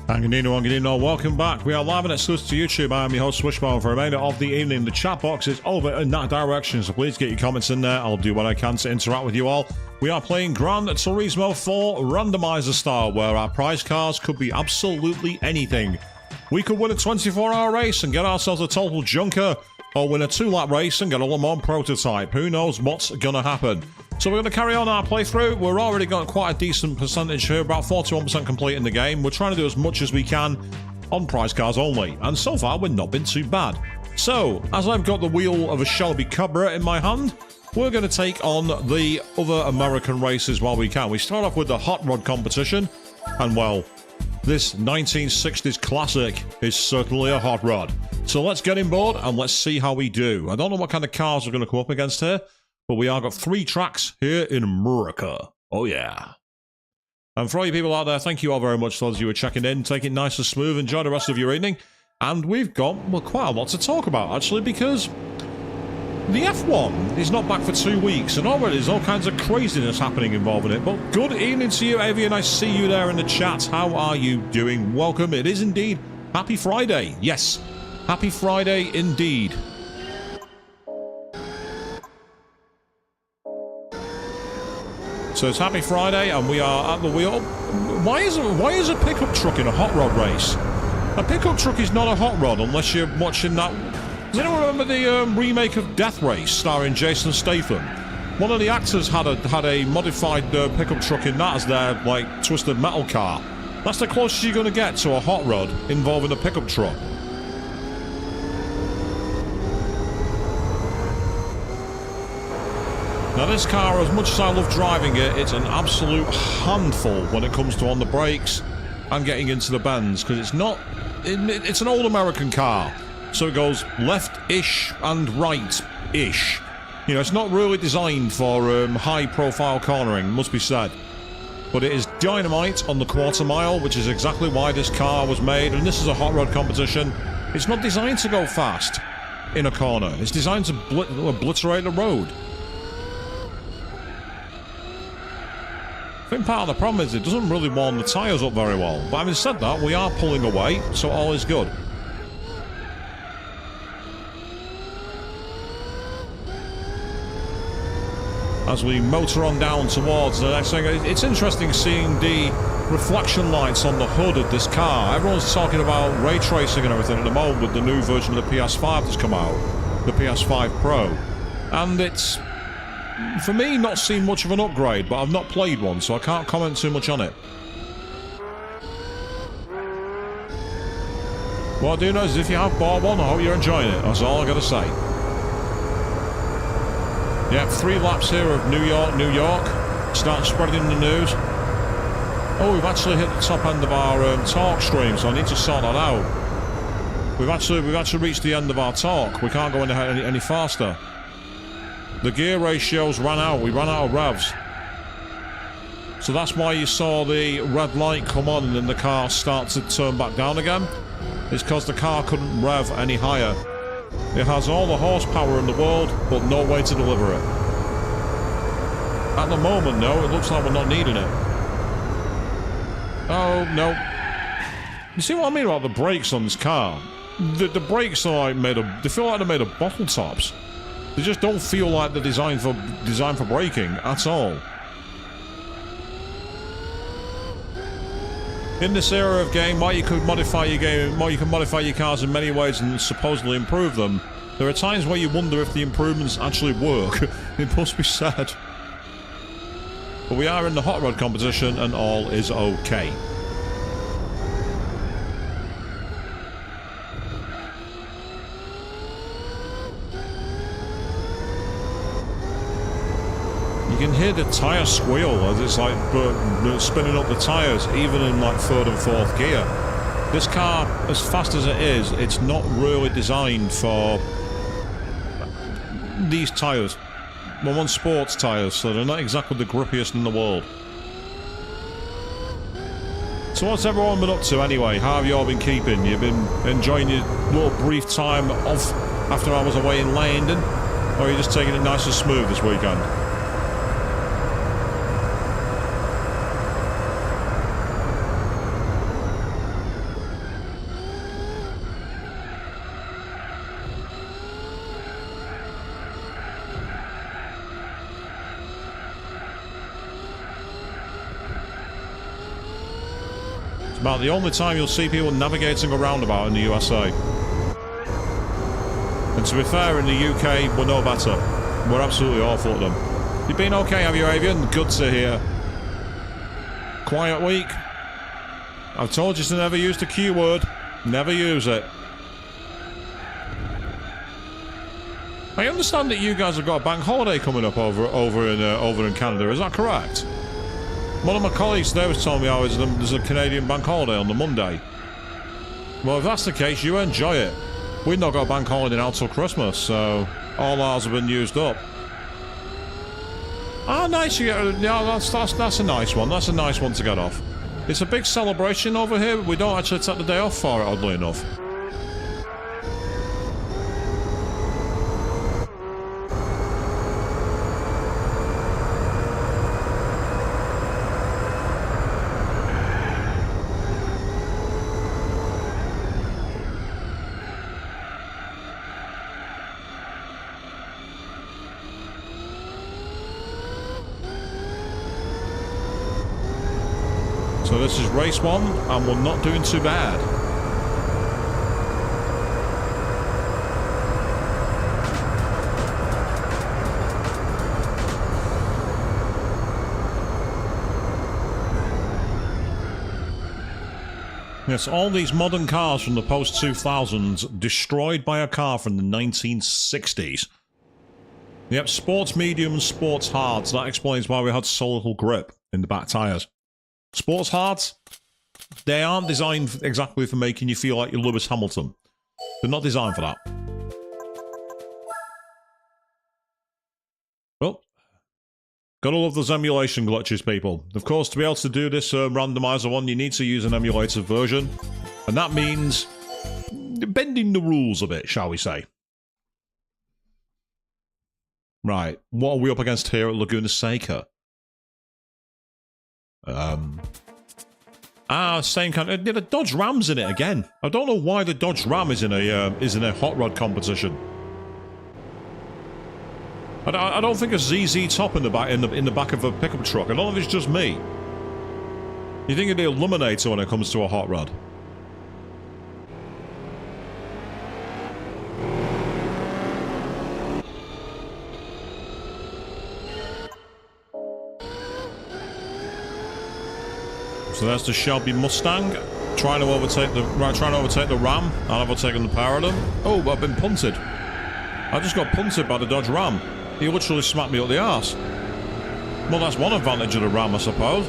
Anganino, welcome back. We are live and exclusive to YouTube. I am your host, Swishbone. For the remainder of the evening, the chat box is over in that direction, so please get your comments in there. I'll do what I can to interact with you all. We are playing Gran Turismo 4 Randomiser style, where our prize cards could be absolutely anything. We could win a 24-hour race and get ourselves a total junker, or win a 2-lap race and get a Le Mans prototype. Who knows what's gonna happen? So we're going to carry on our playthrough. We're already got quite a decent percentage here, about 41% complete in the game. We're trying to do as much as we can on prize cars only, and so far we've not been too bad. So, as I've got the wheel of a Shelby Cobra in my hand, we're going to take on the other American races while we can. We start off with the hot rod competition, and well, this 1960s classic is certainly a hot rod. So let's get him board and let's see how we do. I don't know what kind of cars we're going to come up against here, but we are got 3 tracks here in America. Oh yeah. And for all you people out there, thank you all very much for those of you who are checking in. Take it nice and smooth. Enjoy the rest of your evening. And we've got, well, quite a lot to talk about, actually, because the F1 is not back for 2 weeks, and already there's all kinds of craziness happening involving it. But good evening to you, Avi, and I see you there in the chat. How are you doing? Welcome. It is indeed Happy Friday. Yes, Happy Friday indeed. So it's Happy Friday, and we are at the wheel. Why is a pickup truck in a hot rod race? A pickup truck is not a hot rod unless you're watching that. Does anyone remember the remake of Death Race starring Jason Statham? One of the actors had a modified pickup truck in that as their like twisted metal car. That's the closest you're going to get to a hot rod involving a pickup truck. Now this car, as much as I love driving it, it's an absolute handful when it comes to on the brakes and getting into the bends, because it's not... It's an old American car, so it goes left-ish and right-ish. You know, it's not really designed for high-profile cornering, must be said. But it is dynamite on the quarter mile, which is exactly why this car was made, and this is a hot rod competition. It's not designed to go fast in a corner. It's designed to obliterate the road. I think part of the problem is it doesn't really warm the tyres up very well. But having said that, we are pulling away, so all is good. As we motor on down towards the next thing, it's interesting seeing the reflection lights on the hood of this car. Everyone's talking about ray tracing and everything at the moment with the new version of the PS5 that's come out, the PS5 Pro. And it's... for me, not seen much of an upgrade, but I've not played one, so I can't comment too much on it. What I do know is if you have bought one, I hope you're enjoying it. That's all I gotta say. Yeah, 3 laps here of New York. Start spreading the news. Oh, we've actually hit the top end of our torque stream, so I need to sort that out. We've actually reached the end of our torque. We can't go any faster. The gear ratios ran out. We ran out of revs. So that's why you saw the red light come on and then the car start to turn back down again. It's because the car couldn't rev any higher. It has all the horsepower in the world, but no way to deliver it. At the moment, no, it looks like we're not needing it. Oh, no. You see what I mean about the brakes on this car? The brakes are like they feel like they're made of bottle tops. They just don't feel like they're designed for braking at all. In this era of game, while you can modify your cars in many ways and supposedly improve them, there are times where you wonder if the improvements actually work. It must be said. But we are in the hot rod competition and all is okay. You can hear the tyre squeal as it's like spinning up the tyres, even in like 3rd and 4th gear. This car, as fast as it is, it's not really designed for these tyres. We're on sports tyres, so they're not exactly the grippiest in the world. So what's everyone been up to anyway? How have you all been keeping? You've been enjoying your little brief time off after I was away in London? Or are you just taking it nice and smooth this weekend? It's about the only time you'll see people navigating a roundabout in the USA. And to be fair, in the UK, we're no better. We're absolutely awful at them. You've been okay, have you, Avian? Good to hear. Quiet week. I've told you to never use the Q word. Never use it. I understand that you guys have got a bank holiday coming up over in Canada. Is that correct? One of my colleagues today was telling me there's a Canadian bank holiday on the Monday. Well, if that's the case, you enjoy it. We've not got a bank holiday now till Christmas, so all ours have been used up. Ah, nice. Yeah, that's a nice one. That's a nice one to get off. It's a big celebration over here, but we don't actually take the day off for it, oddly enough. So this is race 1, and we're not doing too bad. Yes, all these modern cars from the post-2000s destroyed by a car from the 1960s. Yep, sports mediums, sports hards. That explains why we had so little grip in the back tyres. Sports hards, they aren't designed exactly for making you feel like you're Lewis Hamilton. They're not designed for that. Well, gotta love those emulation glitches, people. Of course, to be able to do this randomizer one, you need to use an emulated version. And that means bending the rules a bit, shall we say. Right, what are we up against here at Laguna Seca? Same kind of... The Dodge Ram's in it again. I don't know why the Dodge Ram is in a hot rod competition. I don't think a ZZ top in the back of a pickup truck. I don't know if it's just me. You think of the Illuminator when it comes to a hot rod? So there's the Shelby Mustang trying to overtake the Ram. I've overtaken the pair of them. Oh, but I've been punted. I just got punted by the Dodge Ram. He literally smacked me up the arse. Well, that's one advantage of the Ram, I suppose.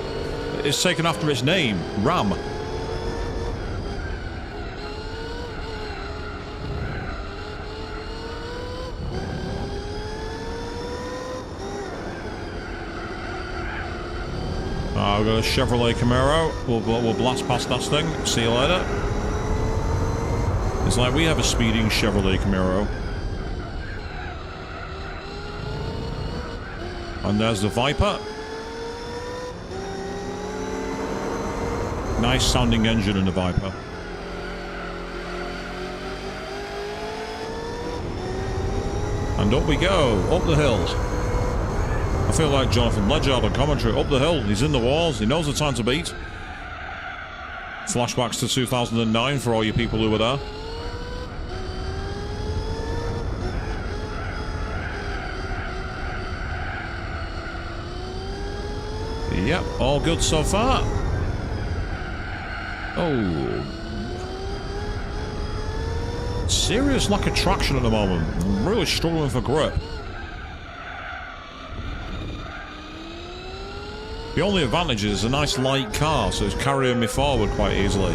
It's taken after its name, Ram. We've got a Chevrolet Camaro. We'll blast past that thing. See you later. It's like we have a speeding Chevrolet Camaro. And there's the Viper. Nice sounding engine in the Viper. And up we go, up the hills. I feel like Jonathan Ledgard on commentary. Up the hill, he's in the walls, he knows the time to beat. Flashbacks to 2009 for all you people who were there. Yep, all good so far. Oh. Serious lack of traction at the moment. I'm really struggling for grip. The only advantage is a nice light car, so it's carrying me forward quite easily.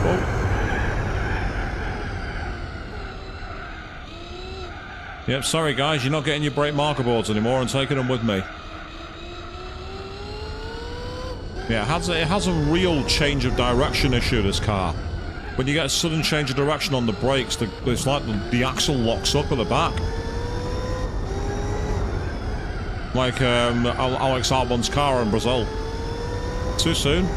Whoa. Yep, sorry guys, you're not getting your brake marker boards anymore and taking them with me. Yeah, it has a real change of direction issue, this car. When you get a sudden change of direction on the brakes, it's like the axle locks up at the back. Like Alex Albon's car in Brazil. Too soon.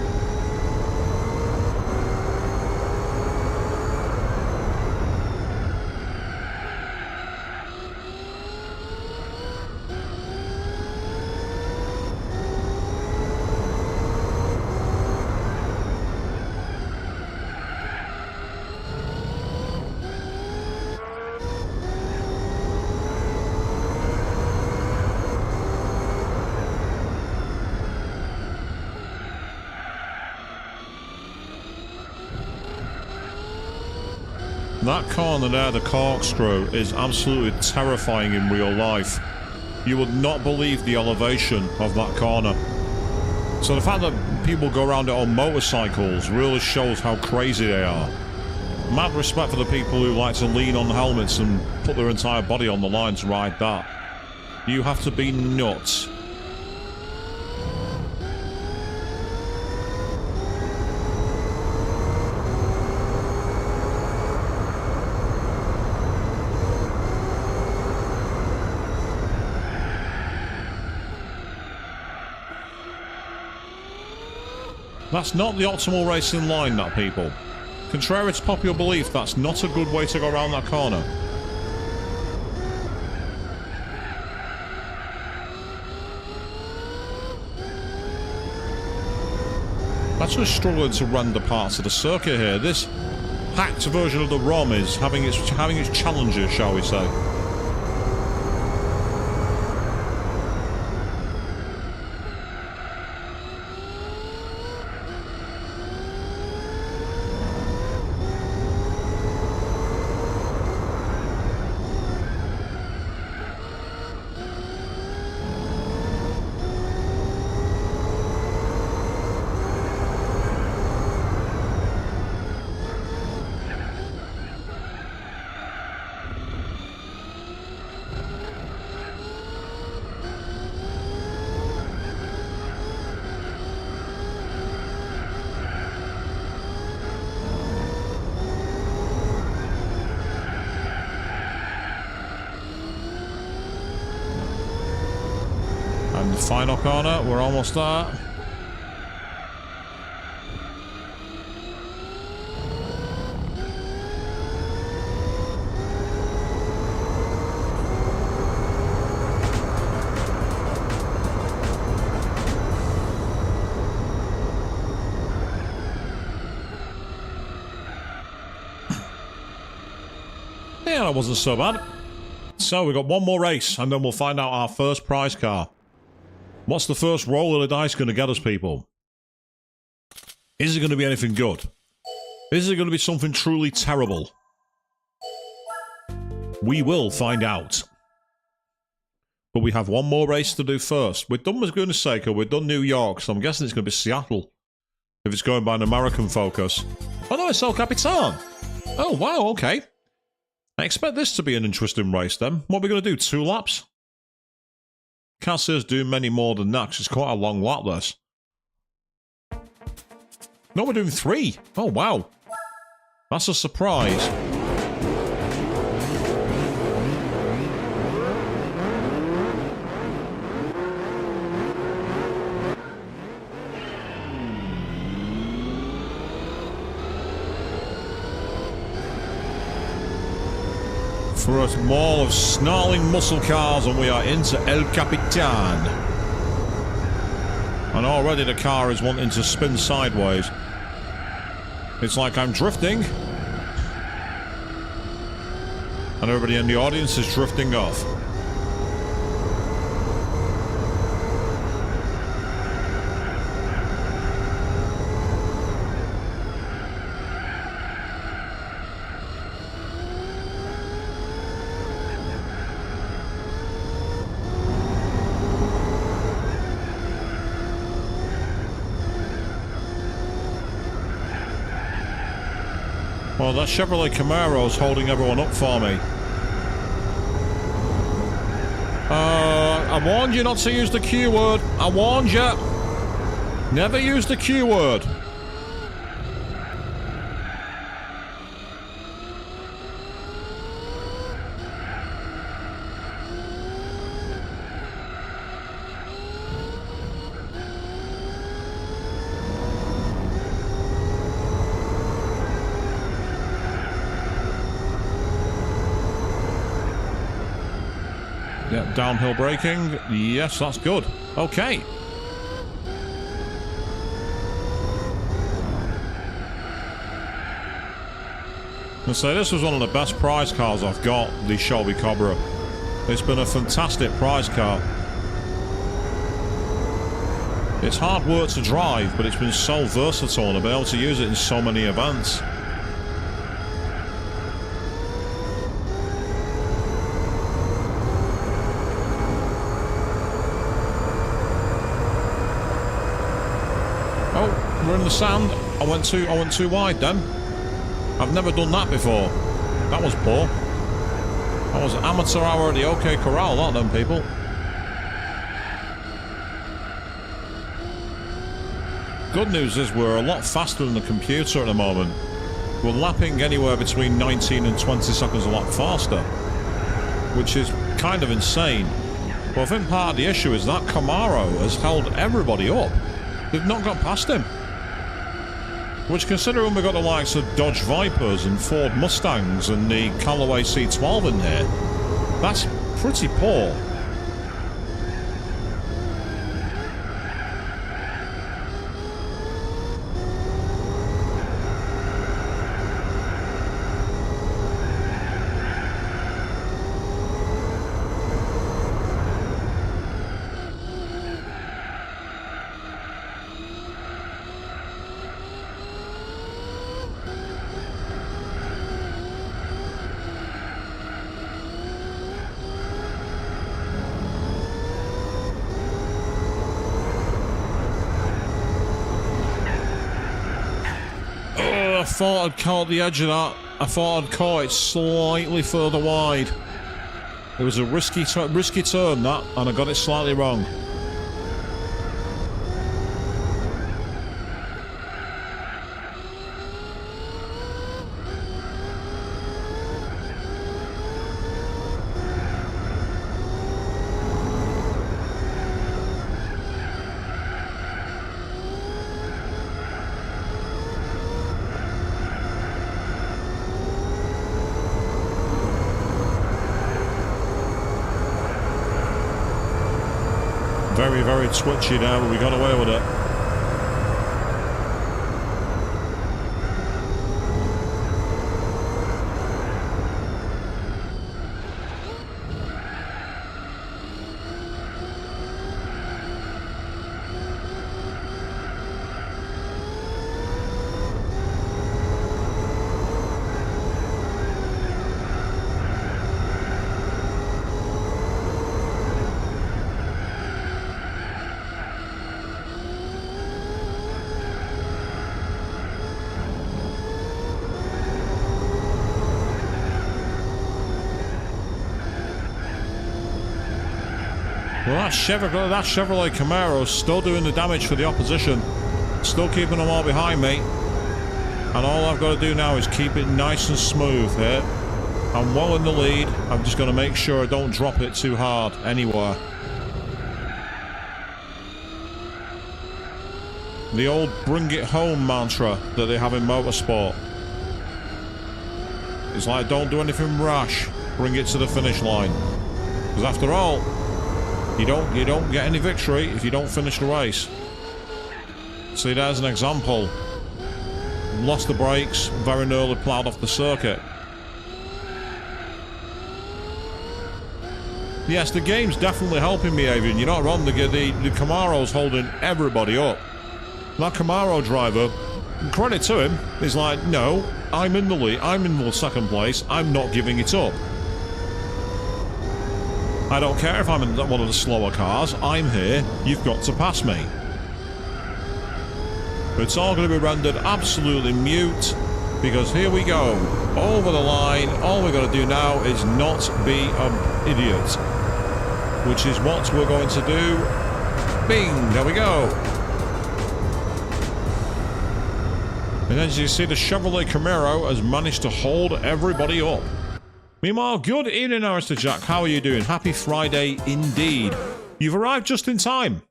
That corner there, the corkscrew, is absolutely terrifying in real life. You would not believe the elevation of that corner. So the fact that people go around it on motorcycles really shows how crazy they are. Mad respect for the people who like to lean on helmets and put their entire body on the line to ride that. You have to be nuts. That's not the optimal racing line, that, people. Contrary to popular belief, that's not a good way to go around that corner. That's just struggling to render parts of the circuit here. This hacked version of the ROM is having its challenges, shall we say. And the final corner, we're almost there. Yeah, that wasn't so bad. So we got one more race and then we'll find out our first prize car. What's the first roll of the dice going to get us, people? Is it going to be anything good? Is it going to be something truly terrible? We will find out. But we have one more race to do first. We're done with Seiko, we're done New York, so I'm guessing it's going to be Seattle. If it's going by an American focus. Oh no, it's El Capitan! Oh wow, okay. I expect this to be an interesting race then. What are we going to do, 2 laps? Can't see us doing many more than that, 'cause it's quite a long lap, this. No, we're doing 3. Oh, wow. That's a surprise. For a mall of snarling muscle cars, and we are into El Capitan. And already the car is wanting to spin sideways. It's like I'm drifting. And everybody in the audience is drifting off. Well, that Chevrolet Camaro's holding everyone up for me. I warned you not to use the Q word. I warned you. Never use the Q word. Yeah, downhill braking. Yes, that's good. Okay. I'll say this was one of the best prize cars I've got, the Shelby Cobra. It's been a fantastic prize car. It's hard work to drive, but it's been so versatile and I've been able to use it in so many events. we're in the sand. I went too wide then. I've never done that before. That was poor. That was amateur hour at the OK Corral, that them people. Good news is we're a lot faster than the computer at the moment. We're lapping anywhere between 19 and 20 seconds a lap faster, which is kind of insane. But I think part of the issue is that Camaro has held everybody up. They've not got past him. Which, considering we've got the likes of Dodge Vipers and Ford Mustangs and the Callaway C12 in here, that's pretty poor. I thought I'd caught the edge of that. I thought I'd caught it slightly further wide. It was a risky turn, that, and I got it slightly wrong. Very, very twitchy now, but we got away with it. Well, that Chevrolet Camaro is still doing the damage for the opposition. Still keeping them all behind me. And all I've got to do now is keep it nice and smooth here. I'm well in the lead. I'm just going to make sure I don't drop it too hard anywhere. The old bring it home mantra that they have in motorsport. It's like, don't do anything rash. Bring it to the finish line. Because after all, you don't get any victory if you don't finish the race. See, there's an example. Lost the brakes, very nearly ploughed off the circuit. Yes, the game's definitely helping me, Avian. You're not wrong. The Camaro's holding everybody up. That Camaro driver, credit to him, is like, no, I'm in the lead. I'm in the second place. I'm not giving it up. I don't care if I'm in one of the slower cars. I'm here. You've got to pass me. It's all going to be rendered absolutely mute, because here we go. Over the line. All we've got to do now is not be an idiot, which is what we're going to do. Bing! There we go. And as you see, the Chevrolet Camaro has managed to hold everybody up. Meanwhile, good evening, Mr. Jack. How are you doing? Happy Friday indeed. You've arrived just in time.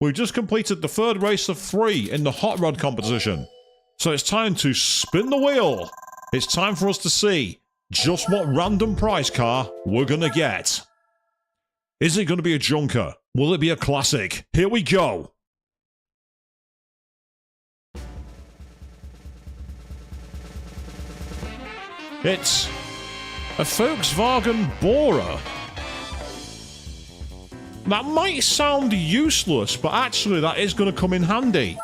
We've just completed the third race of 3 in the hot rod competition. So it's time to spin the wheel. It's time for us to see just what random prize car we're gonna get. Is it gonna be a junker? Will it be a classic? Here we go. It's a Volkswagen Bora. That might sound useless, but actually that is going to come in handy.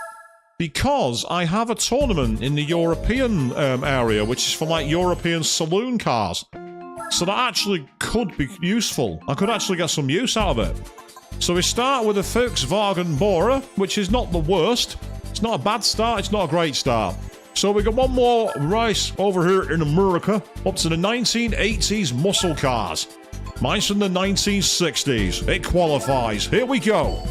Because I have a tournament in the European area, which is for like European saloon cars. So that actually could be useful. I could actually get some use out of it. So we start with a Volkswagen Bora, which is not the worst. It's not a bad start, it's not a great start. So we got one more race over here in America, up to the 1980s muscle cars. Mine's from the 1960s. It qualifies. Here we go.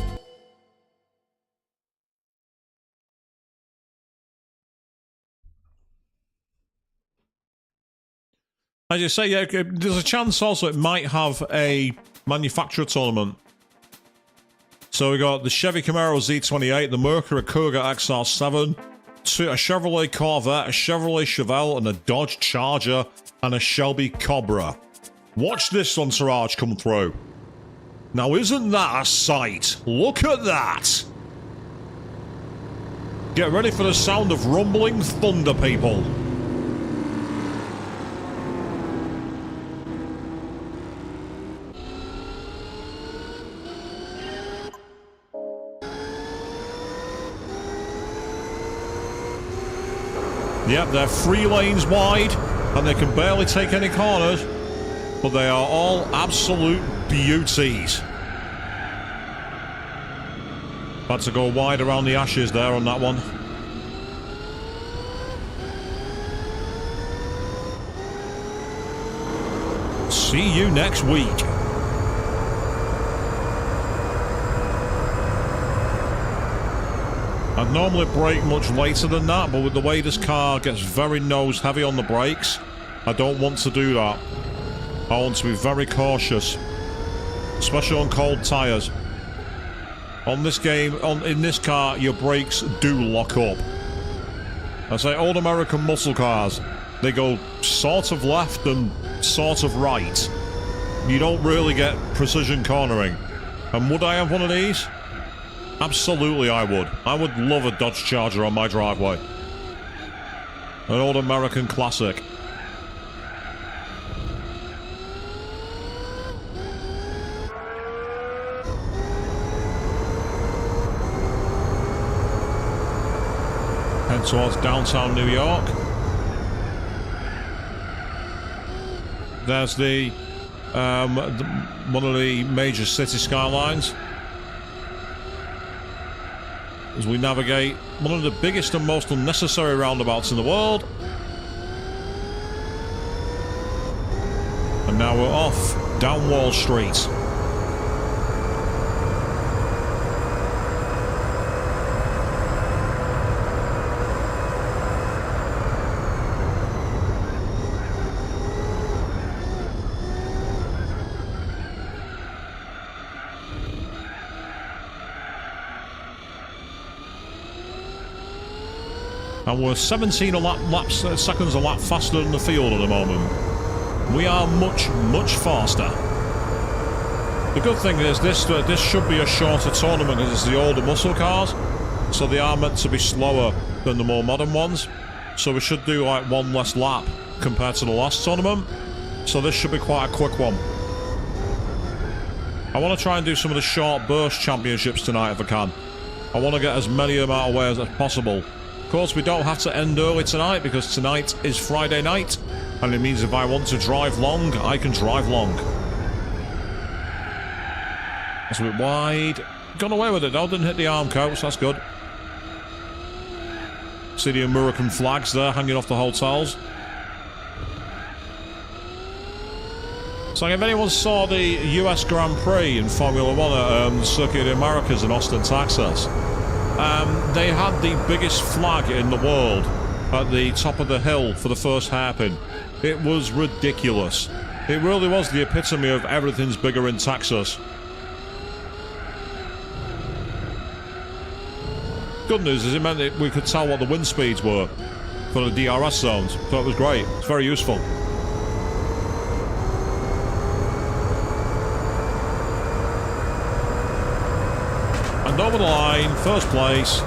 As you say, yeah, there's a chance also it might have a manufacturer tournament. So we got the Chevy Camaro Z28, the Mercury Cougar XR7, a Chevrolet Corvette, a Chevrolet Chevelle, and a Dodge Charger, and a Shelby Cobra. Watch this entourage come through. Now isn't that a sight? Look at that! Get ready for the sound of rumbling thunder, people. Yep, they're 3 lanes wide, and they can barely take any corners, but they are all absolute beauties. Had to go wide around the ashes there on that one. See you next week. I'd normally brake much later than that, but with the way this car gets very nose heavy on the brakes, I don't want to do that. I want to be very cautious, especially on cold tyres. On this game, in this car, your brakes do lock up. I say old American muscle cars, they go sort of left and sort of right. You don't really get precision cornering. And would I have one of these? Absolutely I would. I would love a Dodge Charger on my driveway. An old American classic. Head towards downtown New York. There's one of the major city skylines. As we navigate one of the biggest and most unnecessary roundabouts in the world. And now we're off down Wall Street. And we're 17 seconds a lap faster than the field at the moment. We are much, much faster. The good thing is this should be a shorter tournament because it's the older muscle cars, so they are meant to be slower than the more modern ones. So we should do like one less lap compared to the last tournament. So this should be quite a quick one. I want to try and do some of the short burst championships tonight if I can. I want to get as many of them out of the way as possible. Of course, we don't have to end early tonight because tonight is Friday night, and it means if I want to drive long, I can drive long. That's a bit wide. Got away with it though, didn't hit the arm coats, that's good. See the American flags there hanging off the hotels. So if anyone saw the US Grand Prix in Formula 1 at the Circuit of the Americas in Austin, Texas, they had the biggest flag in the world at the top of the hill for the first hairpin. It was ridiculous. It really was the epitome of everything's bigger in Texas. Good news is it meant that we could tell what the wind speeds were for the DRS zones, so it was great. It's very useful. And over the line, first place.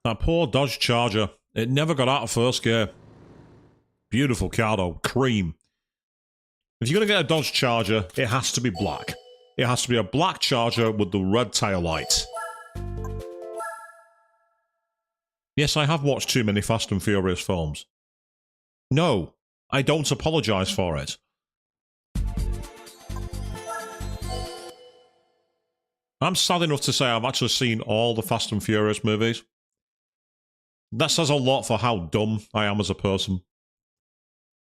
That poor Dodge Charger. It never got out of first gear. Beautiful car though. Cream. If you're going to get a Dodge Charger, it has to be black. It has to be a black Charger with the red tail light. Yes, I have watched too many Fast and Furious films. No, I don't apologise for it. I'm sad enough to say I've actually seen all the Fast and Furious movies. That says a lot for how dumb I am as a person.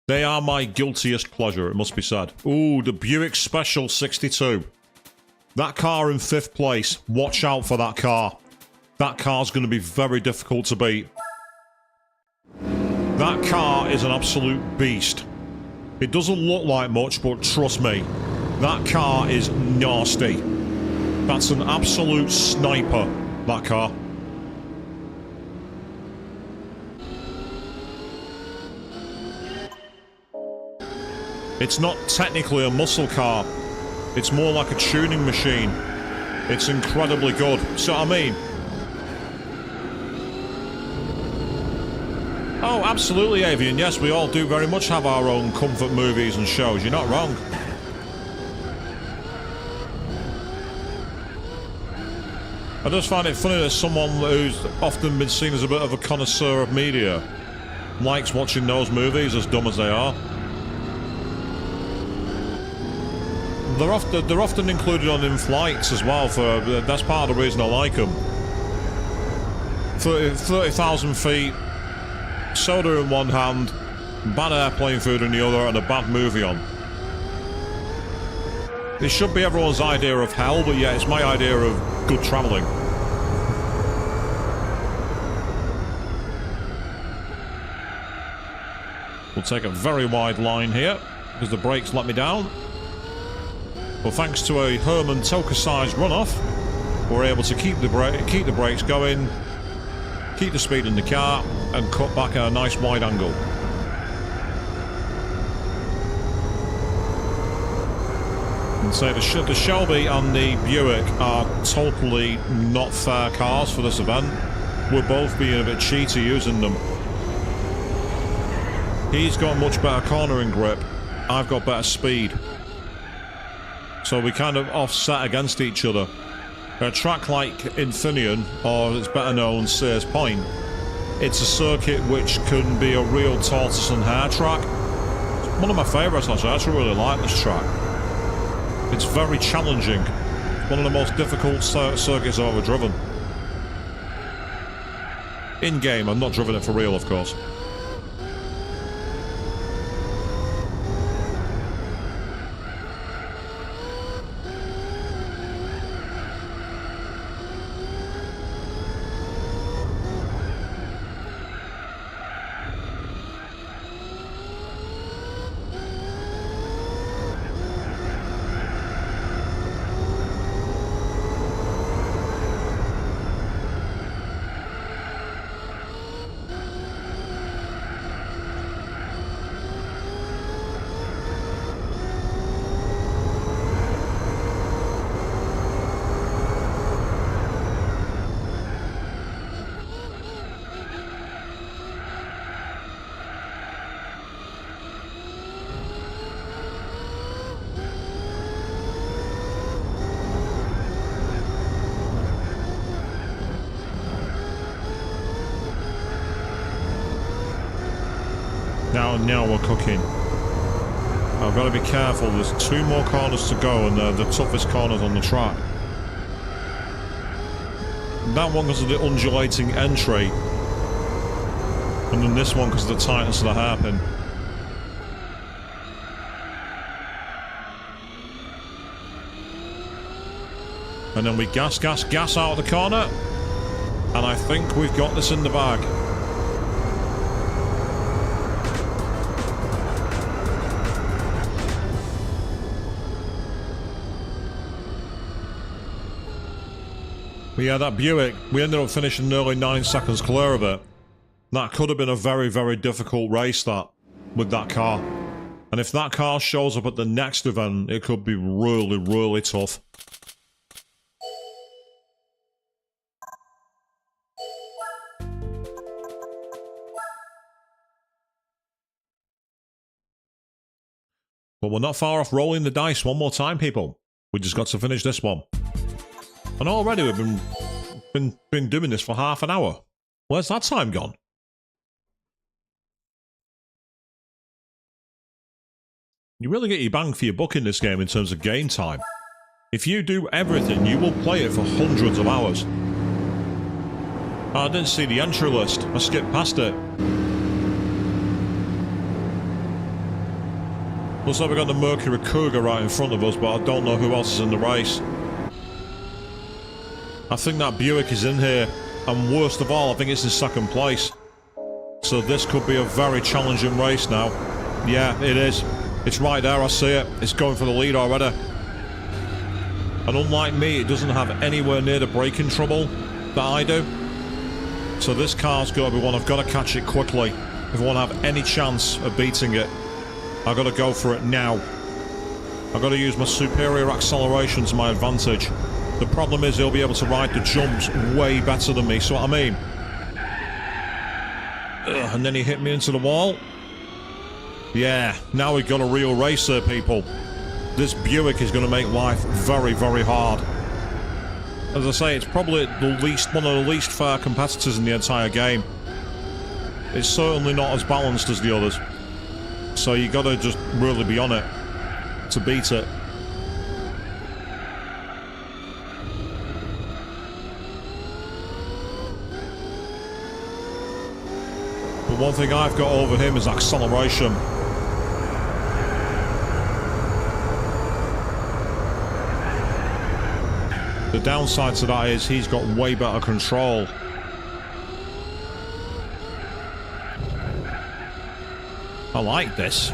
They are my guiltiest pleasure, it must be said. Ooh, the Buick Special 62. That car in 5th place. Watch out for that car. That car's going to be very difficult to beat. That car is an absolute beast. It doesn't look like much, but trust me, that car is nasty. That's an absolute sniper, that car. It's not technically a muscle car. It's more like a tuning machine. It's incredibly good. See what I mean? Oh, absolutely, Avian. Yes, we all do very much have our own comfort movies and shows. You're not wrong. I just find it funny that someone who's often been seen as a bit of a connoisseur of media likes watching those movies, as dumb as they are. They're often included on in flights as well. That's part of the reason I like them. 30,000 feet, soda in one hand, bad airplane food in the other, and a bad movie on. It should be everyone's idea of hell, but yeah, it's my idea of good travelling. We'll take a very wide line here, because the brakes let me down. But thanks to a Herman Toker-sized runoff, we're able to keep the brakes going, keep the speed in the car, and cut back at a nice wide angle. And so the Shelby and the Buick are totally not fair cars for this event. We're both being a bit cheaty using them. He's got much better cornering grip. I've got better speed. So we kind of offset against each other. A track like Infineon, or it's better known Sears Point, it's a circuit which can be a real tortoise and hare track. It's one of my favourites actually. I actually really like this track. It's very challenging. It's one of the most difficult circuits I've ever driven. In-game, I've not driven it for real, of course. Now we're cooking. I've got to be careful. There's 2 more corners to go, and they're the toughest corners on the track. That one because of the undulating entry, and then this one because of the tightness of the hairpin. And then we gas out of the corner, and I think we've got this in the bag. But yeah, that Buick, we ended up finishing nearly 9 seconds clear of it. That could have been a very, very difficult race, that, with that car. And if that car shows up at the next event, it could be really, really tough. But we're not far off rolling the dice one more time, people. We just got to finish this one. And already we've been doing this for half an hour. Where's that time gone? You really get your bang for your buck in this game in terms of game time. If you do everything, you will play it for hundreds of hours. Oh, I didn't see the entry list. I skipped past it. Looks like we've got the Mercury Cougar right in front of us, but I don't know who else is in the race. I think that Buick is in here, and worst of all, I think it's in second place. So this could be a very challenging race now. Yeah, it is. It's right there, I see it. It's going for the lead already. And unlike me, it doesn't have anywhere near the braking trouble that I do. So this car's got to be one. I've got to catch it quickly. If I want to have any chance of beating it, I've got to go for it now. I've got to use my superior acceleration to my advantage. The problem is he'll be able to ride the jumps way better than me, so what I mean. And then he hit me into the wall. Yeah, now we've got a real race there, people. This Buick is going to make life very, very hard. As I say, it's probably one of the least fair competitors in the entire game. It's certainly not as balanced as the others. So you got to just really be on it to beat it. But one thing I've got over him is acceleration. The downside to that is he's got way better control. I like this.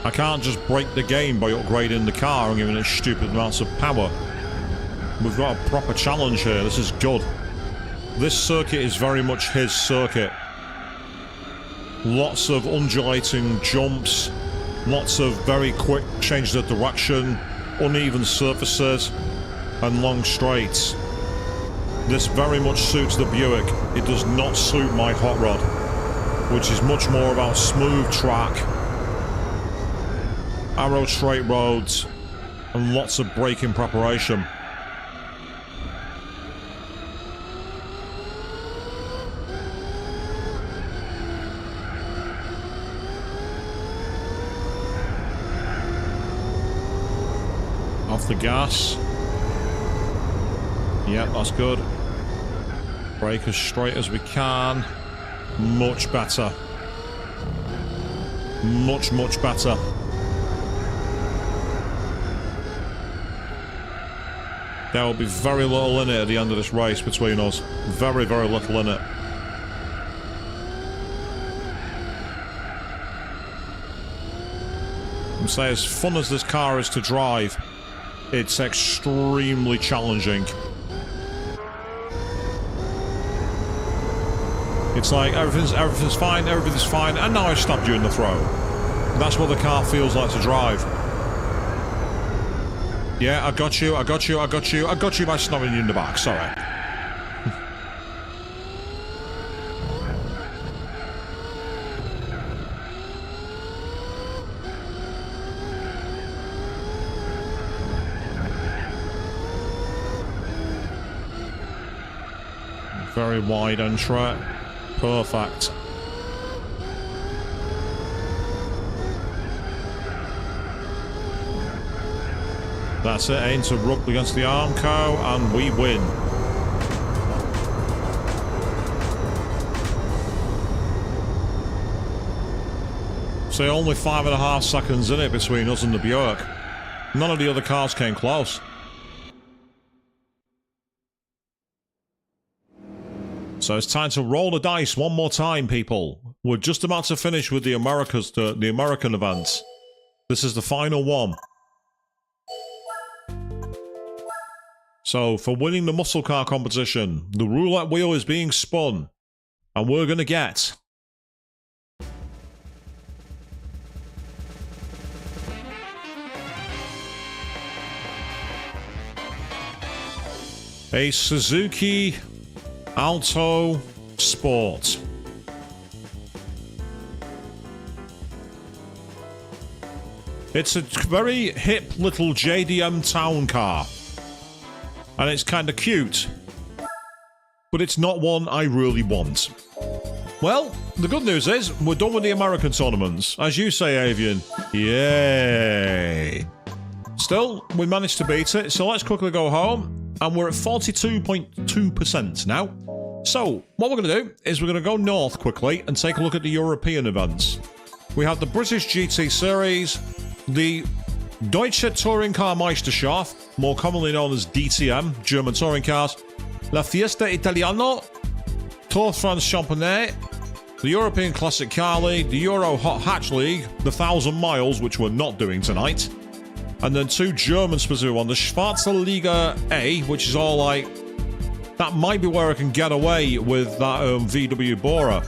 I can't just break the game by upgrading the car and giving it stupid amounts of power. We've got a proper challenge here. This is good. This circuit is very much his circuit. Lots of undulating jumps, lots of very quick changes of direction, uneven surfaces, and long straights. This very much suits the Buick. It does not suit my hot rod, which is much more about smooth track, arrow straight roads, and lots of braking preparation. Off the gas. Yep, that's good. Brake as straight as we can. Much better. Much, much better. There will be very little in it at the end of this race between us. Very, very little in it. I'm saying, as fun as this car is to drive, it's extremely challenging. It's like everything's fine, and now I've stabbed you in the throat. That's what the car feels like to drive. Yeah, I got you by snobbing you in the back, sorry. Very wide entry. Perfect. That's it, aim to rub against the Armco, and we win. So only 5.5 seconds in it between us and the Buick. None of the other cars came close. So it's time to roll the dice one more time, people. We're just about to finish with the American events. This is the final one. So, for winning the muscle car competition, the roulette wheel is being spun. And we're going to get... a Suzuki Alto Sport. It's a very hip little JDM town car. And it's kind of cute. But it's not one I really want. Well, the good news is we're done with the American tournaments. As you say, Avian. Yay. Still, we managed to beat it, so let's quickly go home. And we're at 42.2% now. So, what we're going to do is we're going to go north quickly and take a look at the European events. We have the British GT Series, the Deutsche Touring Car Meisterschaft, more commonly known as DTM, German touring cars, La Fiesta Italiano, Tour de France Championnat, the European Classic Car League, the Euro Hot Hatch League, the 1,000 miles, which we're not doing tonight, and then 2 German-specific ones, the Schwarze Liga A, which is all like, that might be where I can get away with that VW Bora.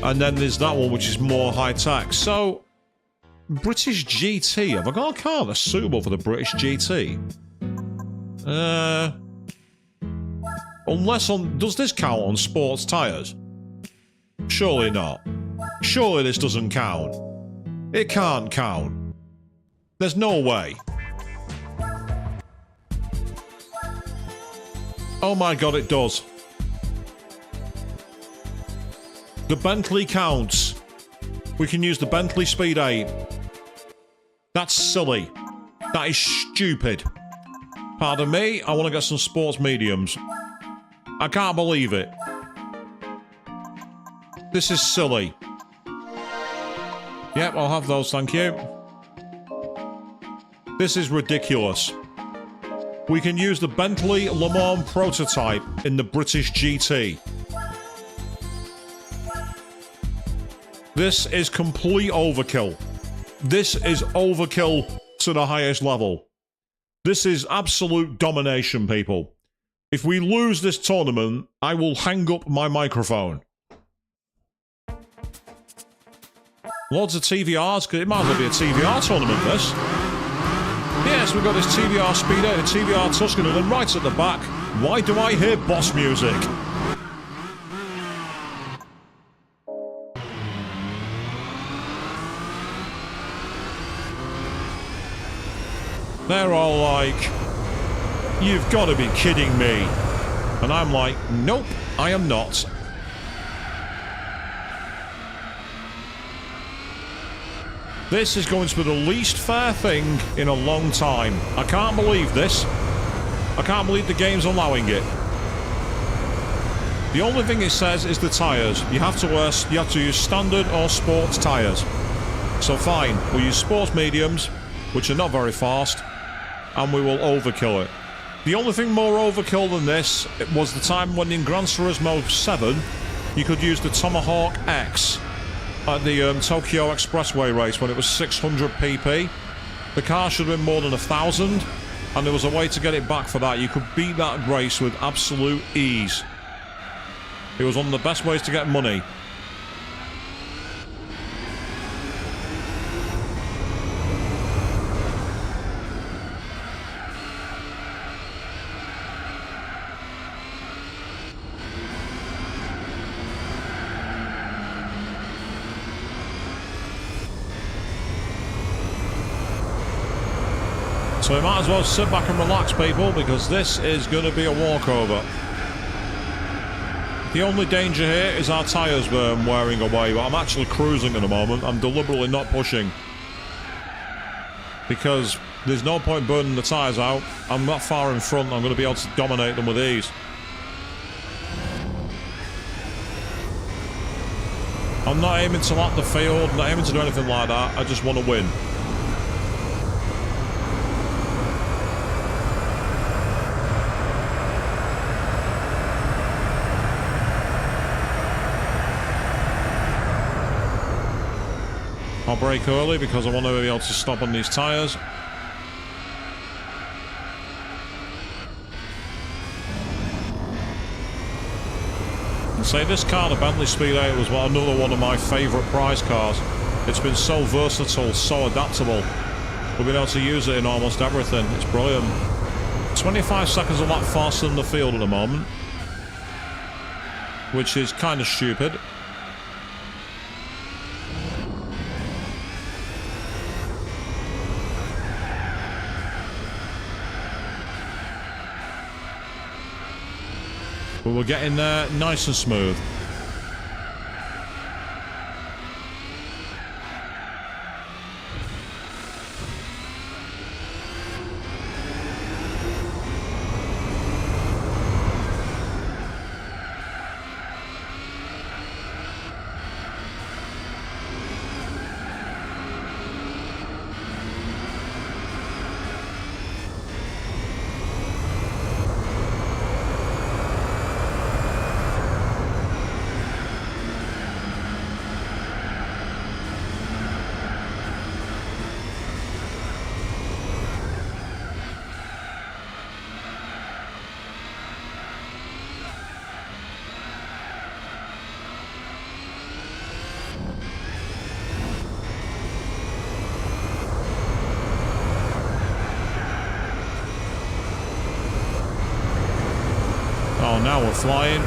And then there's that one, which is more high-tech. So, British GT. Have I got a car that's suitable for the British GT? Unless on... Does this count on sports tyres? Surely not. Surely this doesn't count. It can't count. There's no way. Oh my god, it does. The Bentley counts. We can use the Bentley Speed 8. That's silly. That is stupid. Pardon me, I want to get some sports mediums. I can't believe it. This is silly. Yep, I'll have those, thank you. This is ridiculous. We can use the Bentley Le Mans prototype in the British GT. This is complete overkill. This is overkill to the highest level. This is absolute domination, people. If we lose this tournament, I will hang up my microphone. Loads of TVRs. It might as well be a TVR tournament, this. Yes, we've got this TVR Speed 8 and TVR Tuscan, and then right at the back, why do I hear boss music? They're all like, you've got to be kidding me. And I'm like, nope, I am not. This is going to be the least fair thing in a long time. I can't believe this. I can't believe the game's allowing it. The only thing it says is the tyres. You have to use standard or sports tyres. So fine, we'll use sports mediums, which are not very fast, and we will overkill it. The only thing more overkill than this was the time when in Gran Turismo 7 you could use the Tomahawk X at the Tokyo Expressway race when it was 600 pp. The car should have been more than 1,000, and there was a way to get it back for that. You could beat that race with absolute ease. It was one of the best ways to get money. So we might as well sit back and relax, people, because this is going to be a walkover. The only danger here is our tyres wearing away, but I'm actually cruising at the moment. I'm deliberately not pushing. Because there's no point burning the tyres out. I'm not far in front. I'm going to be able to dominate them with ease. I'm not aiming to lap the field, I'm not aiming to do anything like that. I just want to win. I'll brake early because I want to be able to stop on these tyres. And say this car, the Bentley Speed 8, was another one of my favourite prize cars. It's been so versatile, so adaptable. We've been able to use it in almost everything. It's brilliant. 25 seconds a lap faster than the field at the moment, which is kind of stupid. But we're getting there nice and smooth. And now we're flying.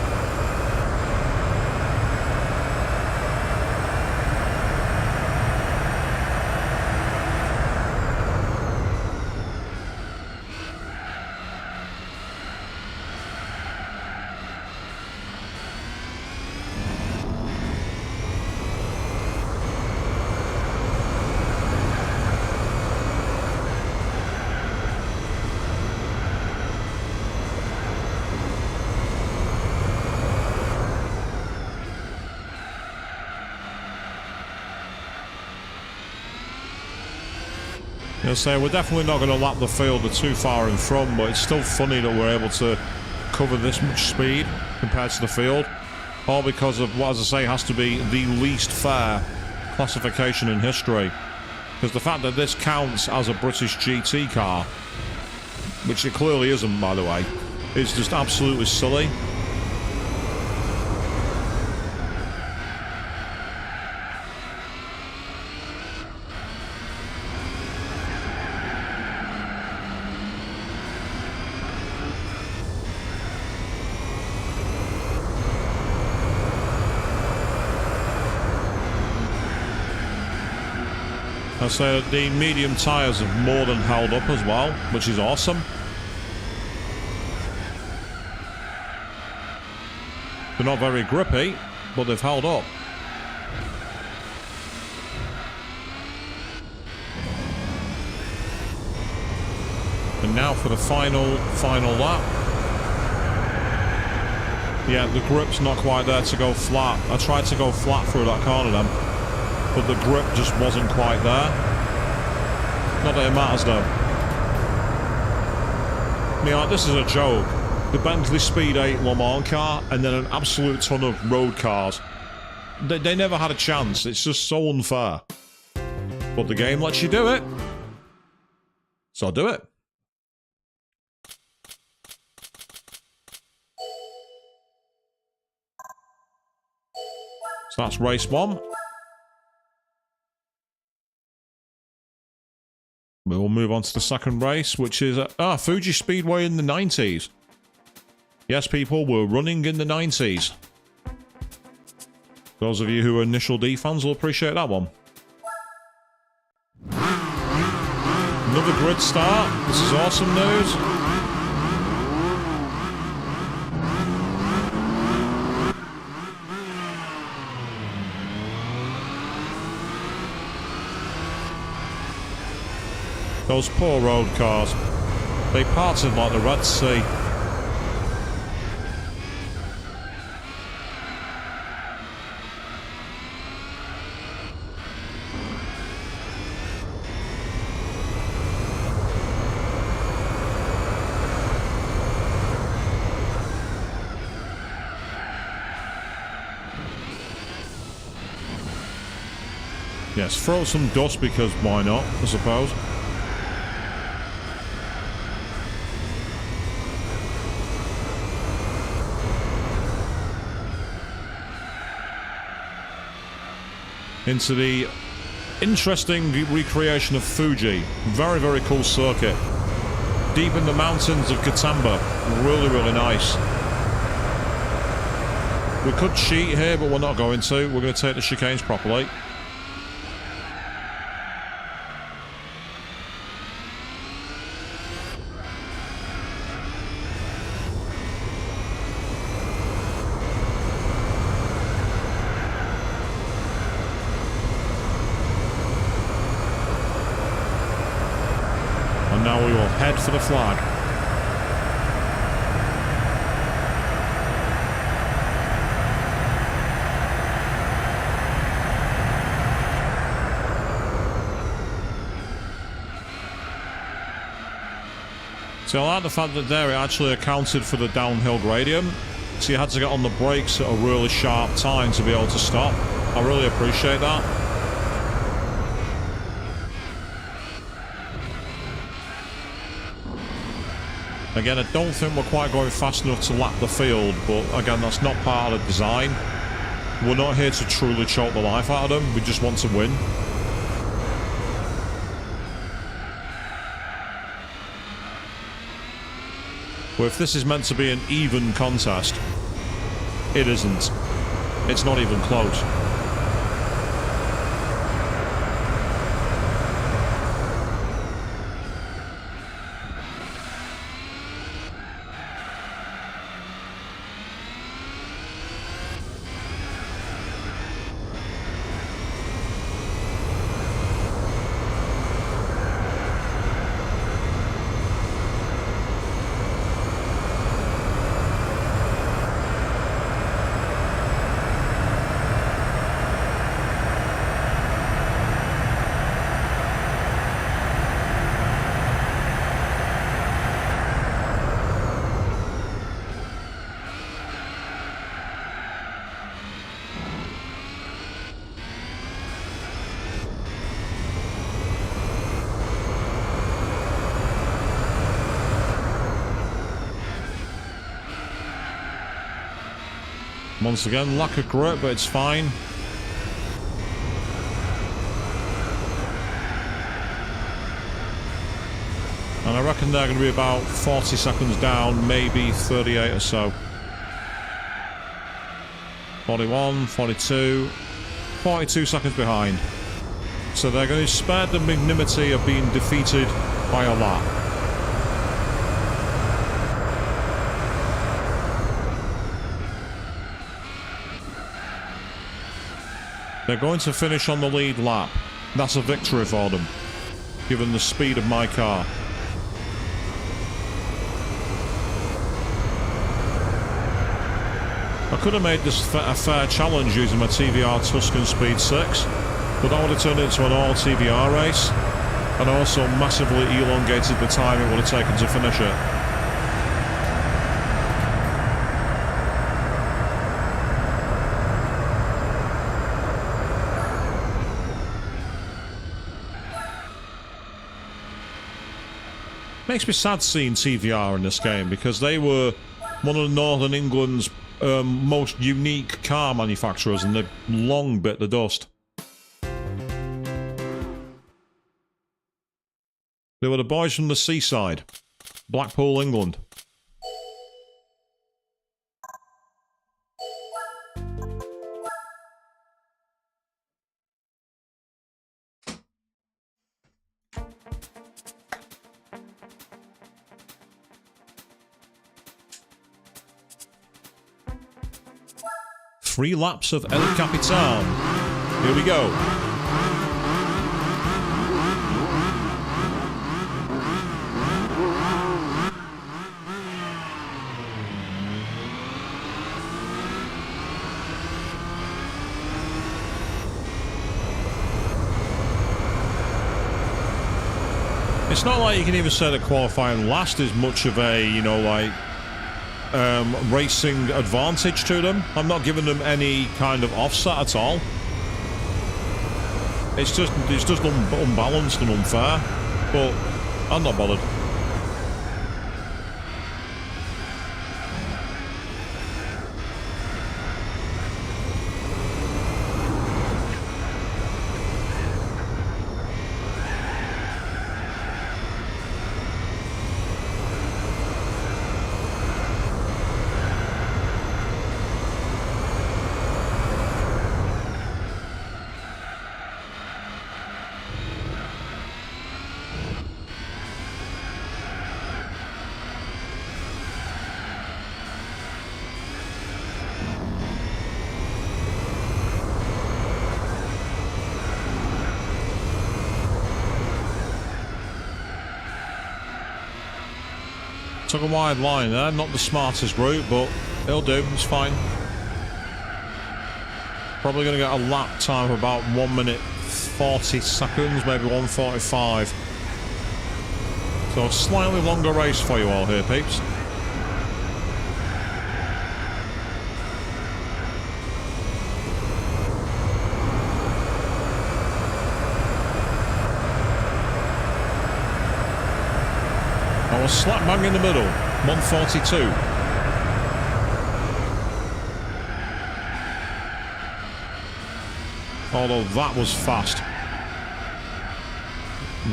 So we're definitely not going to lap the field, they're too far in front, but it's still funny that we're able to cover this much speed compared to the field, all because of what, as I say, has to be the least fair classification in history. Because the fact that this counts as a British GT car, which it clearly isn't, by the way, is just absolutely silly. So the medium tyres have more than held up as well, which is awesome. They're not very grippy, but they've held up. And now for the final lap. Yeah, the grip's not quite there to go flat. I tried to go flat through that corner then, but the grip just wasn't quite there. Not that it matters though. I mean, like, this is a joke. The Bentley Speed 8 Le Mans car and then an absolute ton of road cars. They never had a chance. It's just so unfair. But the game lets you do it. So do it. So that's race 1. We will move on to the second race, which is Fuji Speedway in the 90s. Yes, people, we're running in the 90s. Those of you who are Initial D fans will appreciate that one. Another grid start. This is awesome news. Those poor road cars. They parted like the Red Sea. Yes, throw some dust because why not, I suppose. Into the interesting recreation of Fuji. Very, very cool circuit. Deep in the mountains of Katamba. Really, really nice. We could cheat here, but we're not going to. We're going to take the chicanes properly. Now we will head for the flag. So I like the fact that there it actually accounted for the downhill gradient. So you had to get on the brakes at a really sharp time to be able to stop. I really appreciate that. Again, I don't think we're quite going fast enough to lap the field, but again, that's not part of the design. We're not here to truly choke the life out of them, we just want to win. Well, if this is meant to be an even contest, it isn't. It's not even close. Once again, lack of grip, but it's fine. And I reckon they're going to be about 40 seconds down, maybe 38 or so. 41, 42, 42 seconds behind. So they're going to spare the magnanimity of being defeated by a lap. They're going to finish on the lead lap. That's a victory for them, given the speed of my car. I could have made this a fair challenge using my TVR Tuscan Speed 6, but that would have turned it into an all-TVR race, and also massively elongated the time it would have taken to finish it. Makes me sad seeing TVR in this game, because they were one of Northern England's most unique car manufacturers, and they've long bit the dust. They were the boys from the seaside, Blackpool, England. Three laps of El Capitan. Here we go. It's not like you can even say that qualifying last is much of a, you know, like, racing advantage to them. I'm not giving them any kind of offset at all. It's just unbalanced and unfair, but I'm not bothered. Took a wide line there, not the smartest route, but it'll do, it's fine. Probably going to get a lap time of about 1 minute 40 seconds, maybe 1:45. So a slightly longer race for you all here, peeps. I was slap bang in the middle, 1:42. Although that was fast.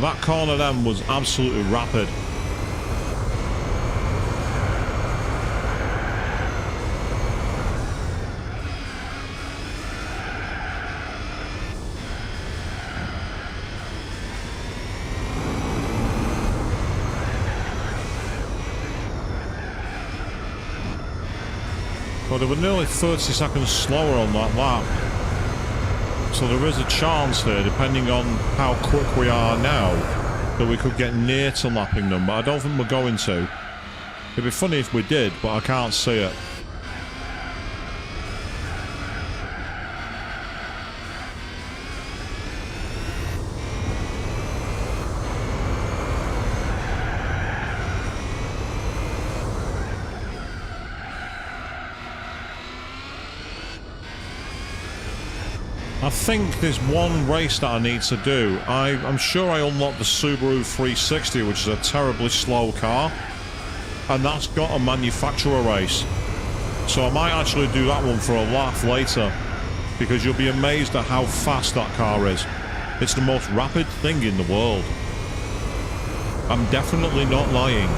That corner then was absolutely rapid. they were nearly 30 seconds slower on that lap. So there is a chance here, depending on how quick we are now, that we could get near to lapping them, but I don't think we're going to. It'd be funny if we did, but I can't see it. I think there's one race that I need to do. I'm sure I unlocked the Subaru 360, which is a terribly slow car. And that's got a manufacturer race. So I might actually do that one for a laugh later. Because you'll be amazed at how fast that car is. It's the most rapid thing in the world. I'm definitely not lying.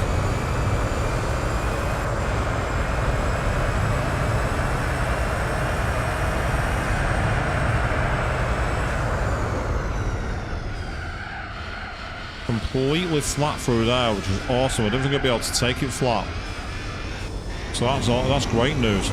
Completely flat through there, which is awesome. I don't think I'll be able to take it flat. So that's great news.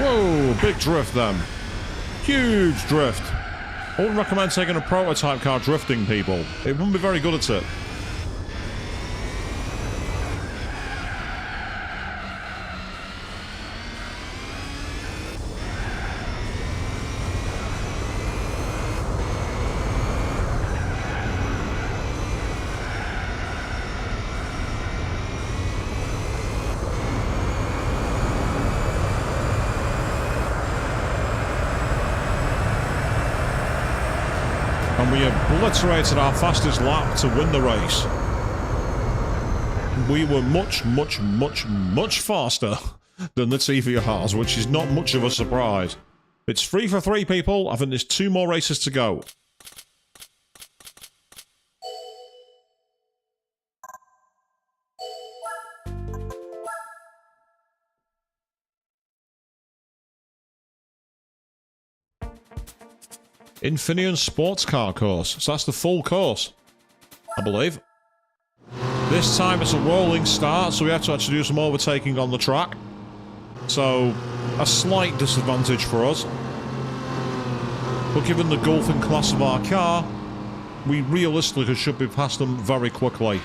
Whoa, big drift then. Huge drift. I wouldn't recommend taking a prototype car drifting, people. It wouldn't be very good at it. And we obliterated our fastest lap to win the race. We were much, much, much, much faster than the TVRs, which is not much of a surprise. It's 3 for 3, people. I think there's 2 more races to go. Infineon Sports Car course. So that's the full course, I believe. This time it's a rolling start, so we have to actually do some overtaking on the track. So, a slight disadvantage for us. But given the golfing class of our car, we realistically should be past them very quickly.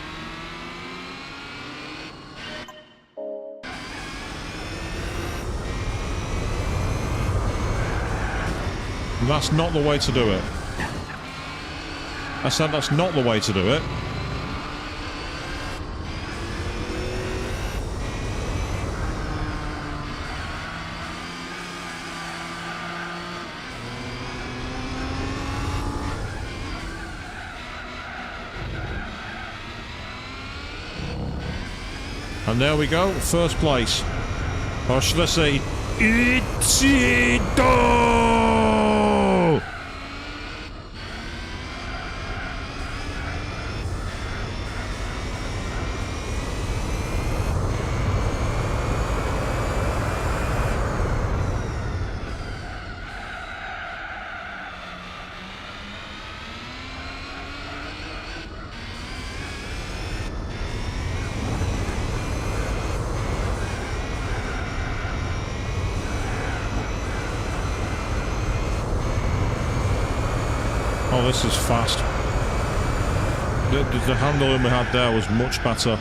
And that's not the way to do it. I said that's not the way to do it. And there we go, first place. Or should I say, Ichido! Oh, this is fast. The handling we had there was much better.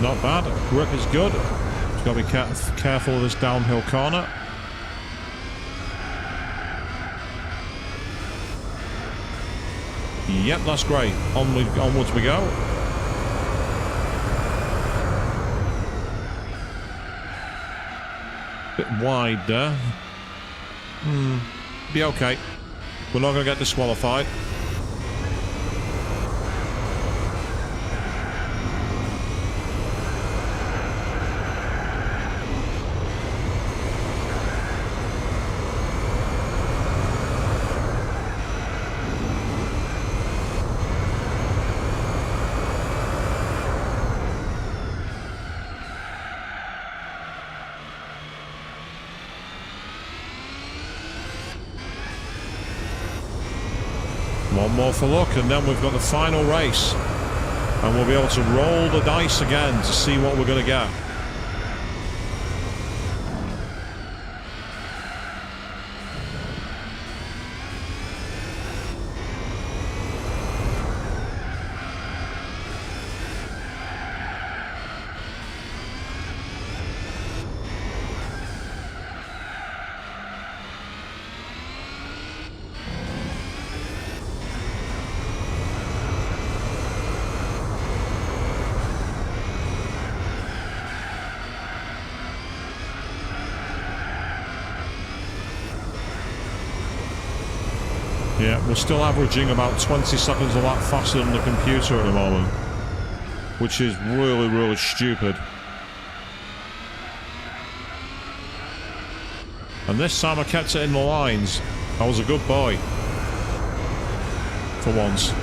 not bad. Grip is good. Just got to be careful of this downhill corner. Yep, that's great. Onwards we go. Bit wide there. Be okay. We're not going to get disqualified. One more for luck, and then we've got the final race. And we'll be able to roll the dice again to see what we're going to get. Yeah, we're still averaging about 20 seconds a lap faster than the computer at the moment, which is really, really stupid. And this time I kept it in the lines. I was a good boy. For once.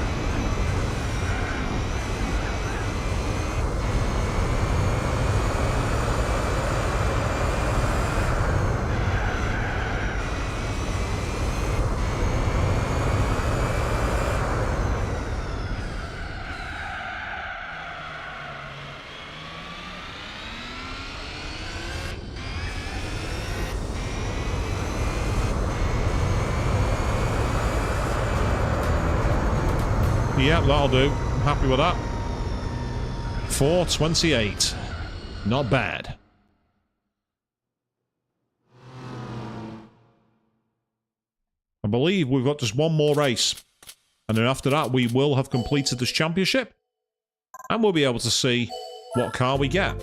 Yep, that'll do. I'm happy with that. 4:28. Not bad. I believe we've got just one more race. And then after that, we will have completed this championship. And we'll be able to see what car we get.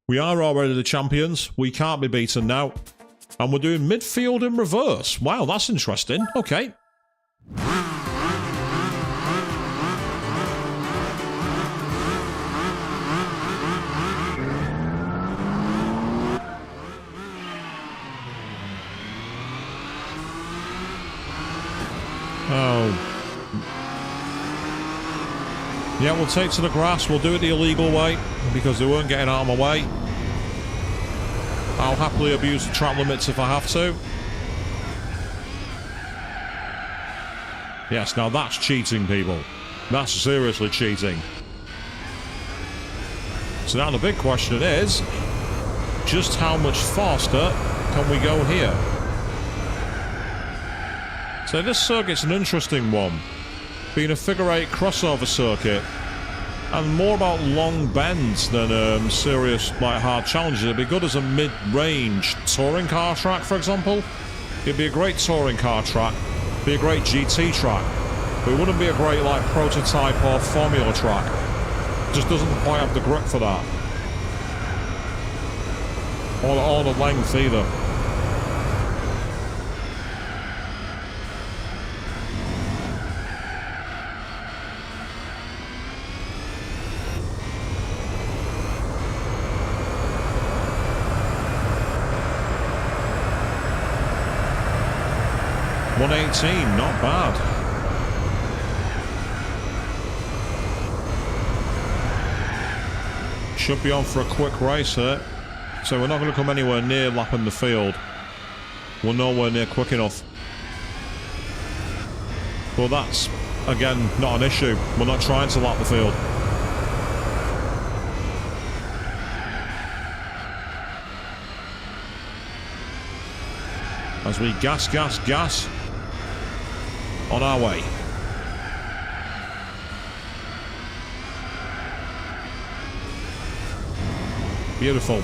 We are already the champions. We can't be beaten now. And we're doing midfield in reverse. Wow, that's interesting. Okay. Oh. Yeah, we'll take to the grass. We'll do it the illegal way because they weren't getting out of my way. I'll happily abuse the track limits if I have to. Yes, now that's cheating, people. That's seriously cheating. So now the big question is, just how much faster can we go here? So this circuit's an interesting one, being a figure-8 crossover circuit, and more about long bends than serious, like, hard challenges. It'd be good as a mid-range touring car track, for example. It'd be a great touring car track, be a great GT track, but it wouldn't be a great, like, prototype or formula track. It just doesn't quite have the grip for that, or the length either. .118, not bad. Should be on for a quick race here. So we're not going to come anywhere near lapping the field. We're nowhere near quick enough. Well, that's, again, not an issue. We're not trying to lap the field. As we gas, gas, gas. On our way. Beautiful.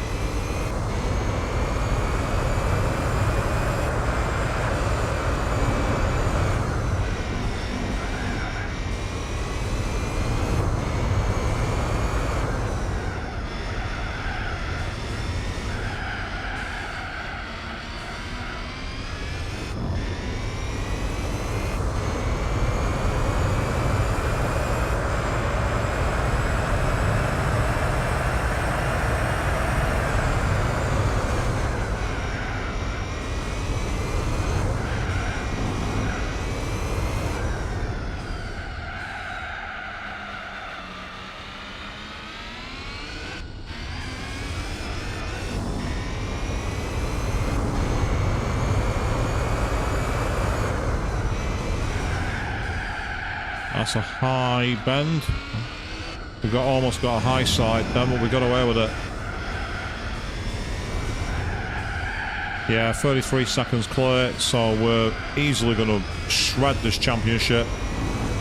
That's a high bend. We've almost got a high side then, but we got away with it. Yeah, 33 seconds clear, so we're easily going to shred this championship.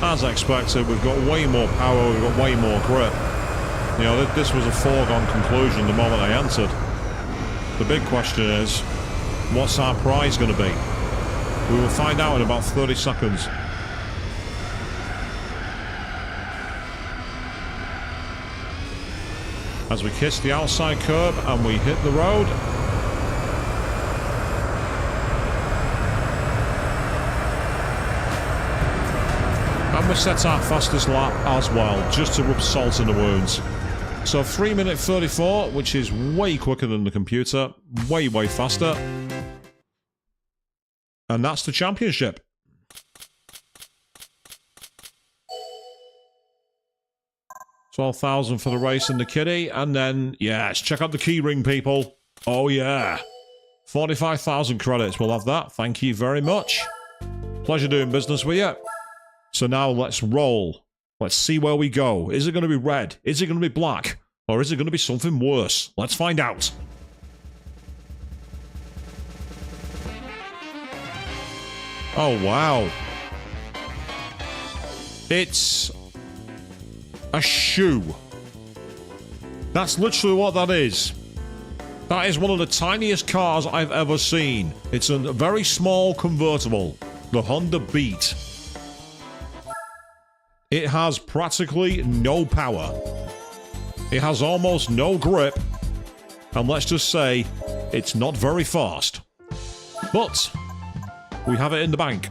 As expected, we've got way more power, we've got way more grip. You know, this was a foregone conclusion the moment I entered. The big question is, what's our prize going to be? We will find out in about 30 seconds. As we kiss the outside curb and we hit the road. And we set our fastest lap as well, just to rub salt in the wounds. So 3 minute 34, which is way quicker than the computer. Way, way faster. And that's the championship. $12,000 for the race and the kitty, and then, yes, check out the keyring, people. Oh, yeah. 45,000 credits, we'll have that. Thank you very much. Pleasure doing business with you. So now let's roll. Let's see where we go. Is it going to be red? Is it going to be black? Or is it going to be something worse? Let's find out. Oh, wow. It's a shoe. That's literally what that is. That is one of the tiniest cars I've ever seen. It's a very small convertible. The Honda Beat. It has practically no power. It has almost no grip. And let's just say, it's not very fast. But we have it in the bank.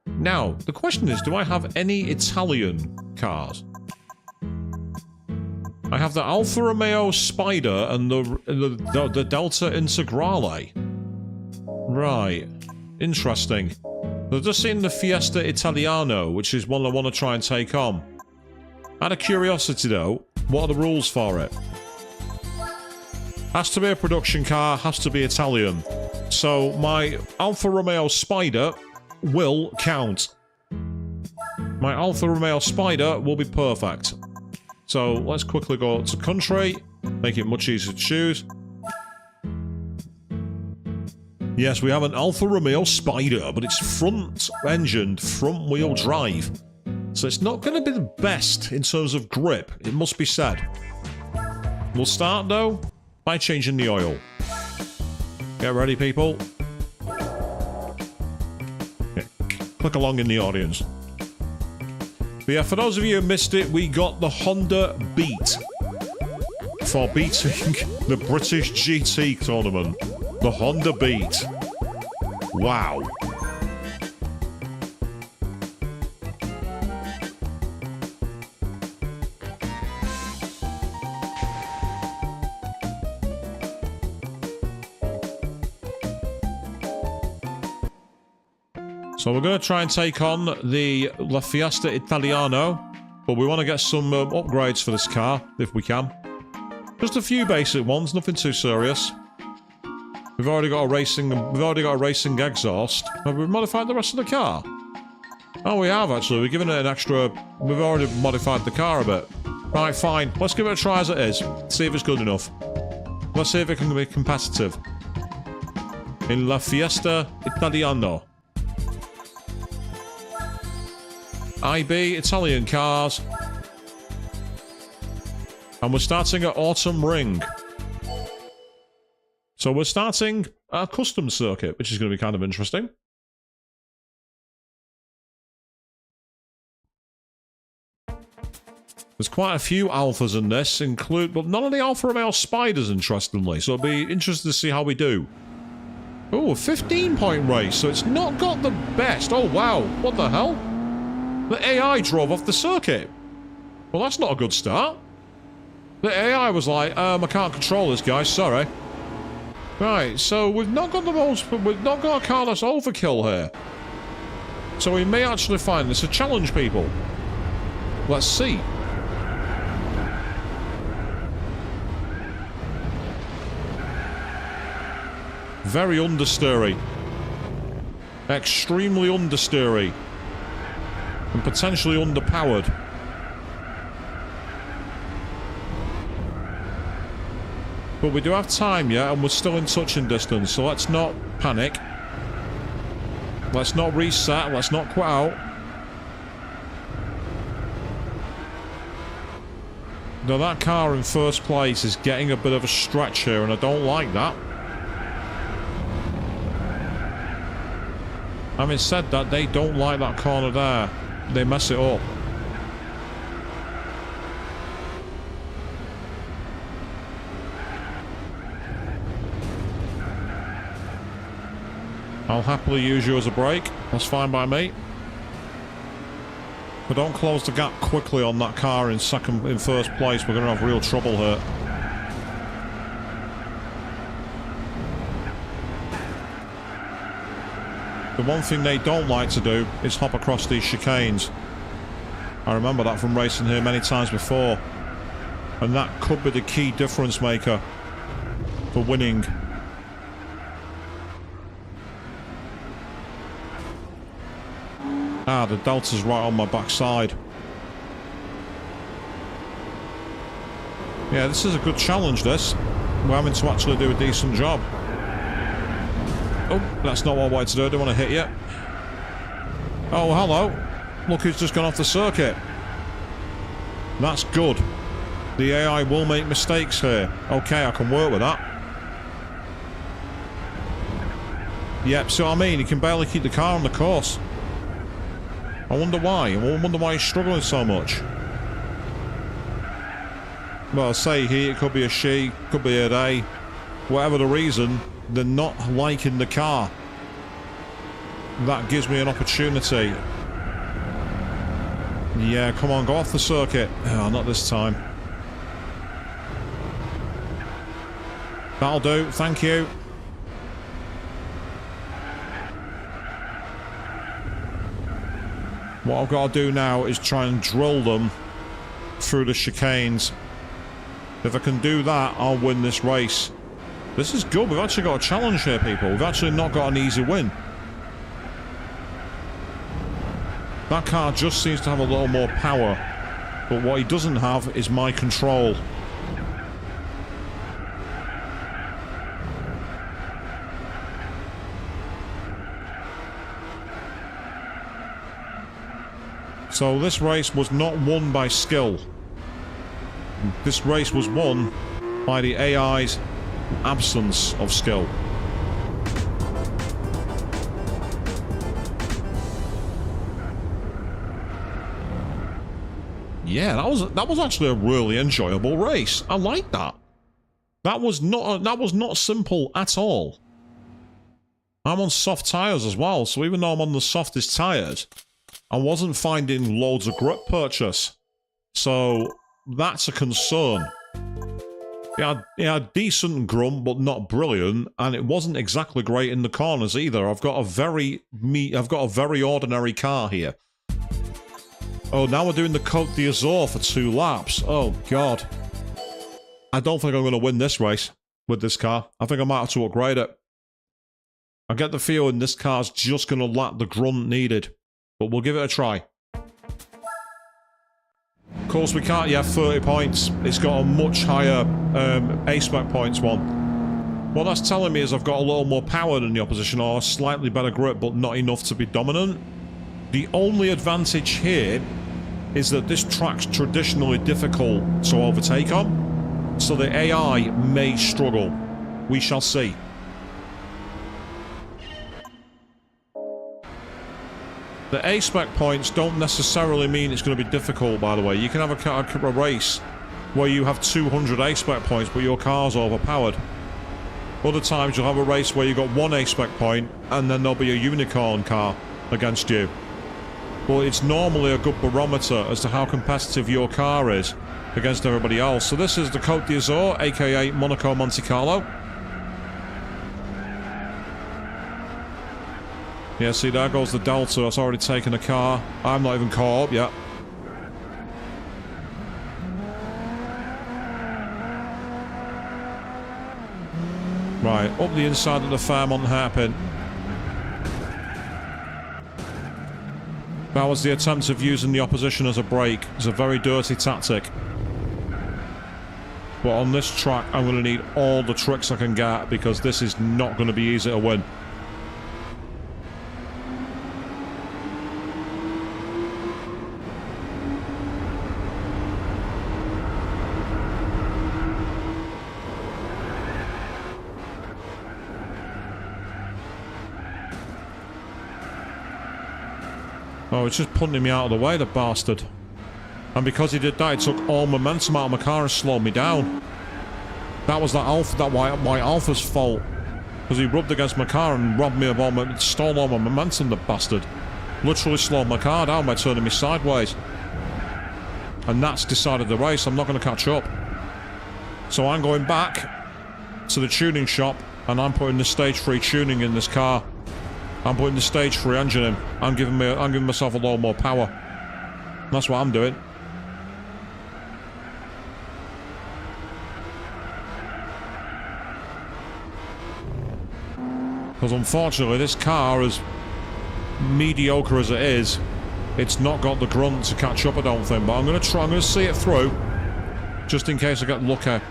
Now, the question is, do I have any Italian cars? I have the Alfa Romeo Spider and the Delta Integrale. Right. Interesting. I've just seen the Fiesta Italiano, which is one I want to try and take on. Out of curiosity though, what are the rules for it? Has to be a production car, has to be Italian. So my Alfa Romeo Spider will count. My Alfa Romeo Spider will be perfect. So let's quickly go to country, make it much easier to choose. Yes, we have an Alfa Romeo Spider, but it's front-engined, front-wheel drive. So it's not going to be the best in terms of grip, it must be said. We'll start, though, by changing the oil. Get ready, people. Okay. Click along in the audience. But yeah, for those of you who missed it, we got the Honda Beat for beating the British GT tournament. The Honda Beat. Wow. So we're going to try and take on the La Fiesta Italiano, but we want to get some upgrades for this car, if we can. Just a few basic ones, nothing too serious. We've already got a racing exhaust. Have we modified the rest of the car? Oh, we have actually. We've given it an extra. We've already modified the car a bit. Right, fine. Let's give it a try as it is. See if it's good enough. Let's see if it can be competitive. In La Fiesta Italiano. IB, Italian cars. And we're starting at Autumn Ring. So we're starting a custom circuit, which is going to be kind of interesting. There's quite a few alphas in this, but none of the alpha Romeo spiders, interestingly. So it'll be interesting to see how we do. Oh, a 15-point race, so it's not got the best. Oh, wow. What the hell? The AI drove off the circuit. Well, that's not a good start. The AI was like, I can't control this, guy. Sorry. Right, so we've not got we've not got a car that's overkill here. So we may actually find this a challenge, people. Let's see. Very understeery. Extremely understeery. And potentially underpowered. But we do have time, yeah, and we're still in touching distance, so let's not panic. Let's not reset, let's not quit out. Now that car in first place is getting a bit of a stretch here, and I don't like that. Having said that, they don't like that corner there. They mess it up. I'll happily use you as a brake. That's fine by me. But don't close the gap quickly on that car in first place. We're going to have real trouble here. The one thing they don't like to do is hop across these chicanes. I remember that from racing here many times before. And that could be the key difference maker for winning. Ah, the Delta's right on my backside. Yeah, this is a good challenge, this. We're having to actually do a decent job. Oh, that's not what I wanted to do. I don't want to hit you. Oh, hello. Look who's just gone off the circuit. That's good. The AI will make mistakes here. Okay, I can work with that. Yep, see what I mean? He can barely keep the car on the course. I wonder why. I wonder why he's struggling so much. Well, say he, it could be a she, could be a they. Whatever the reason, they're not liking the car. That gives me an opportunity. Yeah, come on, go off the circuit. Oh, not this time. That'll do, thank you. What I've got to do now is try and drill them through the chicanes. If I can do that, I'll win this race. This is good. We've actually got a challenge here, people. We've actually not got an easy win. That car just seems to have a little more power. But what he doesn't have is my control. So this race was not won by skill. This race was won by the AI's absence of skill. Yeah, that was actually a really enjoyable race. I like that. That was not simple at all. I'm on soft tires as well, so even though I'm on the softest tires, I wasn't finding loads of grip purchase. So that's a concern. It had decent grunt, but not brilliant, and it wasn't exactly great in the corners either. I've got a very ordinary car here. Oh, now we're doing the Côte d'Azur for 2 laps. Oh, God. I don't think I'm going to win this race with this car. I think I might have to upgrade it. I get the feeling this car's just going to lack the grunt needed. But we'll give it a try. Of course, we can't have 30 points. It's got a much higher A-spec points one. What that's telling me is I've got a little more power than the opposition, or slightly better grip, but not enough to be dominant. The only advantage here is that this track's traditionally difficult to overtake on, so the AI may struggle. We shall see. The A-spec points don't necessarily mean it's going to be difficult, by the way. You can have a race where you have 200 A-spec points, but your car's overpowered. Other times you'll have a race where you've got 1 A-spec point, and then there'll be a unicorn car against you. But it's normally a good barometer as to how competitive your car is against everybody else. So this is the Côte d'Azur, aka Monaco Monte Carlo. Yeah, see, there goes the Delta. That's already taken a car. I'm not even caught up yet. Right, up the inside of the Fairmont hairpin. That was the attempt of using the opposition as a brake. It's a very dirty tactic. But on this track, I'm going to need all the tricks I can get because this is not going to be easy to win. Oh, it's just punting me out of the way, the bastard. And because he did that, it took all momentum out of my car and slowed me down. That was that white Alpha's fault. Because he rubbed against my car and robbed me of all my... stole all my momentum, the bastard. Literally slowed my car down by turning me sideways. And that's decided the race. I'm not going to catch up. So I'm going back to the tuning shop and I'm putting the stage 3 tuning in this car. I'm putting the stage 3 engine in. I'm giving myself a lot more power. That's what I'm doing. Because unfortunately, this car, as mediocre as it is, it's not got the grunt to catch up, I don't think. But I'm going to try. I'm going to see it through, just in case I get lucky.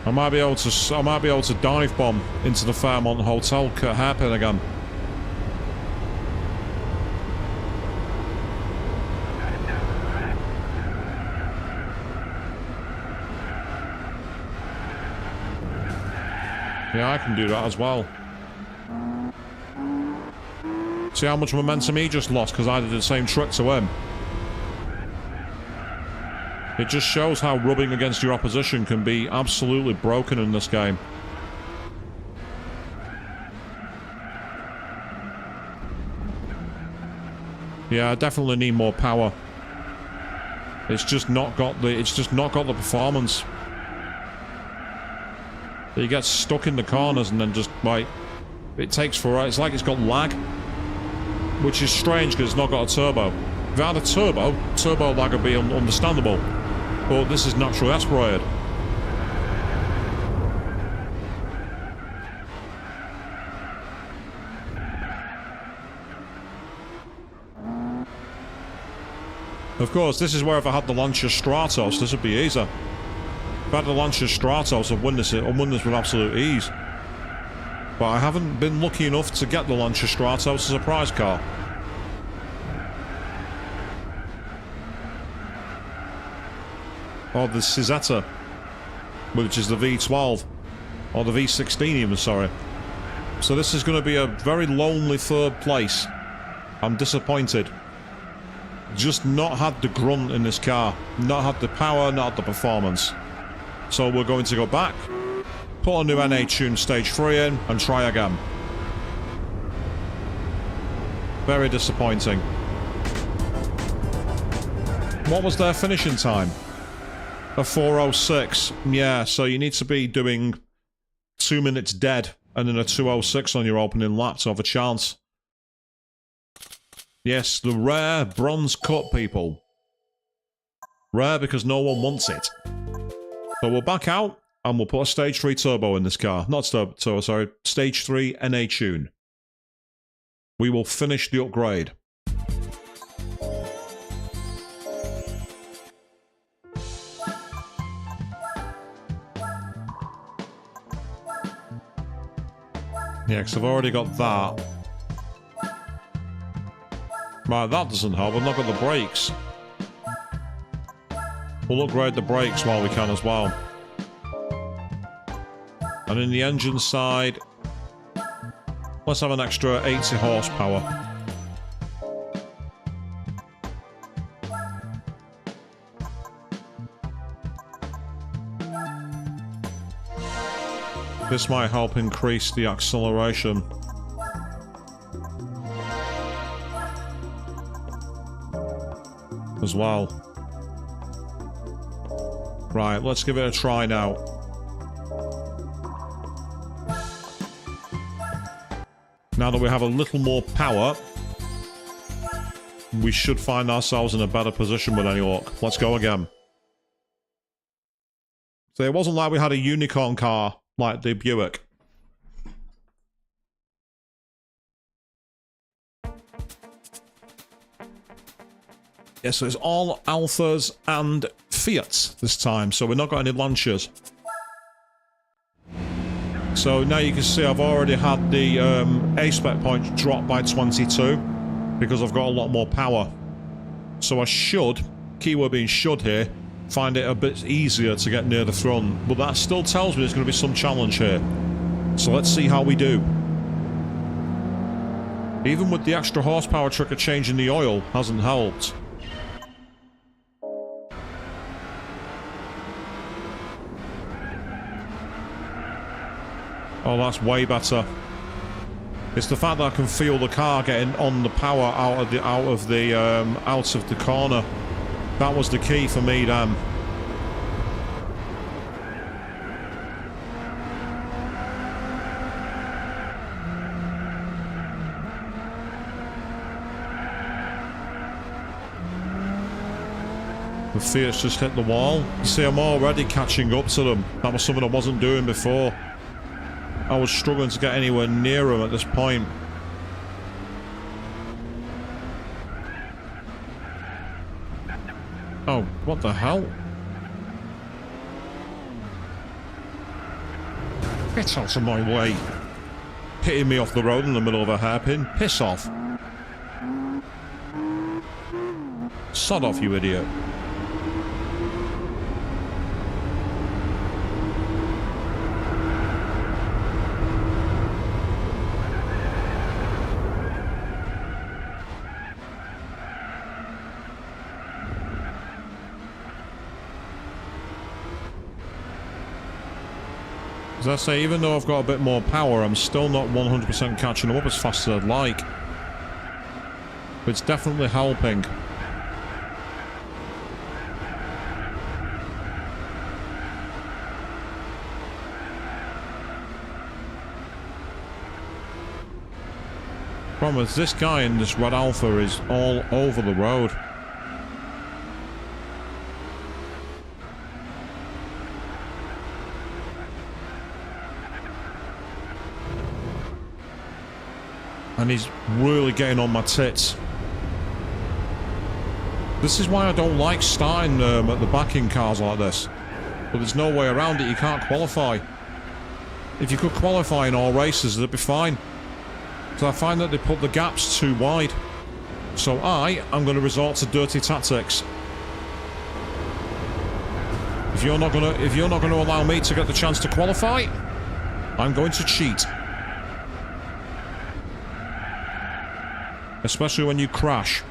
I might be able to dive bomb into the Fairmont Hotel hairpin again. Yeah, I can do that as well. See how much momentum he just lost because I did the same trick to him. It just shows how rubbing against your opposition can be absolutely broken in this game. Yeah, I definitely need more power. It's just not got the performance. He gets stuck in the corners and then just like it takes forever. It's like it's got lag, which is strange because it's not got a turbo. If it had a turbo lag would be understandable. But this is naturally aspirated. Of course, this is where if I had the Lancia Stratos, this would be easier. If I had the Lancia Stratos, I'd win this with absolute ease. But I haven't been lucky enough to get the Lancia Stratos as a prize car. Or the Cizetta, which is the V12. Or the V16 even, sorry. So this is going to be a very lonely third place. I'm disappointed. Just not had the grunt in this car. Not had the power, not had the performance. So we're going to go back, put a new NA tune stage 3 in, and try again. Very disappointing. What was their finishing time? A 4:06. Yeah, so you need to be doing 2 minutes dead and then a 2:06 on your opening lap to have a chance. Yes, the rare bronze cut, people. Rare because no one wants it. So we'll back out and we'll put a stage 3 turbo in this car. Not turbo, sorry. Stage 3 NA tune. We will finish the upgrade. Yeah, because I've already got that. Right, that doesn't help. I've not got the brakes. We'll upgrade the brakes while we can as well. And in the engine side, let's have an extra 80 horsepower. This might help increase the acceleration. As well. Right, let's give it a try now. Now that we have a little more power, we should find ourselves in a better position with any luck. Let's go again. So it wasn't like we had a unicorn car like the Buick. Yeah, so it's all Alphas and Fiats this time, so we're not got any Lancias. So now you can see I've already had the A-spec points drop by 22 because I've got a lot more power. So I should, keyword being should here, find it a bit easier to get near the front, but that still tells me there's going to be some challenge here. So let's see how we do. Even with the extra horsepower trick of changing the oil hasn't helped. Oh, that's way better. It's the fact that I can feel the car getting on the power out of the corner. That was the key for me, Dan. The Fiat's just hit the wall. You see, I'm already catching up to them. That was something I wasn't doing before. I was struggling to get anywhere near them at this point. Oh, what the hell? Get out of my way. Hitting me off the road in the middle of a hairpin. Piss off. Sod off, you idiot. As I say, even though I've got a bit more power, I'm still not 100% catching up as fast as I'd like. But it's definitely helping. Problem is, this guy in this red Alpha is all over the road. And he's really getting on my tits. This is why I don't like starting at the back in cars like this. But there's no way around it, you can't qualify. If you could qualify in all races, it'd be fine. So I find that they put the gaps too wide. So I'm going to resort to dirty tactics. If you're not going to allow me to get the chance to qualify, I'm going to cheat. Especially when you crash.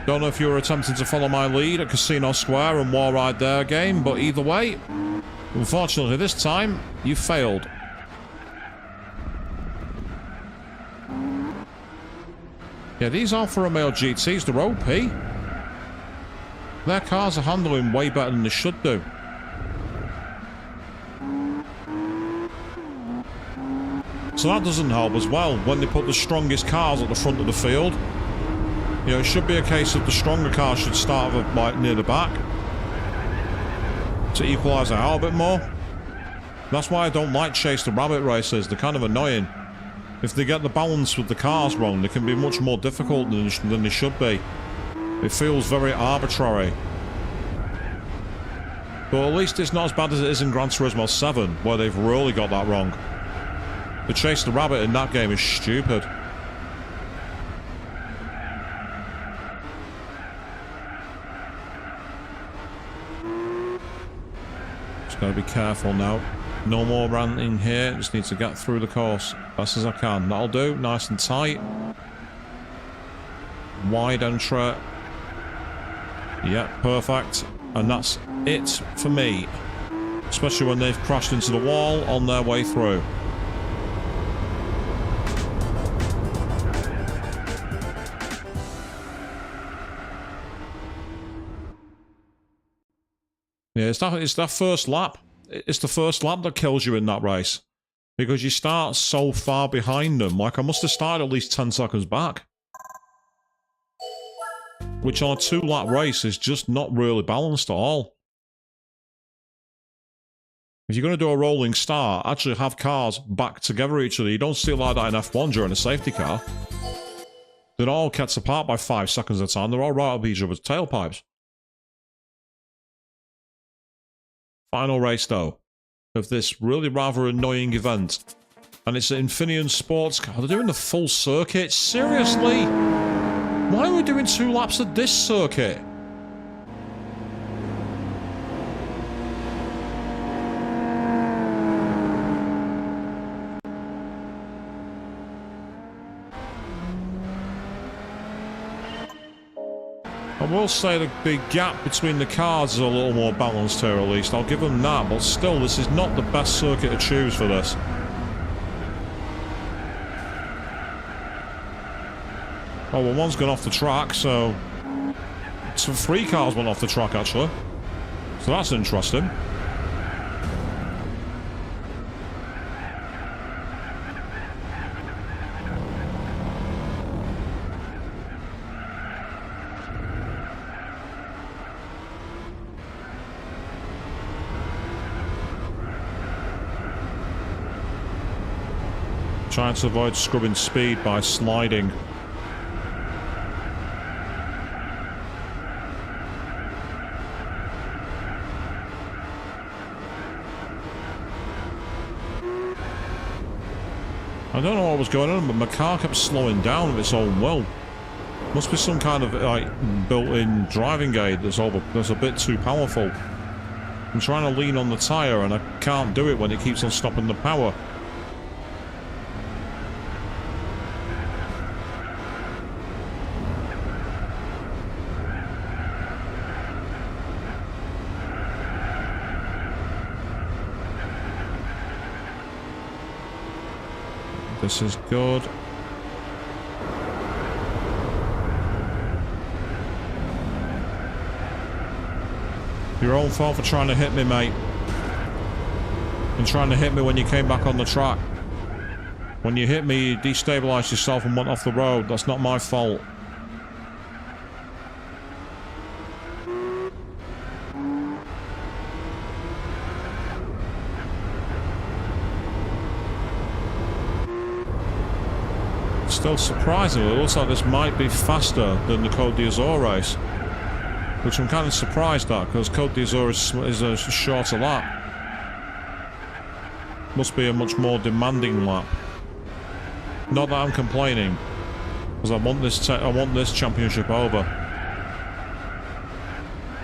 Don't know if you were attempting to follow my lead at Casino Square and War Ride There game, but either way, unfortunately this time, you failed. Yeah, these Alfa Romeo GTs, they're OP. Their cars are handling way better than they should do. So that doesn't help as well, when they put the strongest cars at the front of the field. You know, it should be a case of the stronger cars should start like near the back to equalise it out a bit more. That's why I don't like Chase the Rabbit races, they're kind of annoying. If they get the balance with the cars wrong, they can be much more difficult than they should be. It feels very arbitrary. But at least it's not as bad as it is in Gran Turismo 7, where they've really got that wrong. The Chase the Rabbit in that game is stupid. Gotta be careful now. No more ranting here. Just need to get through the course best as I can. That'll do. Nice and tight. Wide entry. Yeah, perfect. And that's it for me. Especially when they've crashed into the wall on their way through. Yeah, it's that first lap. It's the first lap that kills you in that race. Because you start so far behind them. Like, I must have started at least 10 seconds back. Which on a 2-lap race is just not really balanced at all. If you're going to do a rolling start, actually have cars back together each other. You don't see like that in F1 during a safety car. They're all kept apart by 5 seconds at a time. They're all right up each other's tailpipes. Final race, though, of this really rather annoying event. And it's an Infineon sports car. They're doing the full circuit. Seriously? Why are we doing 2 laps of this circuit? I will say the gap between the cars is a little more balanced here, at least. I'll give them that, but still, this is not the best circuit to choose for this. Oh, well, one's gone off the track, so... 3 cars went off the track, actually. So that's interesting. Trying to avoid scrubbing speed by sliding. I don't know what was going on, but my car kept slowing down of its own will. Must be some kind of like built-in driving aid that's a bit too powerful. I'm trying to lean on the tyre and I can't do it when it keeps on stopping the power. This is good. Your own fault for trying to hit me, mate. And trying to hit me when you came back on the track. When you hit me, you destabilised yourself and went off the road. That's not my fault. Still surprisingly, it looks like this might be faster than the Côte d'Azur race. Which I'm kind of surprised at, because Côte d'Azur is a shorter lap. Must be a much more demanding lap. Not that I'm complaining, because I want this championship over.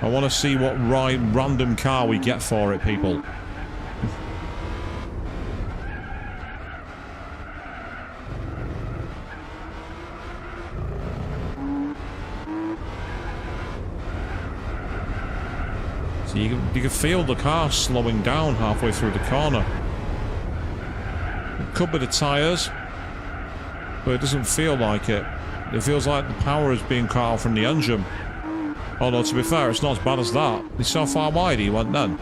I want to see what random car we get for it, people. You can feel the car slowing down halfway through the corner. It could be the tyres, but it doesn't feel like it. It feels like the power is being cut out from the engine. Although, to be fair, it's not as bad as that. You saw how far wide he went then.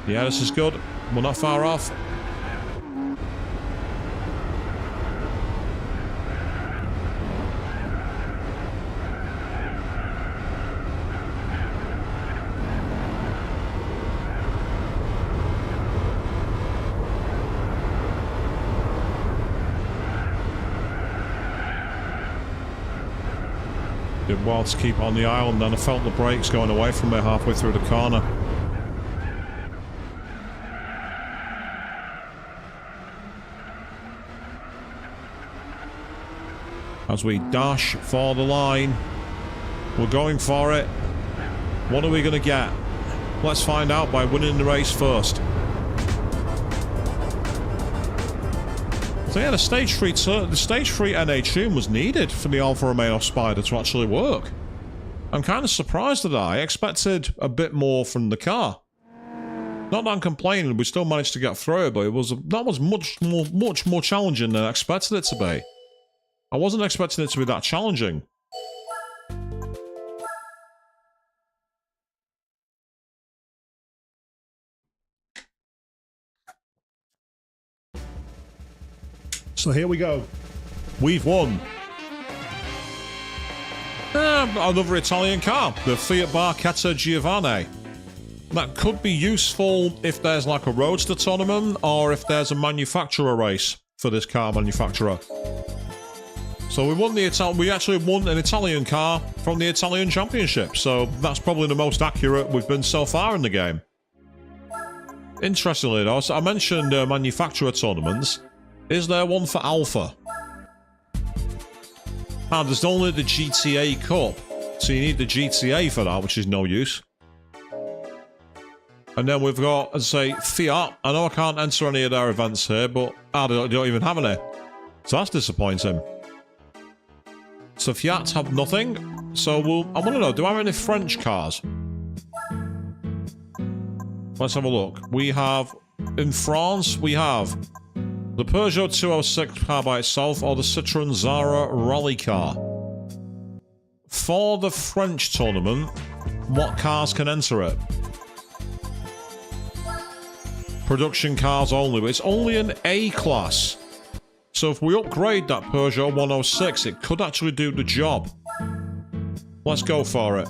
Yeah, this is good. We're not far off. Did well to keep on the aisle, and then I felt the brakes going away from me halfway through the corner. As we dash for the line. We're going for it. What are we going to get? Let's find out by winning the race first. So yeah, the stage 3 NA tune was needed for the Alfa Romeo Spider to actually work. I'm kind of surprised at that. I expected a bit more from the car. Not that I'm complaining, we still managed to get through it, but that was much more challenging than I expected it to be. I wasn't expecting it to be that challenging. So here we go. We've won. Another Italian car, the Fiat Barchetta Giovanni. That could be useful if there's like a roadster tournament or if there's a manufacturer race for this car manufacturer. So we actually won an Italian car from the Italian Championship, so that's probably the most accurate we've been so far in the game. Interestingly though, so I mentioned manufacturer tournaments. Is there one for Alpha? Ah, there's only the GTA Cup, so you need the GTA for that, which is no use. And then we've got, as I say, Fiat. I know I can't enter any of their events here, but they don't even have any. So that's disappointing. So Fiat have nothing. So I want to know, do I have any French cars? Let's have a look. We have, in France, we have the Peugeot 206 car by itself or the Citroën Zara rally car. For the French tournament, what cars can enter it? Production cars only, but it's only an A class. So if we upgrade that Peugeot 106, it could actually do the job. Let's go for it.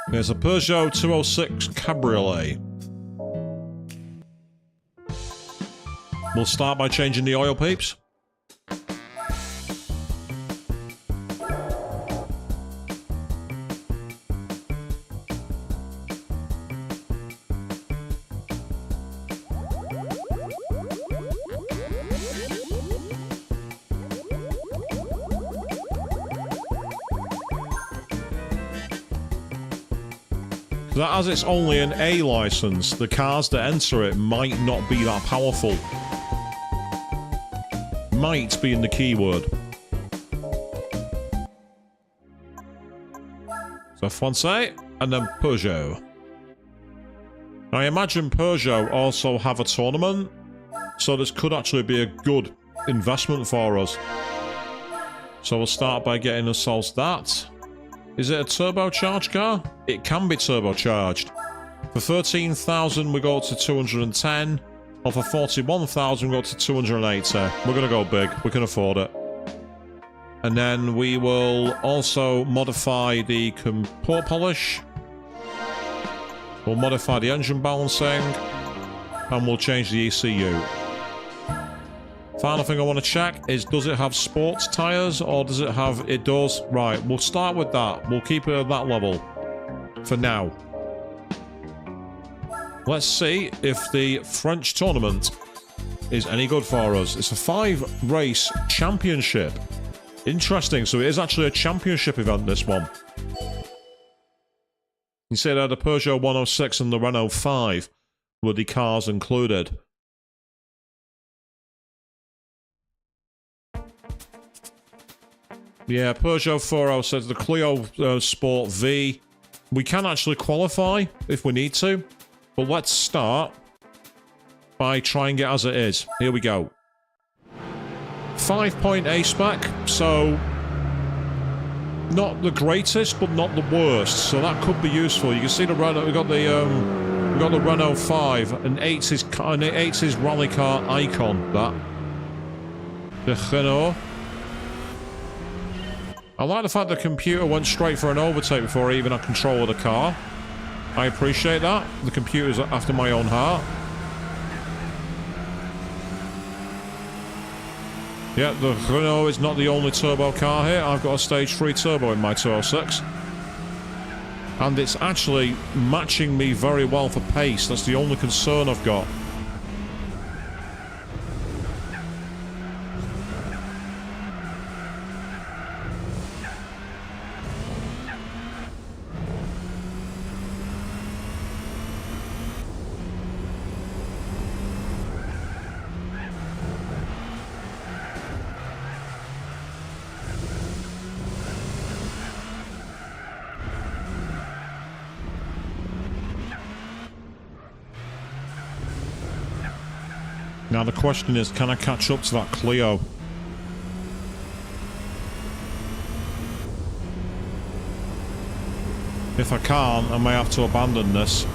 There's a Peugeot 206 Cabriolet. We'll start by changing the oil, peeps. That as it's only an A license, the cars that enter it might not be that powerful. Might being the keyword. So Francais and then Peugeot. I imagine Peugeot also have a tournament, so this could actually be a good investment for us. So we'll start by getting ourselves that. Is it a turbocharged car? It can be turbocharged. For 13,000 we go to 210, or for 41,000 we go to 280. We're gonna go big, we can afford it. And then we will also modify the port polish. We'll modify the engine balancing, and we'll change the ECU. Final thing I want to check is, does it have sports tyres, or does it have... It does. Right, we'll start with that. We'll keep it at that level for now. Let's see if the French tournament is any good for us. It's a 5-race championship. Interesting, so it is actually a championship event, this one. You see there, the Peugeot 106 and the Renault 5 were the cars included. Yeah, Peugeot 406, the Clio Sport V. We can actually qualify if we need to, but let's start by trying it as it is. Here we go. 5-point A spec, so not the greatest, but not the worst. So that could be useful. You can see the Renault. We got the Renault 5, an 80s rally car icon. That the Renault. I like the fact the computer went straight for an overtake before I even had control of the car. I appreciate that. The computer's after my own heart. Yeah, the Renault is not the only turbo car here. I've got a stage 3 turbo in my 206. And it's actually matching me very well for pace. That's the only concern I've got. Now the question is, can I catch up to that Clio? If I can't, I may have to abandon this.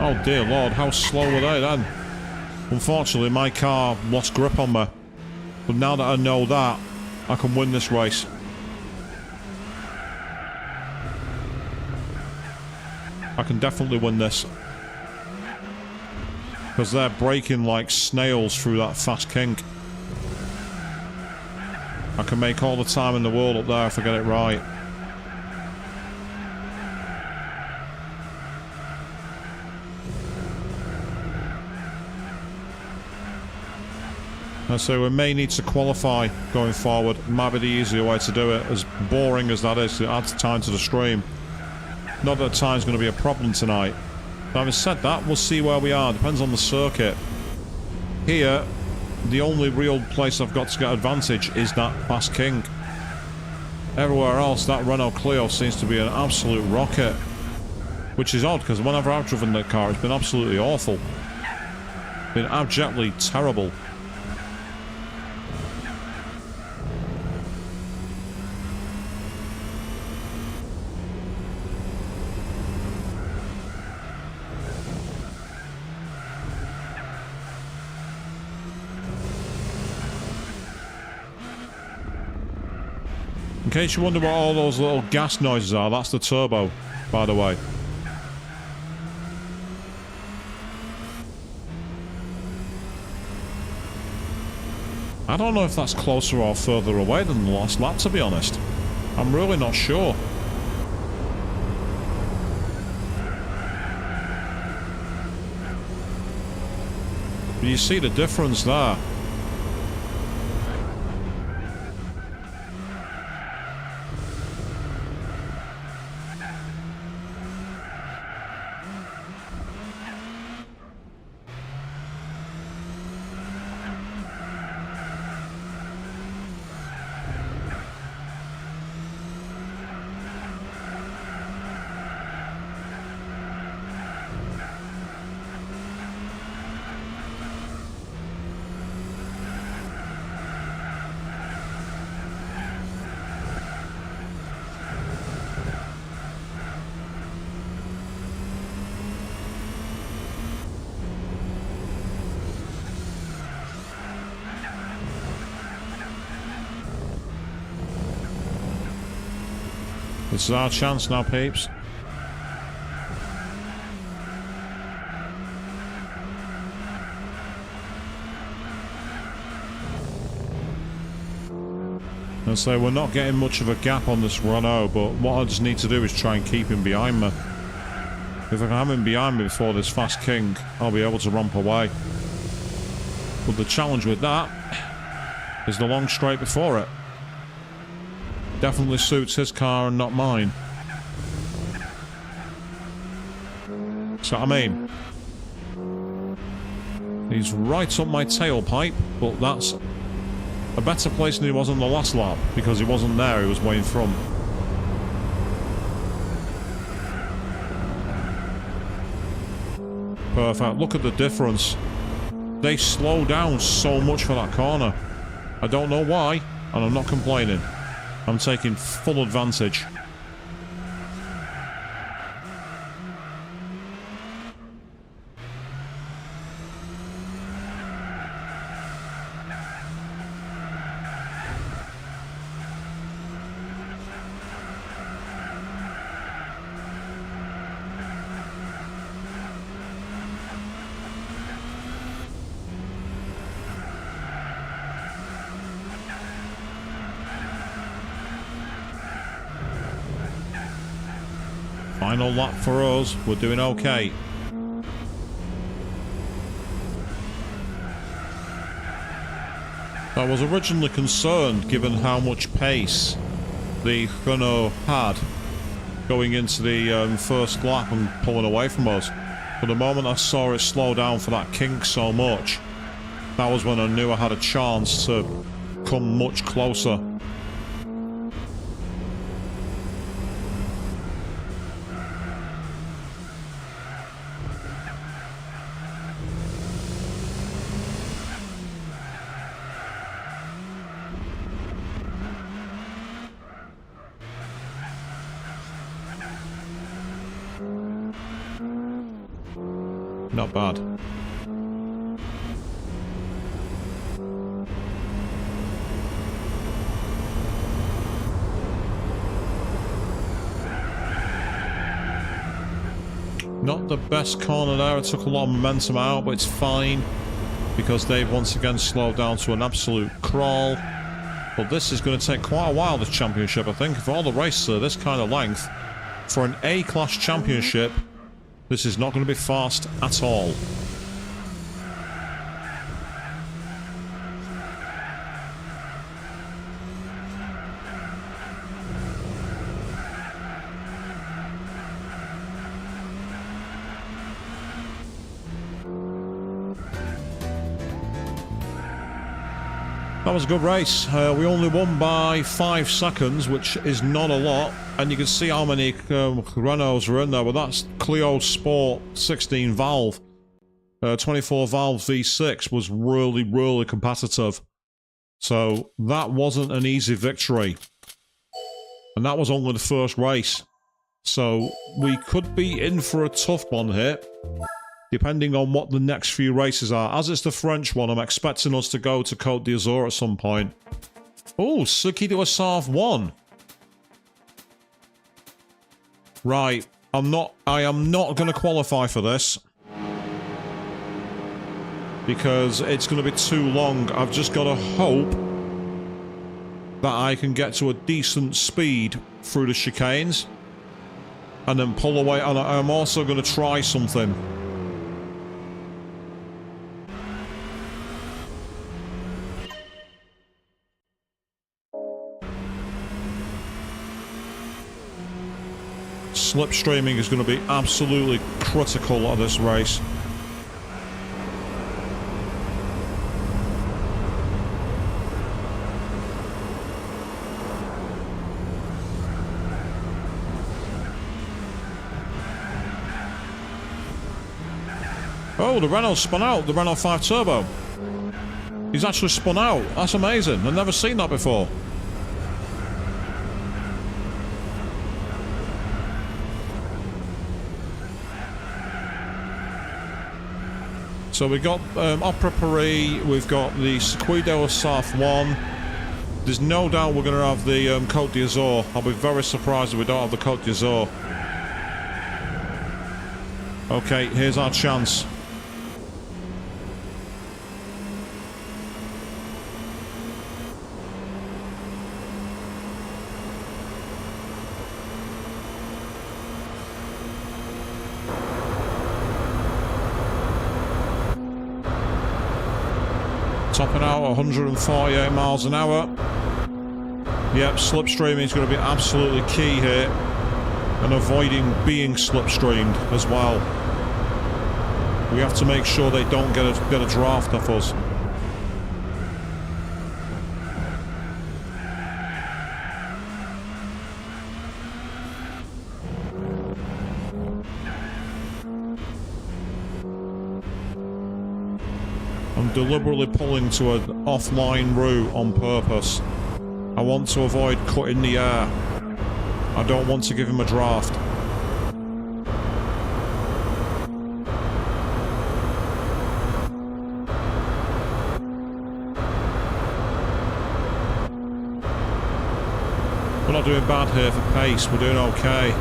Oh dear lord, how slow were they then? Unfortunately, my car lost grip on me. But now that I know that, I can win this race. I can definitely win this. Because they're braking like snails through that fast kink. I can make all the time in the world up there if I get it right. And so we may need to qualify going forward. Might be the easier way to do it. As boring as that is, it adds time to the stream. Not that time's going to be a problem tonight. But having said that, we'll see where we are. Depends on the circuit. Here, the only real place I've got to get advantage is that fast kink. Everywhere else, that Renault Clio seems to be an absolute rocket. Which is odd, because whenever I've driven that car, it's been absolutely awful. Been abjectly terrible. In case you wonder what all those little gas noises are, that's the turbo, by the way. I don't know if that's closer or further away than the last lap, to be honest. I'm really not sure. But you see the difference there. This is our chance now, peeps. And so we're not getting much of a gap on this Renault, but what I just need to do is try and keep him behind me. If I can have him behind me before this fast king, I'll be able to romp away. But the challenge with that is the long straight before it. Definitely suits his car and not mine. So I mean, he's right up my tailpipe, but that's a better place than he was on the last lap, because he wasn't there, he was way in front. Perfect, look at the difference. They slow down so much for that corner. I don't know why, and I'm not complaining. I'm taking full advantage. Final lap for us, we're doing okay. I was originally concerned, given how much pace the Renault had going into the first lap and pulling away from us. But the moment I saw it slow down for that kink so much, that was when I knew I had a chance to come much closer. Not bad. Not the best corner there. It took a lot of momentum out, but it's fine because they've once again slowed down to an absolute crawl. But this is going to take quite a while, this championship, I think. For all the races are this kind of length, for an A-class championship, this is not going to be fast at all. That was a good race. We only won by 5 seconds, which is not a lot. And you can see how many Renaults were in there. But that's Clio Sport 16 valve. 24 valve V6 was really, really competitive. So that wasn't an easy victory. And that was only the first race. So we could be in for a tough one here, depending on what the next few races are. As it's the French one, I'm expecting us to go to Côte d'Azur at some point. Oh, Circuit du Assaf 1. Right, I am not going to qualify for this, because it's going to be too long. I've just got to hope that I can get to a decent speed through the chicanes and then pull away. And I'm also going to try something. Slipstreaming is going to be absolutely critical of this race. Oh, the Renault spun out, the Renault 5 Turbo. He's actually spun out. That's amazing. I've never seen that before. So we've got Opera Paris, we've got the Circuit du Assaf 1. There's no doubt we're going to have the Côte d'Azur. I'll be very surprised if we don't have the Côte d'Azur. Okay, here's our chance. Topping out at 148 miles an hour. Yep, slipstreaming is going to be absolutely key here. And avoiding being slipstreamed as well. We have to make sure they don't get a draft off us. I'm deliberately pulling to an offline route on purpose. I want to avoid cutting the air. I don't want to give him a draft. We're not doing bad here for pace, we're doing okay.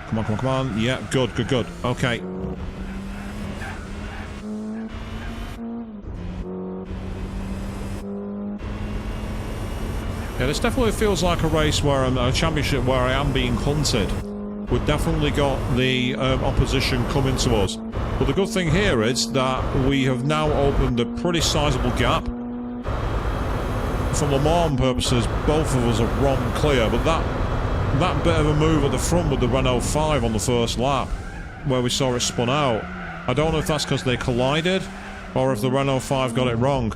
Come on, come on, come on. Yeah, good, good, good. Okay. Yeah, this definitely feels like a race where I'm a championship where I am being hunted. We've definitely got the opposition coming to us. But the good thing here is that we have now opened a pretty sizable gap. For Le Mans purposes, both of us are wrong clear, but that bit of a move at the front with the Renault 5 on the first lap, where we saw it spun out, I don't know if that's because they collided, or if the Renault 5 got it wrong.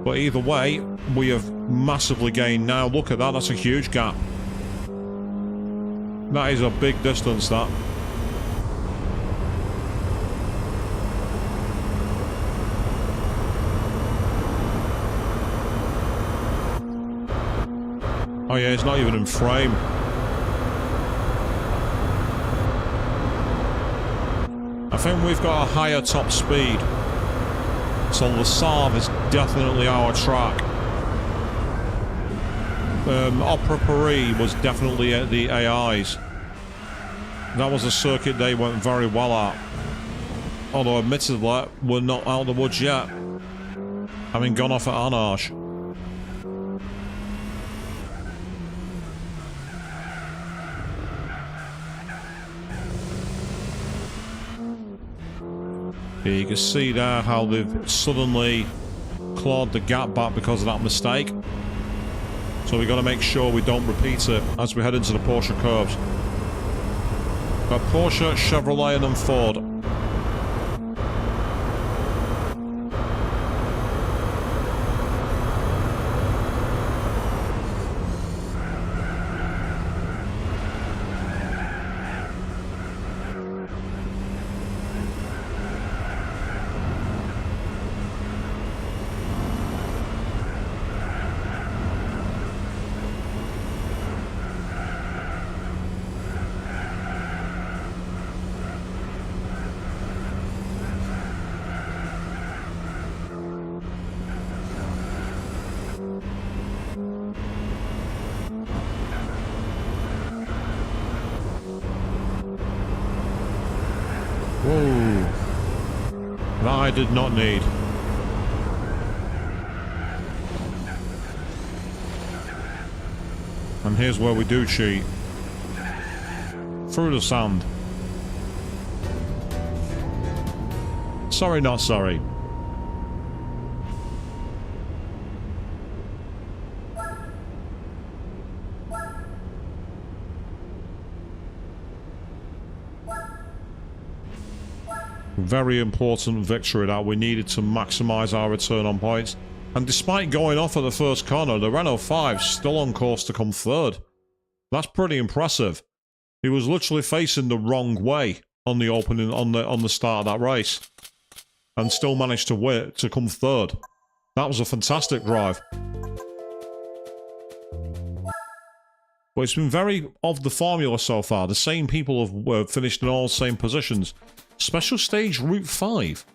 But either way, we have massively gained now. Look at that, that's a huge gap. That is a big distance, that. Oh yeah, it's not even in frame. I think we've got a higher top speed. So the Saab is definitely our track. Opera Paris was definitely at the AIs. That was a circuit they went very well at. Although admittedly, we're not out of the woods yet. Having gone off at Anarch. You can see there how they've suddenly clawed the gap back because of that mistake. So we've got to make sure we don't repeat it as we head into the Porsche curves. Got Porsche, Chevrolet and then Ford. Whoa. That I did not need. And here's where we do cheat. Through the sand. Sorry, not sorry. Very important victory that we needed to maximize our return on points. And despite going off at the first corner, the Renault 5 still on course to come third. That's pretty impressive. He was literally facing the wrong way on the opening on the start of that race, and still managed to win to come third. That was a fantastic drive. But it's been very of the formula so far. The same people have finished in all the same positions. Special stage Route 5.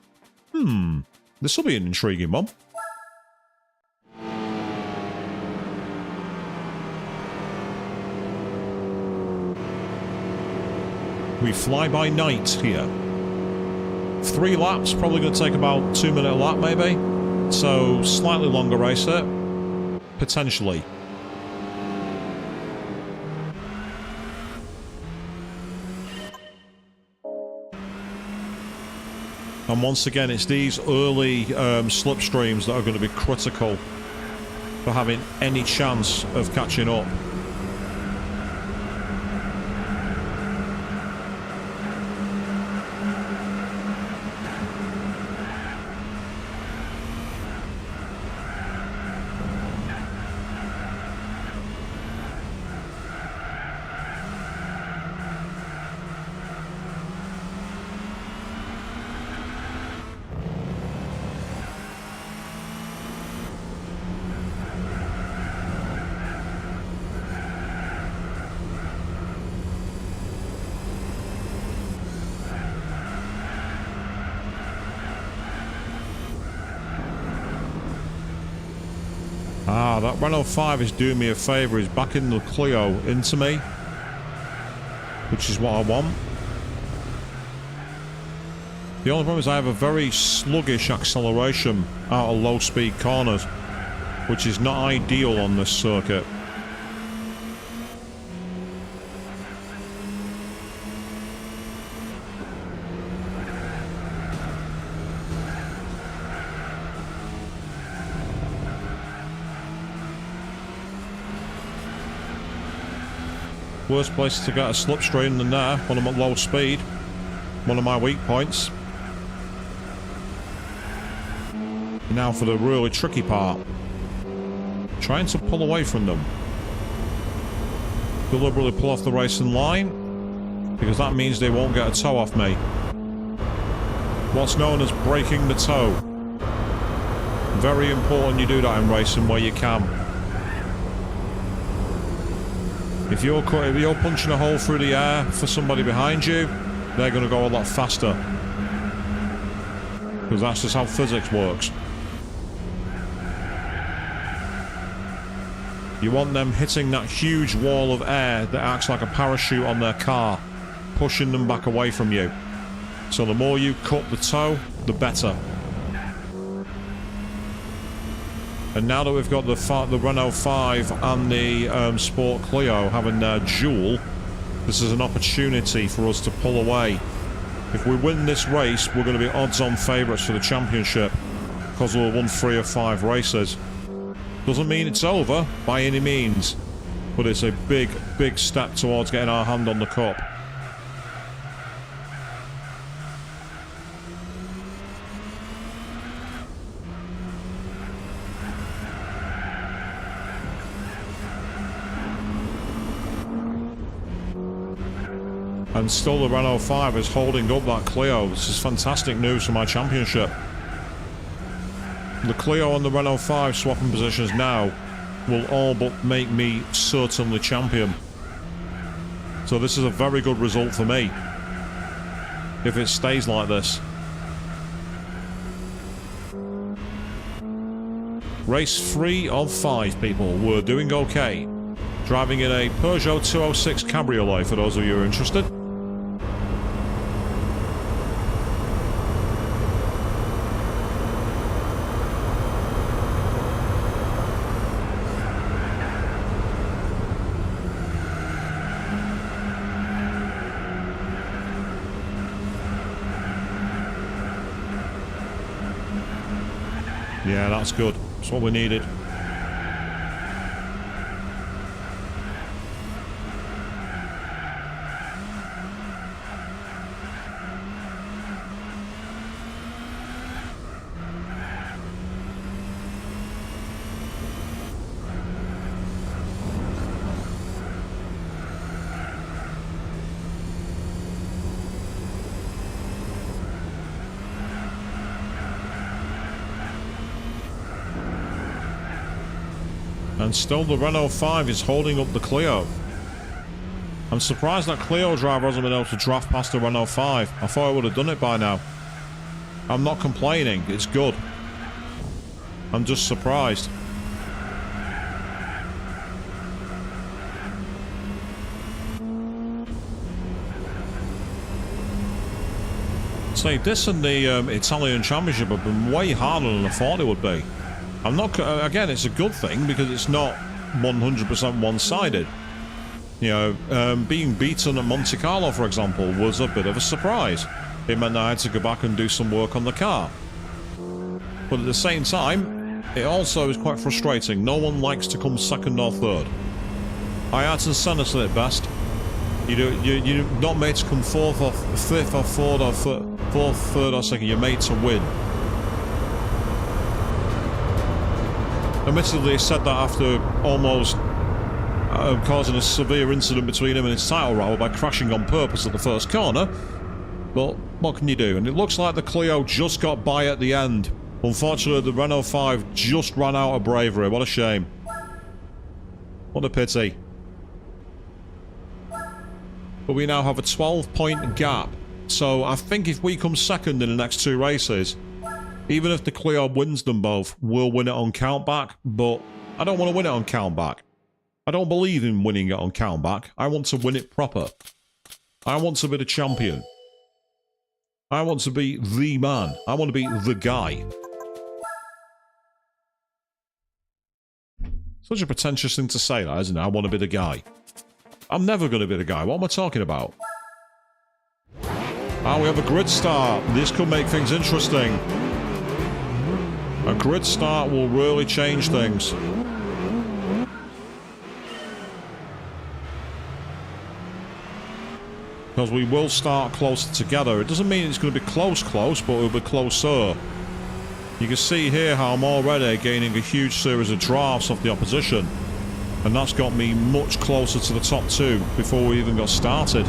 This will be an intriguing one. We fly by night here. 3 laps, probably going to take about 2-minute lap maybe. So slightly longer race here. Potentially. And once again, it's these early slipstreams that are going to be critical for having any chance of catching up. That Renault 5 is doing me a favour. He's backing the Clio into me, which is what I want. The only problem is I have a very sluggish acceleration out of low speed corners, which is not ideal on this circuit. Worst place to get a slipstream than there when I'm at low speed. One of my weak points. Now for the really tricky part. Trying to pull away from them. Deliberately pull off the racing line, because that means they won't get a toe off me. What's known as breaking the toe. Very important you do that in racing where you can. If you're punching a hole through the air for somebody behind you, they're going to go a lot faster. Because that's just how physics works. You want them hitting that huge wall of air that acts like a parachute on their car, pushing them back away from you. So the more you cut the toe, the better. And now that we've got the Renault 5 and the Sport Clio having their duel, this is an opportunity for us to pull away. If we win this race, we're going to be odds-on favourites for the championship because we'll have won 3 of 5 races. Doesn't mean it's over by any means, but it's a big, big step towards getting our hand on the cup. And still the Renault 5 is holding up that Clio. This is fantastic news for my championship. The Clio and the Renault 5 swapping positions now will all but make me certainly champion. So this is a very good result for me, if it stays like this. Race 3 of 5, people. We're doing okay. Driving in a Peugeot 206 Cabriolet, for those of you who are interested. Yeah, that's good. That's what we needed. And still the Renault 5 is holding up the Clio. I'm surprised that Clio driver hasn't been able to draft past the Renault 5. I thought I would have done it by now. I'm not complaining, it's good. I'm just surprised. Say, this and the Italian Championship have been way harder than I thought it would be. I'm not, again, it's a good thing because it's not 100% one-sided. You know, being beaten at Monte Carlo, for example, was a bit of a surprise. It meant I had to go back and do some work on the car. But at the same time, it also is quite frustrating. No one likes to come second or third. Ayrton Senna said it best. You're not made to come fourth or fifth or fourth, third or second. You're made to win. Admittedly, he said that after almost causing a severe incident between him and his title rival by crashing on purpose at the first corner. But what can you do? And it looks like the Clio just got by at the end. Unfortunately, the Renault 5 just ran out of bravery. What a shame. What a pity. But we now have a 12-point gap. So I think if we come second in the next 2 races, even if the Clio wins them both, we'll win it on countback. But I don't want to win it on countback. I don't believe in winning it on countback. I want to win it proper. I want to be the champion. I want to be the man. I want to be the guy. Such a pretentious thing to say, that, isn't it? I want to be the guy. I'm never going to be the guy. What am I talking about? Ah, we have a grid start. This could make things interesting. A grid start will really change things. Because we will start closer together. It doesn't mean it's going to be close, but it'll be closer. You can see here how I'm already gaining a huge series of drafts off the opposition. And that's got me much closer to the top 2 before we even got started.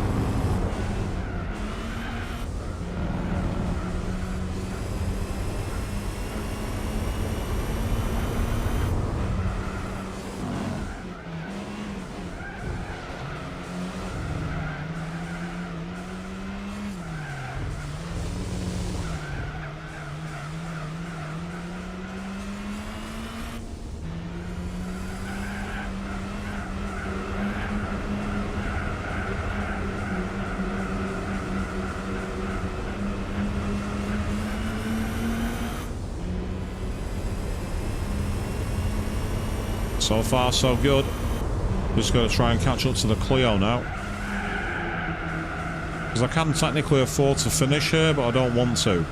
So far, so good. Just got to try and catch up to the Clio now. Because I can technically afford to finish here, but I don't want to.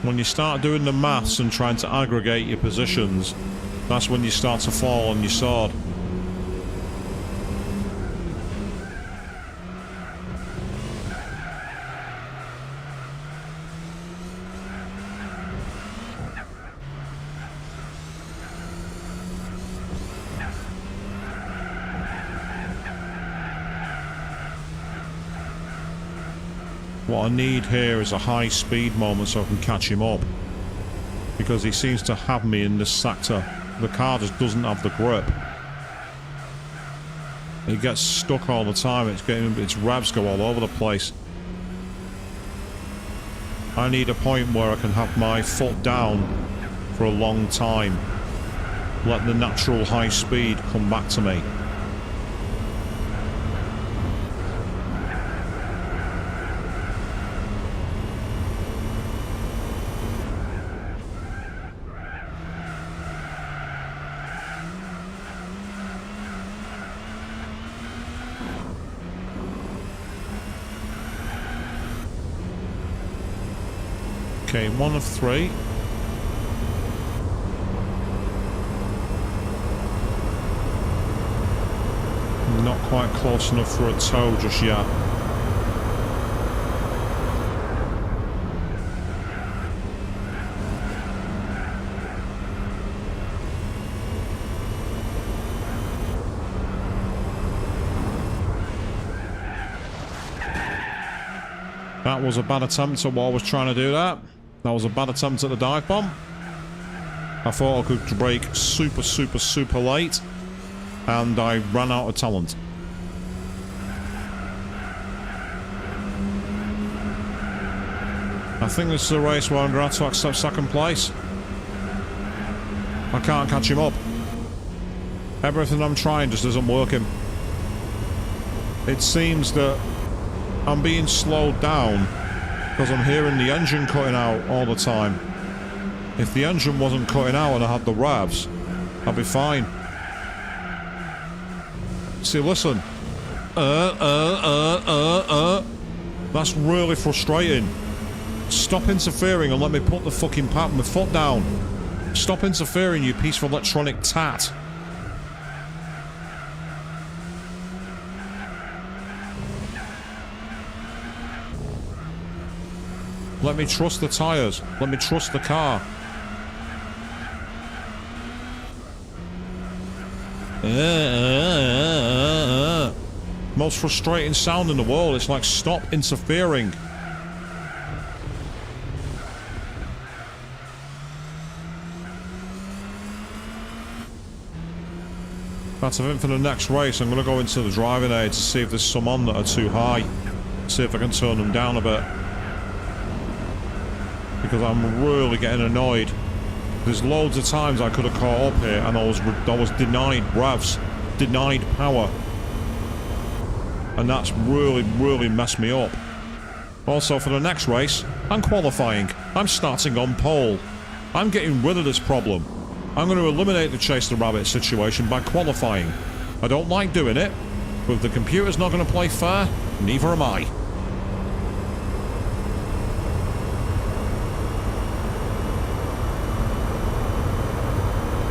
When you start doing the maths and trying to aggregate your positions, that's when you start to fall on your sword. What I need here is a high speed moment so I can catch him up. Because he seems to have me in this sector. The car just doesn't have the grip. He gets stuck all the time. Its revs go all over the place. I need a point where I can have my foot down for a long time. Let the natural high speed come back to me. Okay, 1 of 3. Not quite close enough for a tow just yet. That was a bad attempt at what I was trying to do there. That was a bad attempt at the dive bomb. I thought I could brake super late, and I ran out of talent. I think this is a race where I'm going to have to accept second place. I can't catch him up. Everything I'm trying just isn't working. It seems that I'm being slowed down because I'm hearing the engine cutting out all the time. If the engine wasn't cutting out and I had the revs, I'd be fine. See, listen. That's really frustrating. Stop interfering and let me put the fucking my foot down. Stop interfering, you piece of electronic tat. Let me trust the tyres. Let me trust the car. Most frustrating sound in the world. It's like, stop interfering. That's it for the next race. I'm going to go into the driving aid to see if there's some on that are too high. See if I can turn them down a bit. Because I'm really getting annoyed. There's loads of times I could have caught up here and I was denied revs, denied power. And that's really messed me up. Also, for the next race, I'm qualifying. I'm starting on pole. I'm getting rid of this problem. I'm going to eliminate the chase the rabbit situation by qualifying. I don't like doing it, but if the computer's not going to play fair, neither am I.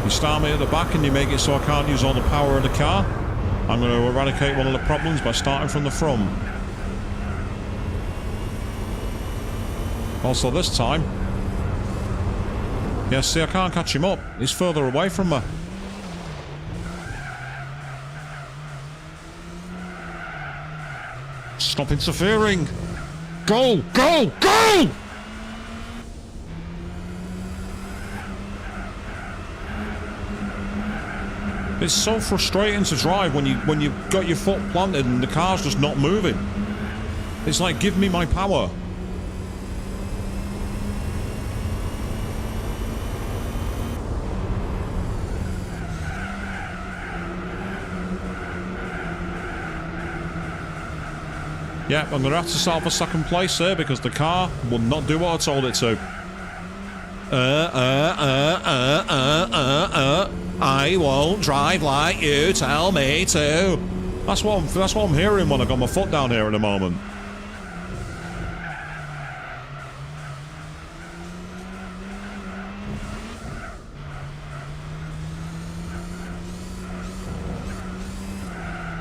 You start me at the back and you make it so I can't use all the power of the car. I'm going to eradicate one of the problems by starting from the front. Also this time... yeah, see, I can't catch him up. He's further away from me. Stop interfering! Go! Go! Go! It's so frustrating to drive when you've got your foot planted and the car's just not moving. It's like, give me my power. Yeah, I'm going to have to start for second place here because the car will not do what I told it to. I won't drive like you tell me to. That's what I'm hearing when I got my foot down here in a moment.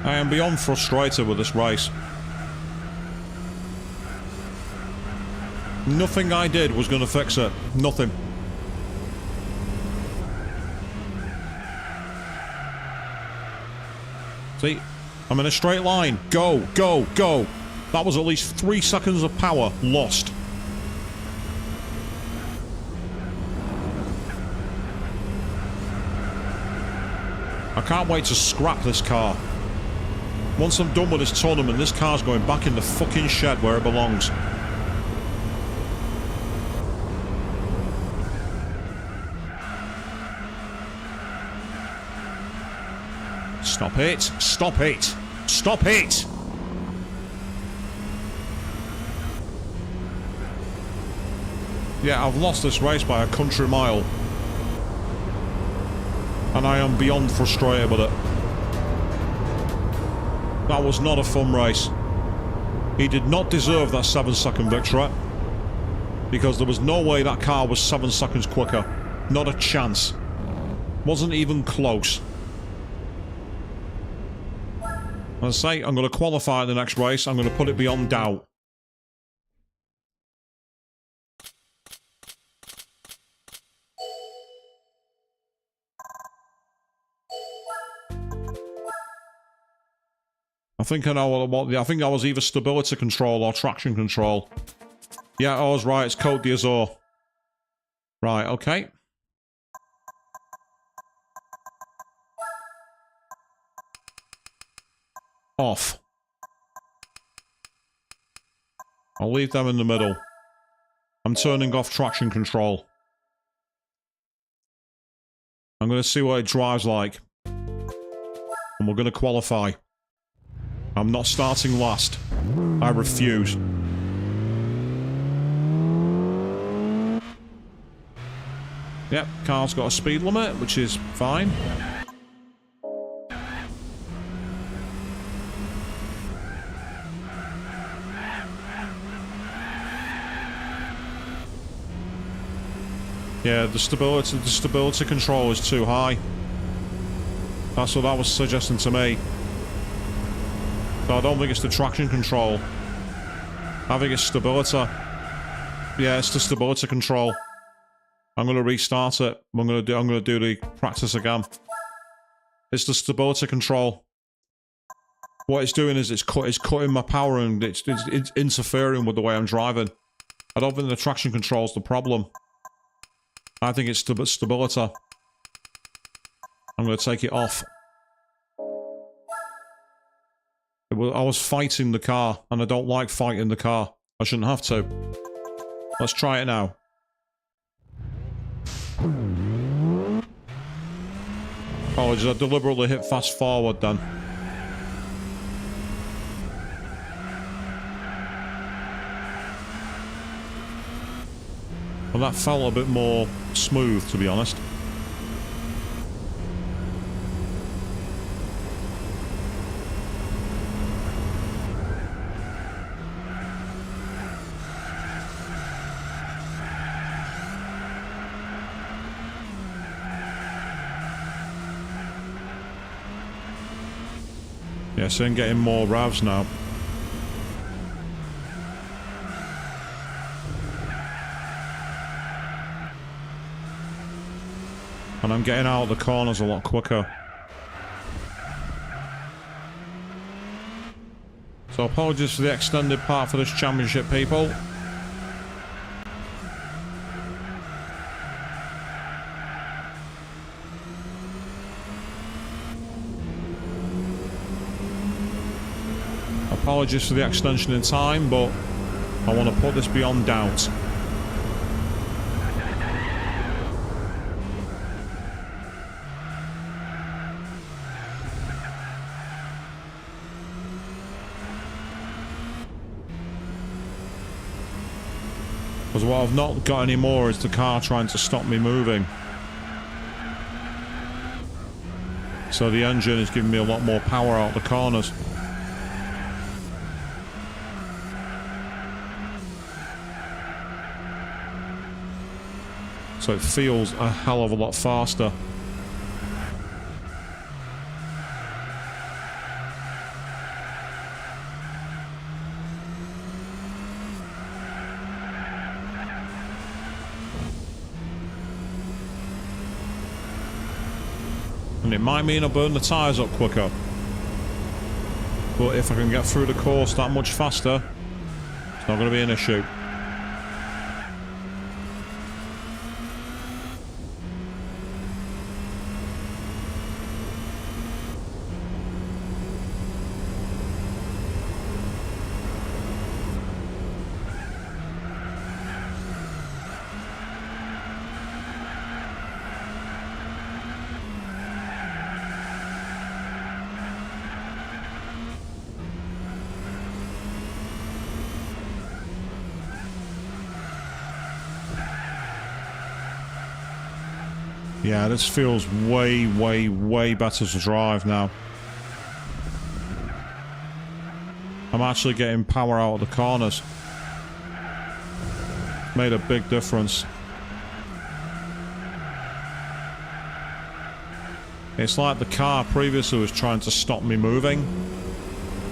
I am beyond frustrated with this race. Nothing I did was going to fix it. Nothing. See? I'm in a straight line. Go, go, go. That was at least 3 seconds of power lost. I can't wait to scrap this car. Once I'm done with this tournament, this car's going back in the fucking shed where it belongs. Stop it! Stop it! Stop it! Yeah, I've lost this race by a country mile. And I am beyond frustrated with it. That was not a fun race. He did not deserve that 7-second victory. Because there was no way that car was 7 seconds quicker. Not a chance. Wasn't even close. As I say, I'm going to qualify the next race. I'm going to put it beyond doubt. I think I know what I think that was either stability control or traction control. Yeah, I was right. It's Côte d'Azur. Right, okay. Off. I'll leave them in the middle. I'm turning off traction control. I'm going to see what it drives like. And we're going to qualify. I'm not starting last. I refuse. Yep, car's got a speed limit, which is fine. Yeah, the stability control is too high. That's what that was suggesting to me. So I don't think it's the traction control. I think it's stability. Yeah, it's the stability control. I'm gonna restart it. I'm gonna do the practice again. It's the stability control. What it's doing is it's cutting my power and it's interfering with the way I'm driving. I don't think the traction control's the problem. I think it's stability. I'm gonna take it off. I was fighting the car, and I don't like fighting the car. I shouldn't have to. Let's try it now. Apologies, I deliberately hit fast forward then. Well, that felt a bit more smooth, to be honest. Yeah, so I'm getting more revs now. And I'm getting out of the corners a lot quicker. So apologies for the extended part for this championship, people. Apologies for the extension in time, but I want to put this beyond doubt. Because what I've not got anymore is the car trying to stop me moving. So the engine is giving me a lot more power out the corners. So it feels a hell of a lot faster. And it might mean I burn the tyres up quicker. But if I can get through the course that much faster, it's not going to be an issue. Yeah, this feels way, way, way better to drive now. I'm actually getting power out of the corners. Made a big difference. It's like the car previously was trying to stop me moving.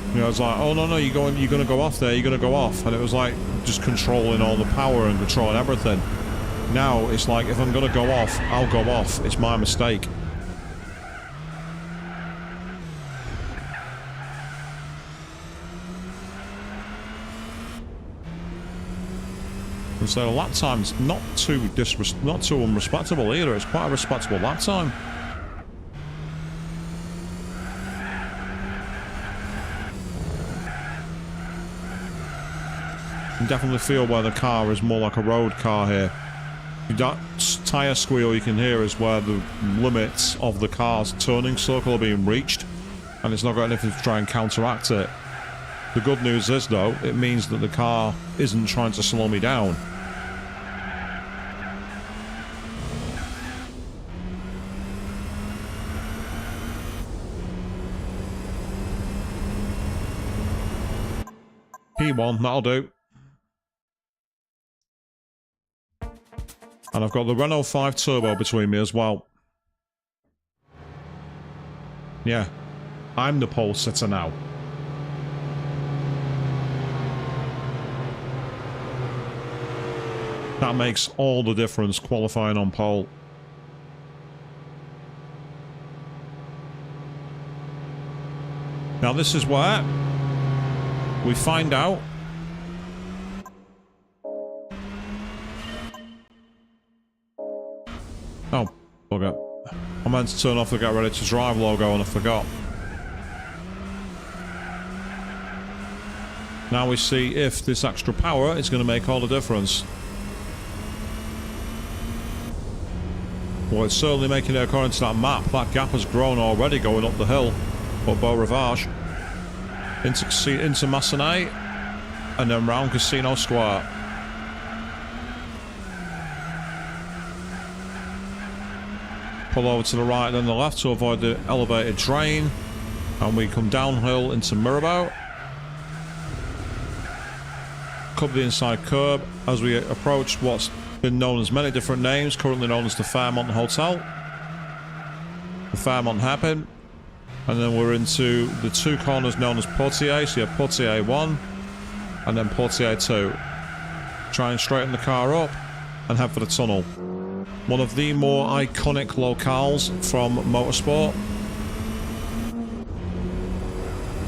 You know, I was like, oh no, you're gonna go off there, you're gonna go off. And it was like just controlling all the power and controlling everything. Now it's like, if I'm gonna go off, I'll go off. It's my mistake. And so the lap time's not too unrespectable either. It's quite a respectable lap time. You can definitely feel where the car is more like a road car here. That tyre squeal you can hear is where the limits of the car's turning circle are being reached, and it's not got anything to try and counteract it. The good news is, though, it means that the car isn't trying to slow me down. P1, that'll do. And I've got the Renault 5 Turbo between me as well. Yeah, I'm the pole sitter now. That makes all the difference qualifying on pole. Now this is where we find out oh, bugger. I meant to turn off the get ready to drive logo and I forgot. Now we see if this extra power is going to make all the difference. Well, it's certainly making it according to that map. That gap has grown already going up the hill. Up Beau Rivage. Into Massenet. And then round Casino Square. Pull over to the right and then the left to avoid the elevated drain. And we come downhill into Mirabeau. Cover the inside curb as we approach what's been known as many different names, currently known as the Fairmont Hotel. The Fairmont Hairpin. And then we're into the two corners known as Portier. So you have Portier 1 and then Portier 2. Try and straighten the car up and head for the tunnel. One of the more iconic locales from motorsport.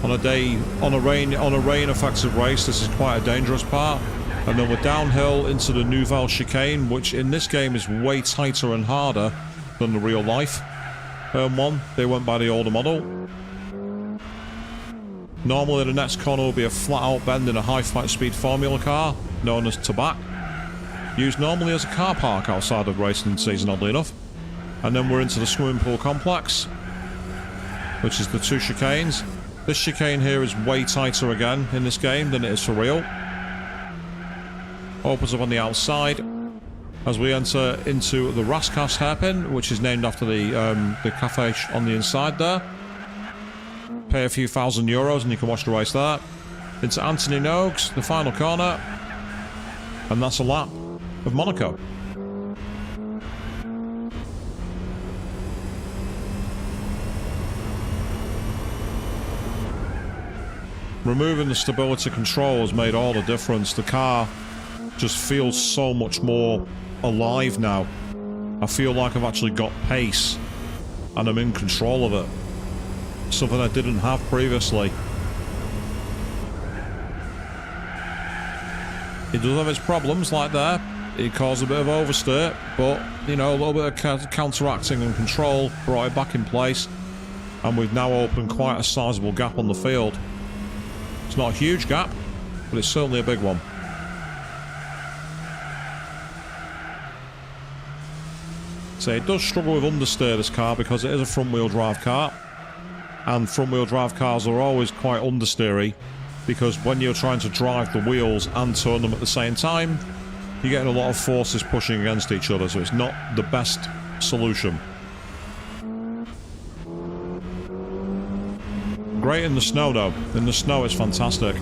On a rain affected race, this is quite a dangerous part. And then we're downhill into the Nouvelle Chicane, which in this game is way tighter and harder than the real life. One, they went by the older model. Normally the next corner will be a flat out bend in a high flight speed formula car, known as Tabac. Used normally as a car park outside of racing season, oddly enough. And then we're into the swimming pool complex, which is the two chicanes. This chicane here is way tighter again in this game than it is for real. Opens up on the outside as we enter into the Raskas hairpin, which is named after the cafe on the inside there. Pay a few €1,000 and you can watch the race there. Into Anthony Noakes, the final corner. And that's a lap of Monaco. Removing the stability control has made all the difference. The car just feels so much more alive now. I feel like I've actually got pace and I'm in control of it. Something I didn't have previously. It does have its problems, like there. It caused a bit of oversteer, but, you know, a little bit of counteracting and control brought it back in place. And we've now opened quite a sizable gap on the field. It's not a huge gap, but it's certainly a big one. So it does struggle with understeer, this car, because it is a front-wheel drive car. And front-wheel drive cars are always quite understeery, because when you're trying to drive the wheels and turn them at the same time, you're getting a lot of forces pushing against each other, so it's not the best solution. Great in the snow, though. In the snow, it's fantastic.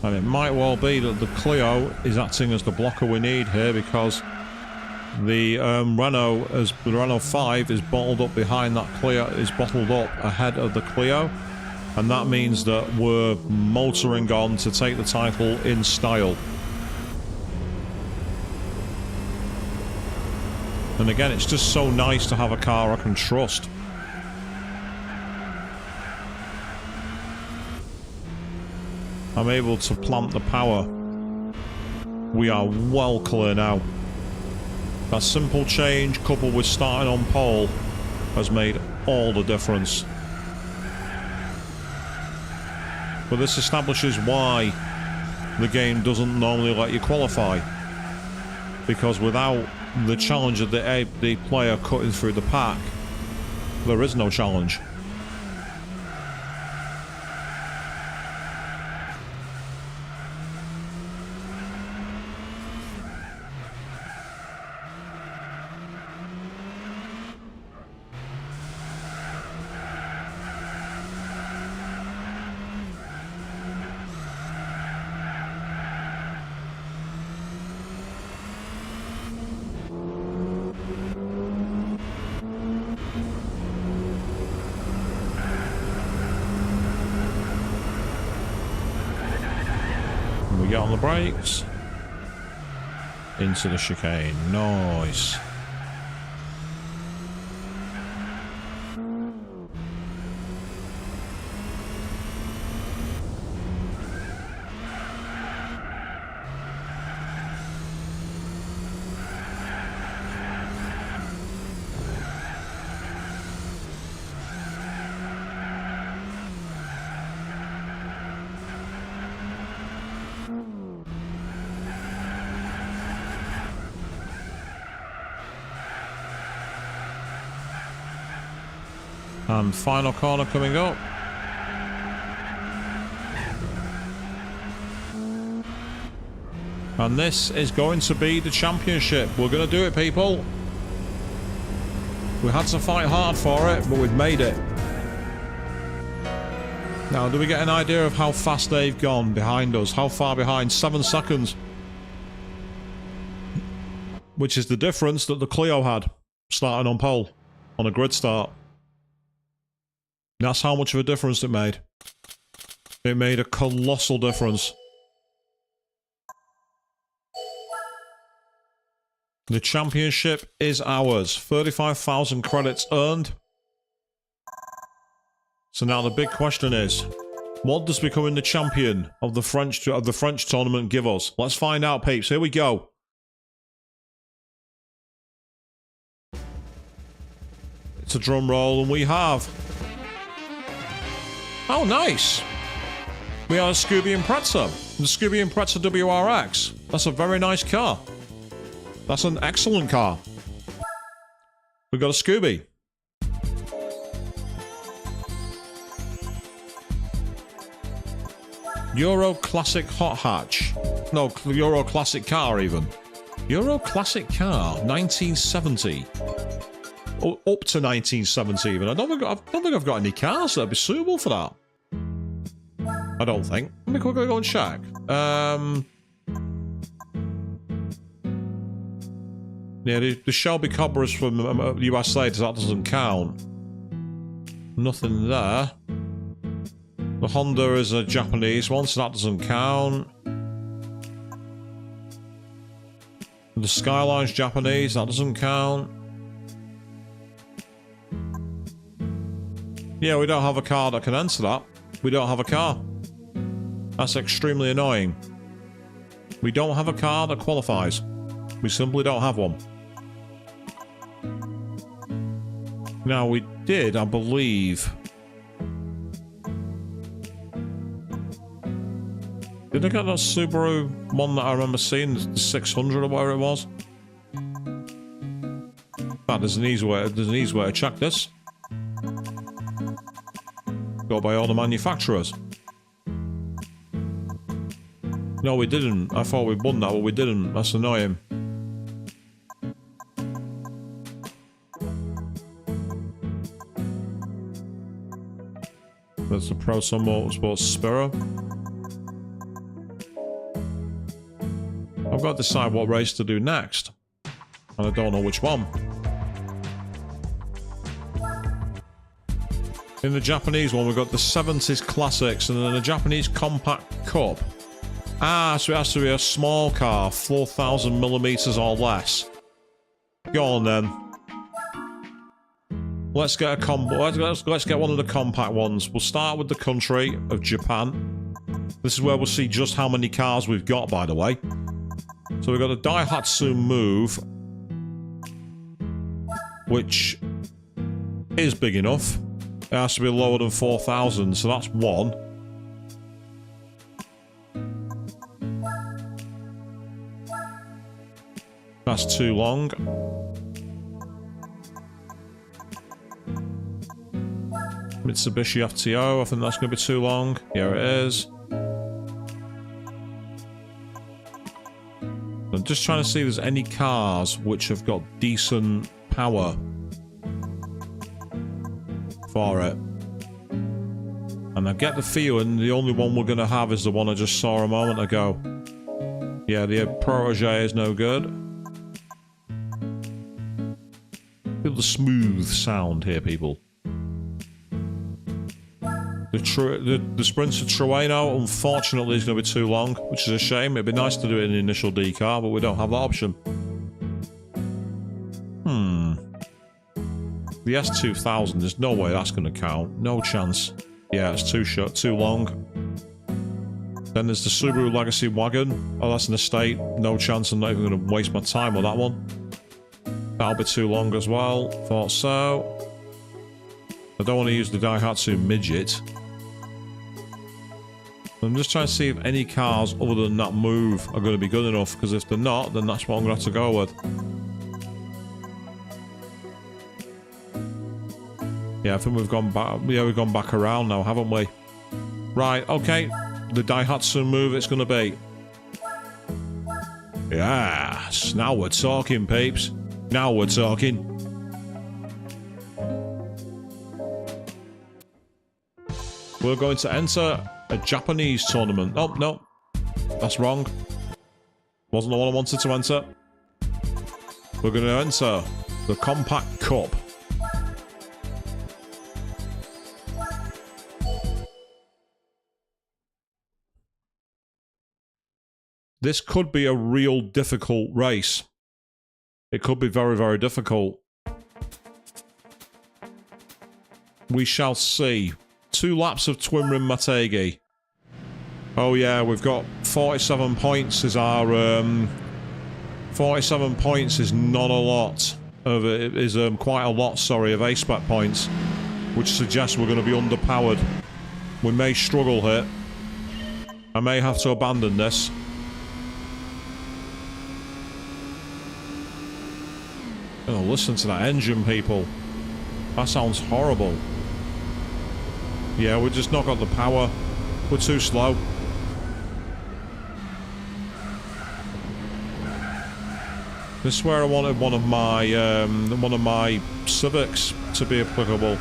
And it might well be that the Clio is acting as the blocker we need here, because the Renault 5 is bottled up behind that Clio, is bottled up ahead of the Clio, and that means that we're motoring on to take the title in style. And again, it's just so nice to have a car I can trust. I'm able to plant the power. We are well clear now. That simple change, coupled with starting on pole, has made all the difference. But this establishes why the game doesn't normally let you qualify. Because without the challenge of the player cutting through the pack, there is no challenge. We get on the brakes. Into the chicane. Nice. And final corner coming up. And this is going to be the championship. We're going to do it, people. We had to fight hard for it, but we've made it. Now, do we get an idea of how fast they've gone behind us? How far behind? 7 seconds. Which is the difference that the Clio had, starting on pole, on a grid start. That's how much of a difference it made. It made a colossal difference. The championship is ours. 35,000 credits earned. So now the big question is, what does becoming the champion of the French tournament give us? Let's find out, peeps. Here we go. It's a drum roll, and we have... Oh, nice. We have a Scooby and Pretzer. The Scooby and Pretzer WRX. That's a very nice car. That's an excellent car. We've got a Scooby. Euro Classic Hot Hatch. No, Euro Classic Car even. Euro Classic Car, 1970. Oh, up to 1970 even. I don't think I've got any cars that would be suitable for that. I don't think. Let me quickly go and check. Yeah, the Shelby Cobra is from USA, so that doesn't count. Nothing there. The Honda is a Japanese one, so that doesn't count. The Skyline's Japanese, that doesn't count. Yeah, we don't have a car that can enter that. We don't have a car. That's extremely annoying. We don't have a car that qualifies. We simply don't have one. Now, we did, I believe... Did I get that Subaru one that I remember seeing, the 600 or whatever it was? In fact, there's an easy way to check this. Go by all the manufacturers. No, we didn't. I thought we'd won that, but we didn't. That's annoying. There's the Pro Sun Motorsports Spiro. I've got to decide what race to do next. And I don't know which one. In the Japanese one, we've got the 70s Classics and then the Japanese Compact Cup. Ah, so it has to be a small car, 4,000 millimeters or less. Go on then. Let's get a let's get one of the compact ones. We'll start with the country of Japan. This is where we'll see just how many cars we've got, by the way. So we've got a Daihatsu Move, which is big enough. It has to be lower than 4,000, so that's one. That's too long. Mitsubishi FTO, I think that's going to be too long. Here it is. I'm just trying to see if there's any cars which have got decent power for it. And I get the feeling the only one we're going to have is the one I just saw a moment ago. Yeah, the Protege is no good. Feel the smooth sound here, people. The Sprinter Trueno, unfortunately, is going to be too long, which is a shame. It'd be nice to do it in the initial D car, but we don't have that option. The S2000, there's no way that's going to count. No chance. Yeah, it's too short, too long. Then there's the Subaru Legacy Wagon. Oh, that's an estate. No chance. I'm not even going to waste my time with that one. That'll be too long as well. Thought so. I don't want to use the Daihatsu Midget. I'm just trying to see if any cars other than that Move are going to be good enough, because if they're not, then that's what I'm going to have to go with. Yeah, I think we've gone back. Yeah, we've gone back around now, haven't we? Right, okay. The Daihatsu Move it's going to be. Yes, now we're talking, peeps. Now we're talking. We're going to enter a Japanese tournament. Oh, no. That's wrong. Wasn't the one I wanted to enter. We're going to enter the Compact Cup. This could be a real difficult race. It could be very, very difficult. We shall see. 2 laps of Twin Rim Mategi. Oh yeah, we've got 47 points is our 47 points is not a lot of it is quite a lot, sorry, of A-spec points, which suggests we're going to be underpowered. We may struggle here. I may have to abandon this. Oh, listen to that engine, people. That sounds horrible. Yeah, we've just not got the power. We're too slow. This is where I wanted one of my Civics to be applicable.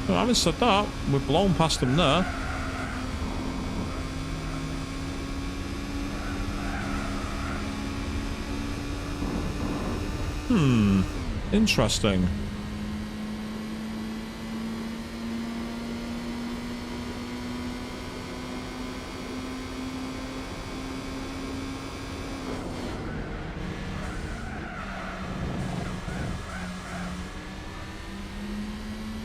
But having said that, we've blown past them there. Interesting.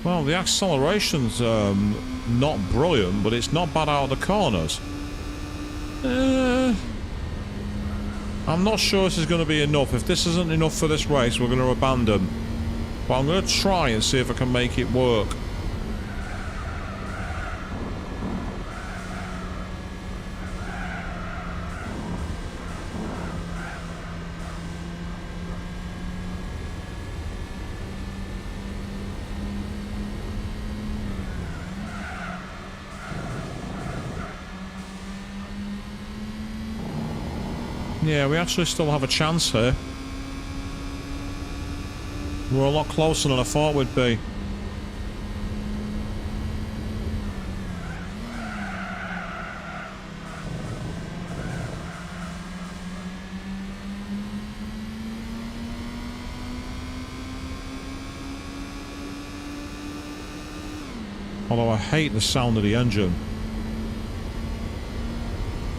Well, the acceleration's not brilliant, but it's not bad out of the corners. I'm not sure this is going to be enough. If this isn't enough for this race, we're going to abandon. But I'm going to try and see if I can make it work. Yeah, we actually still have a chance here. We're a lot closer than I thought we'd be. Although I hate the sound of the engine.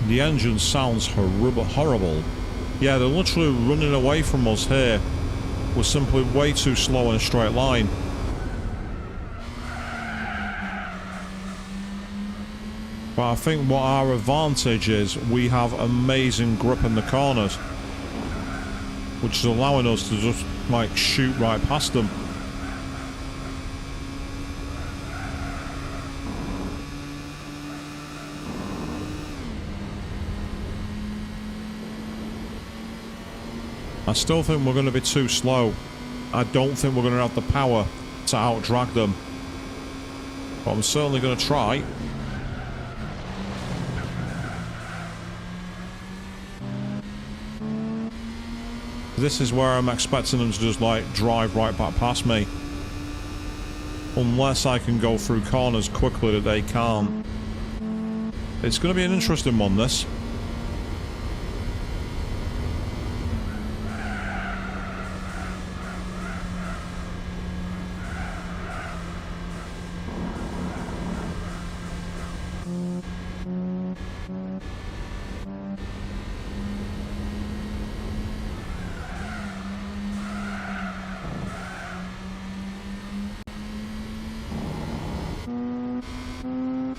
The engine sounds horrible. Yeah, they're literally running away from us here. We're simply way too slow in a straight line. But I think what our advantage is, we have amazing grip in the corners, which is allowing us to just, like, shoot right past them. I still think we're going to be too slow. I don't think we're going to have the power to out-drag them. But I'm certainly going to try. This is where I'm expecting them to just, like, drive right back past me. Unless I can go through corners quickly that they can't. It's going to be an interesting one, this.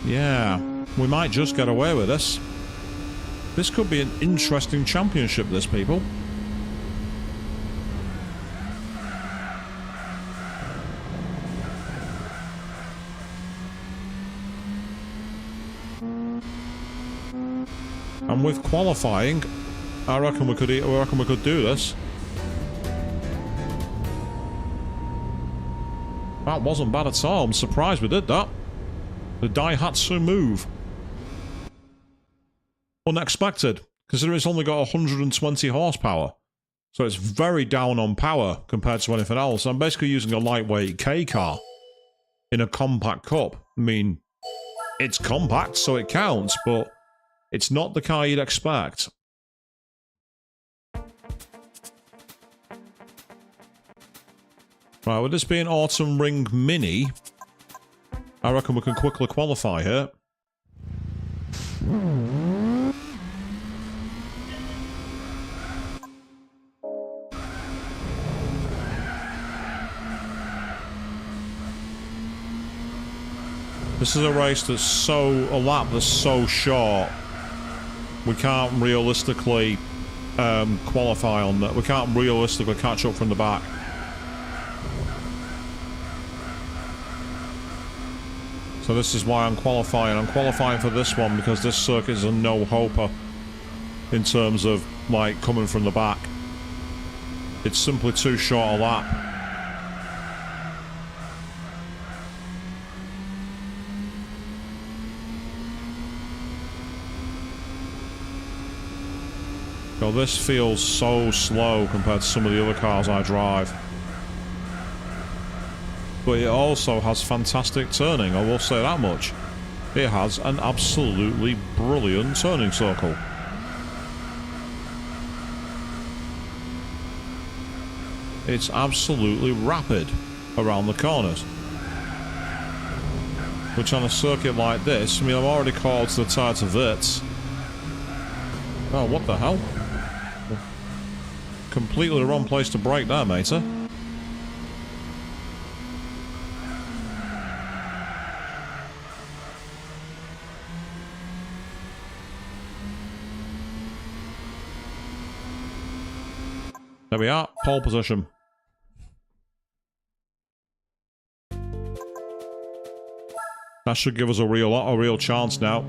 Yeah, we might just get away with this. This could be an interesting championship, this, people. And with qualifying, I reckon we could do this. That wasn't bad at all. I'm surprised we did that. The Daihatsu move. Unexpected, considering it's only got 120 horsepower. So it's very down on power compared to anything else. I'm basically using a lightweight K car in a compact cup. I mean, it's compact, so it counts, but it's not the car you'd expect. Right, with this being Autumn Ring Mini, I reckon we can quickly qualify here. This is a race that's a lap that's so short. We can't realistically qualify on that. We can't realistically catch up from the back. So this is why I'm qualifying. I'm qualifying for this one because this circuit is a no-hoper in terms of, like, coming from the back. It's simply too short a lap. So this feels so slow compared to some of the other cars I drive. But it also has fantastic turning, I will say that much. It has an absolutely brilliant turning circle. It's absolutely rapid around the corners. Which on a circuit like this, I mean, I'm already called to the tire to Wits. Oh, what the hell? Completely the wrong place to brake there, matey. There we are, pole position. That should give us a real chance now.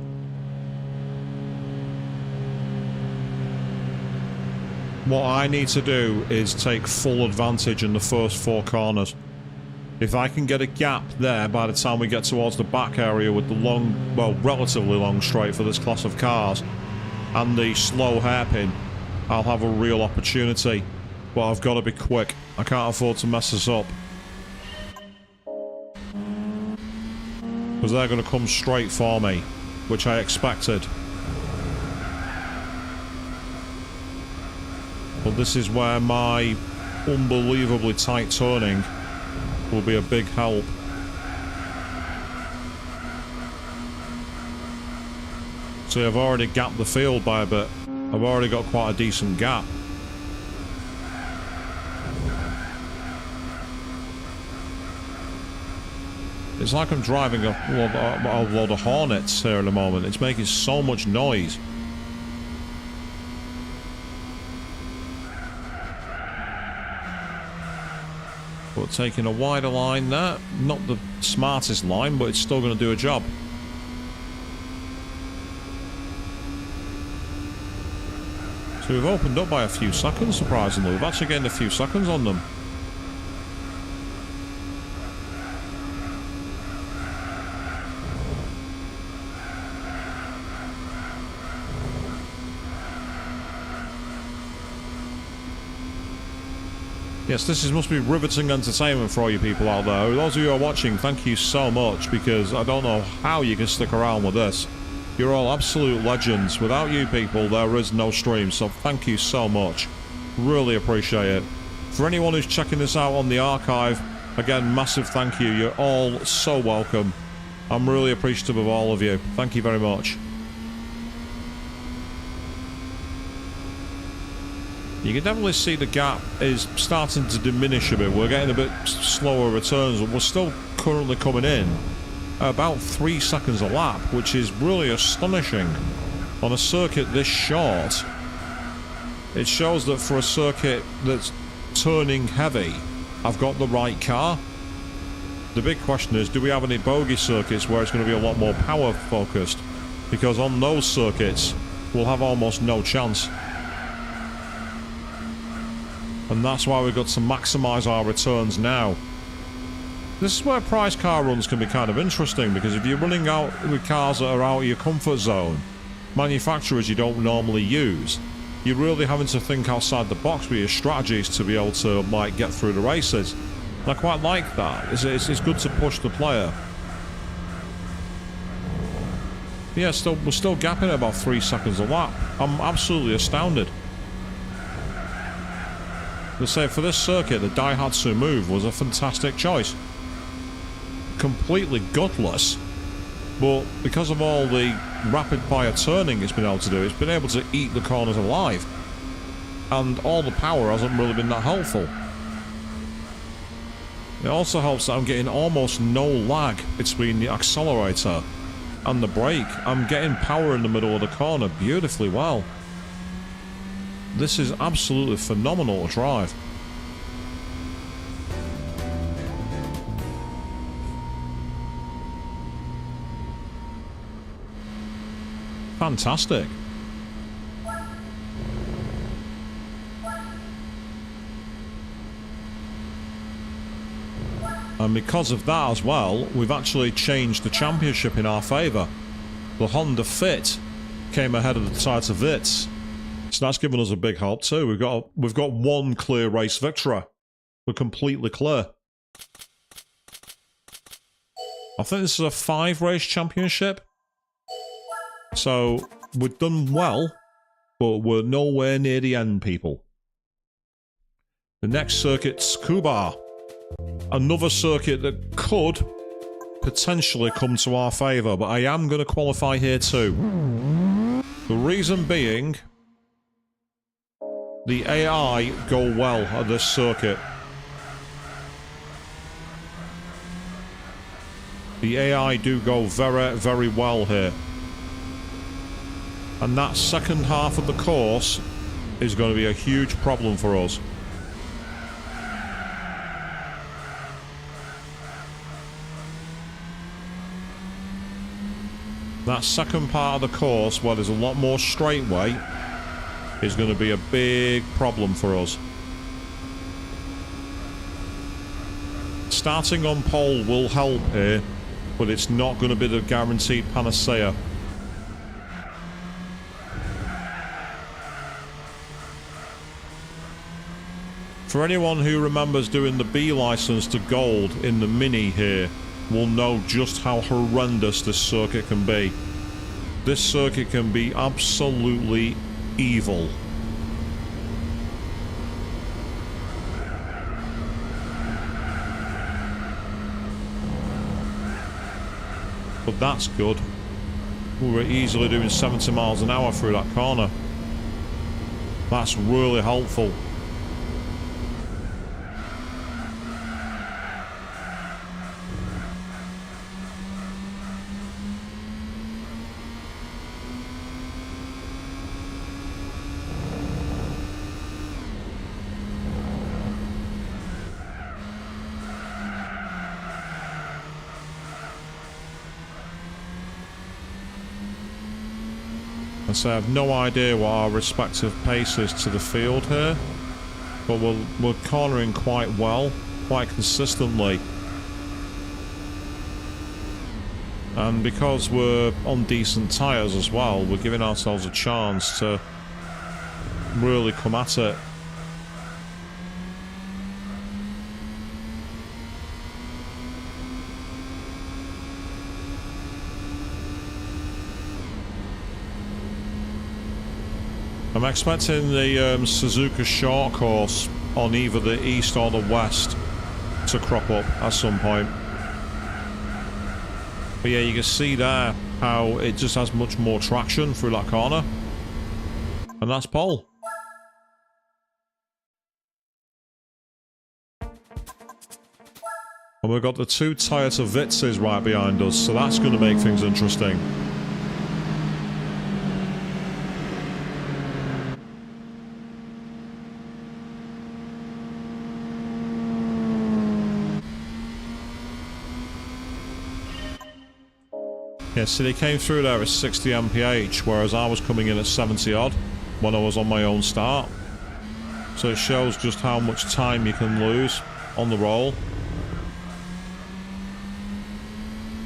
What I need to do is take full advantage in the first 4 corners. If I can get a gap there by the time we get towards the back area with the long, well, relatively long straight for this class of cars, and the slow hairpin, I'll have a real opportunity. But I've got to be quick. I can't afford to mess this up. Because they're going to come straight for me, which I expected. But this is where my unbelievably tight turning will be a big help. See, I've already gapped the field by a bit. I've already got quite a decent gap. It's like I'm driving a load of Hornets here at the moment. It's making so much noise. But taking a wider line there, not the smartest line, but it's still going to do a job. So we've opened up by a few seconds, surprisingly. We've actually gained a few seconds on them. Yes, this must be riveting entertainment for all you people out there. Those of you who are watching, thank you so much, because I don't know how you can stick around with this. You're all absolute legends. Without you people, there is no stream, so thank you so much. Really appreciate it. For anyone who's checking this out on the archive, again, massive thank you. You're all so welcome. I'm really appreciative of all of you. Thank you very much. You can definitely see the gap is starting to diminish a bit. We're getting a bit slower returns, but we're still currently coming in about 3 seconds a lap, which is really astonishing on a circuit this short. It shows that for a circuit that's turning heavy, I've got the right car. The big question is, do we have any bogey circuits where it's going to be a lot more power focused? Because on those circuits, we'll have almost no chance. And that's why we've got to maximise our returns now. This is where prize car runs can be kind of interesting, because if you're running out with cars that are out of your comfort zone, manufacturers you don't normally use, you're really having to think outside the box with your strategies to be able to, like, get through the races. And I quite like that. It's good to push the player. Yeah, we're still gapping at about 3 seconds a lap. I'm absolutely astounded. Let's say for this circuit, the Daihatsu move was a fantastic choice. Completely gutless, but because of all the rapid fire turning it's been able to do, it's been able to eat the corners alive. And all the power hasn't really been that helpful. It also helps that I'm getting almost no lag between the accelerator and the brake. I'm getting power in the middle of the corner beautifully well. This is absolutely phenomenal to drive. Fantastic. And because of that as well, we've actually changed the championship in our favour. The Honda Fit came ahead of the Toyota Vitz. So that's given us a big help too. We've got one clear race victory. We're completely clear. I think this is a 5-race championship. So we've done well, but we're nowhere near the end, people. The next circuit's Kuba. Another circuit that could potentially come to our favour, but I am going to qualify here too. The reason being, the AI go well at this circuit. The AI do go very, very well here. And that second half of the course is going to be a huge problem for us. That second part of the course, where there's a lot more straightaway, is going to be a big problem for us. Starting on pole will help here, but it's not going to be the guaranteed panacea. For anyone who remembers doing the B license to gold in the Mini here, will know just how horrendous this circuit can be. This circuit can be absolutely evil. But that's good. We were easily doing 70 miles an hour through that corner. That's really helpful. So I have no idea what our respective pace is to the field here, but we're cornering quite well, quite consistently. And because we're on decent tyres as well, we're giving ourselves a chance to really come at it. I'm expecting the Suzuka short course on either the east or the west to crop up at some point. But yeah, you can see there how it just has much more traction through that corner. And that's pole. And we've got the two Toyota Vitzes right behind us, so that's going to make things interesting. Yeah, see, they came through there at 60 mph, whereas I was coming in at 70 odd when I was on my own start. So it shows just how much time you can lose on the roll.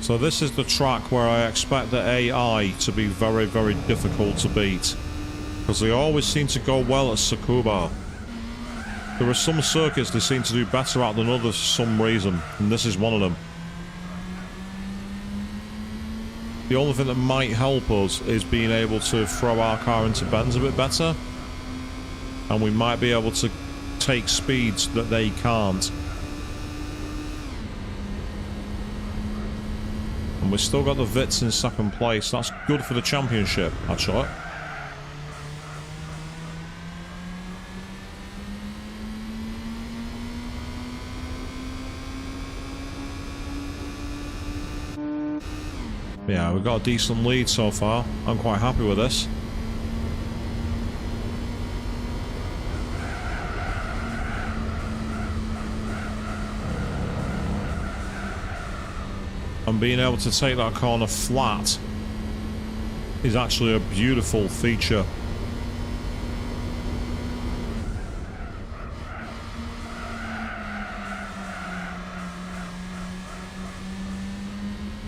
So this is the track where I expect the AI to be very, very difficult to beat, because they always seem to go well at Tsukuba. There are some circuits they seem to do better at than others for some reason, and this is one of them. The only thing that might help us is being able to throw our car into bends a bit better. And we might be able to take speeds that they can't. And we've still got the Vitz in second place. That's good for the championship, actually. Yeah, we've got a decent lead so far. I'm quite happy with this. And being able to take that corner flat is actually a beautiful feature.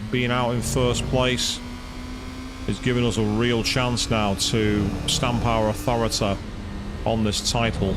Being out in first place is giving us a real chance now to stamp our authority on this title.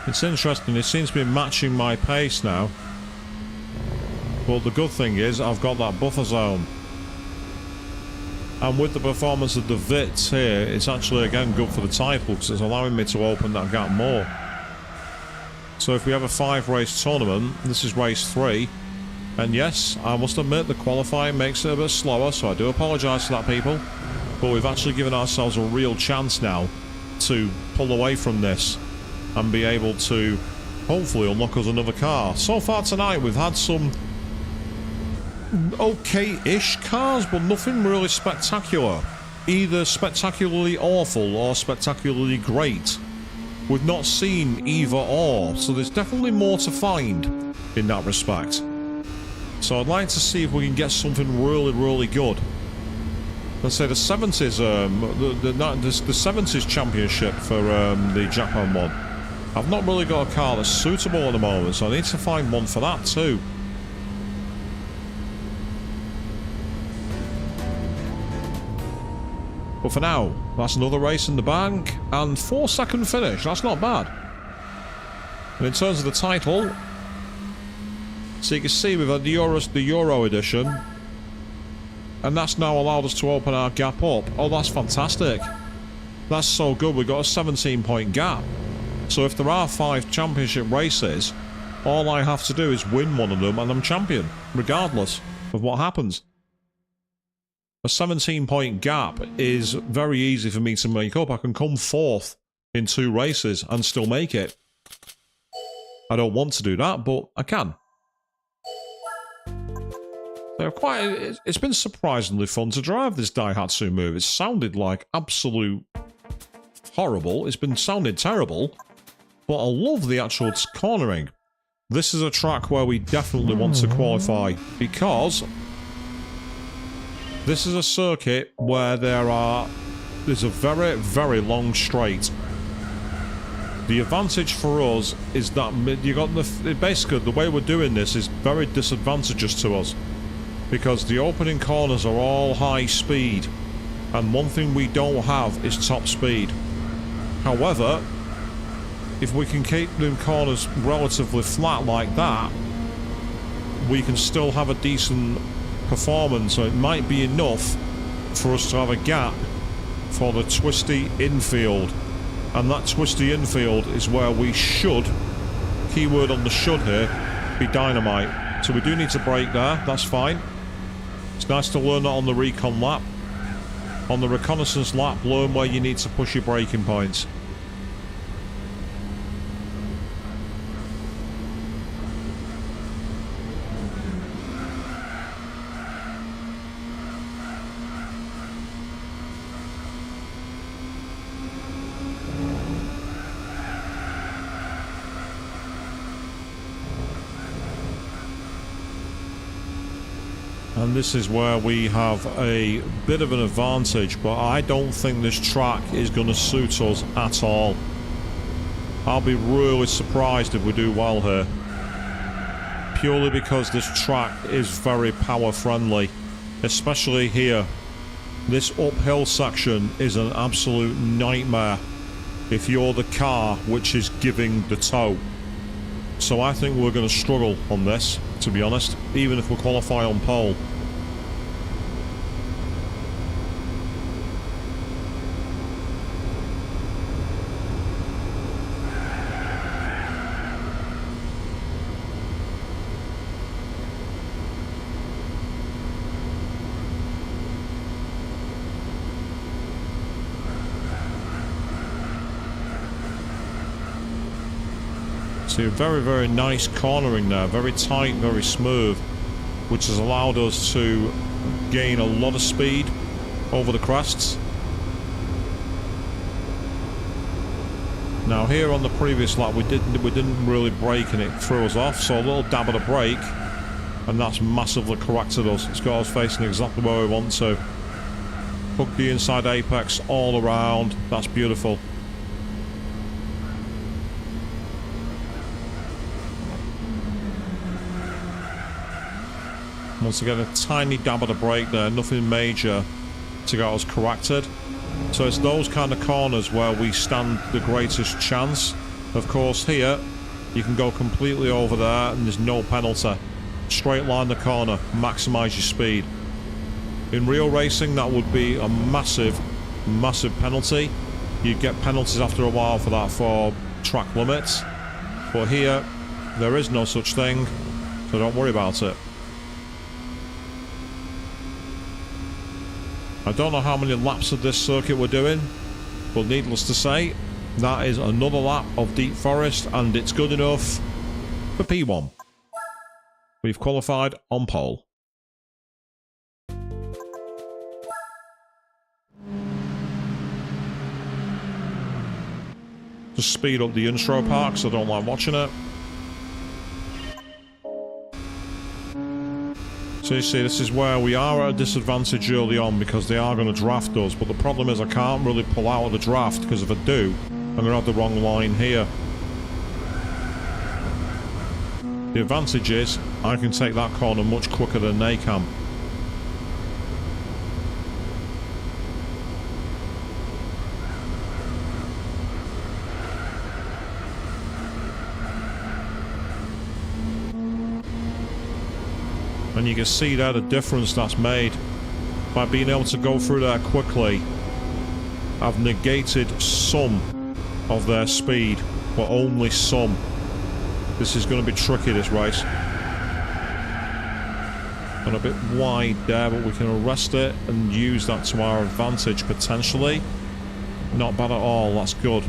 It's interesting, it seems to be matching my pace now. But the good thing is, I've got that buffer zone. And with the performance of the Vits here, it's actually again good for the title because it's allowing me to open that gap more. So if we have a 5-race tournament, this is race 3. And yes, I must admit the qualifying makes it a bit slower, so I do apologise to that, people. But we've actually given ourselves a real chance now to pull away from this and be able to hopefully unlock us another car. So far tonight we've had some okay-ish cars, but nothing really spectacular. Either spectacularly awful or spectacularly great. We've not seen either or, so there's definitely more to find in that respect. So I'd like to see if we can get something really, really good. Let's say the 70s, the 70s championship for the Japan one. I've not really got a car that's suitable at the moment, so I need to find one for that too. But for now, that's another race in the bank, and 4-second finish, that's not bad. And in terms of the title, so you can see we've had the Euro edition, and that's now allowed us to open our gap up. Oh, that's fantastic. That's so good, we've got a 17-point gap. So if there are 5 championship races, all I have to do is win one of them and I'm champion, regardless of what happens. A 17-point gap is very easy for me to make up. I can come 4th in 2 races and still make it. I don't want to do that, but I can. It's been surprisingly fun to drive this Daihatsu Move. It sounded like absolute horrible. It's been sounding terrible. But I love the actual cornering. This is a track where we definitely want to qualify because this is a circuit where there's a very, very long straight. The advantage for us is that basically the way we're doing this is very disadvantageous to us because the opening corners are all high speed and one thing we don't have is top speed. However, if we can keep the corners relatively flat like that, we can still have a decent performance. So it might be enough for us to have a gap for the twisty infield. And that twisty infield is where we should, keyword on the should here, be dynamite. So we do need to brake there, that's fine. It's nice to learn that on the recon lap. On the reconnaissance lap, learn where you need to push your braking points. And this is where we have a bit of an advantage, but I don't think this track is going to suit us at all. I'll be really surprised if we do well here. Purely because this track is very power friendly, especially here. This uphill section is an absolute nightmare if you're the car which is giving the tow. So I think we're going to struggle on this, to be honest, even if we qualify on pole. So very, very nice cornering there, very tight, very smooth, which has allowed us to gain a lot of speed over the crests. Now here on the previous lap we didn't really brake and it threw us off, so a little dab of the brake and that's massively corrected us. It's got us facing exactly where we want to. Hook the inside apex all around, that's beautiful. Once again, a tiny dab of the brake there, nothing major to get us corrected. So it's those kind of corners where we stand the greatest chance. Of course, here, you can go completely over there and there's no penalty. Straight line the corner, maximise your speed. In real racing, that would be a massive, massive penalty. You'd get penalties after a while for that for track limits. But here, there is no such thing, so don't worry about it. I don't know how many laps of this circuit we're doing, but needless to say, that is another lap of Deep Forest, and it's good enough for P1. We've qualified on pole. Just speed up the intro part because I don't like watching it. So you see, this is where we are at a disadvantage early on because they are going to draft us, but the problem is I can't really pull out of the draft because if I do, I'm going to have the wrong line here. The advantage is I can take that corner much quicker than they can. And you can see there the difference that's made. By being able to go through there quickly, I've negated some of their speed, but only some. This is going to be tricky, this race. And a bit wide there, but we can arrest it and use that to our advantage potentially. Not bad at all, that's good.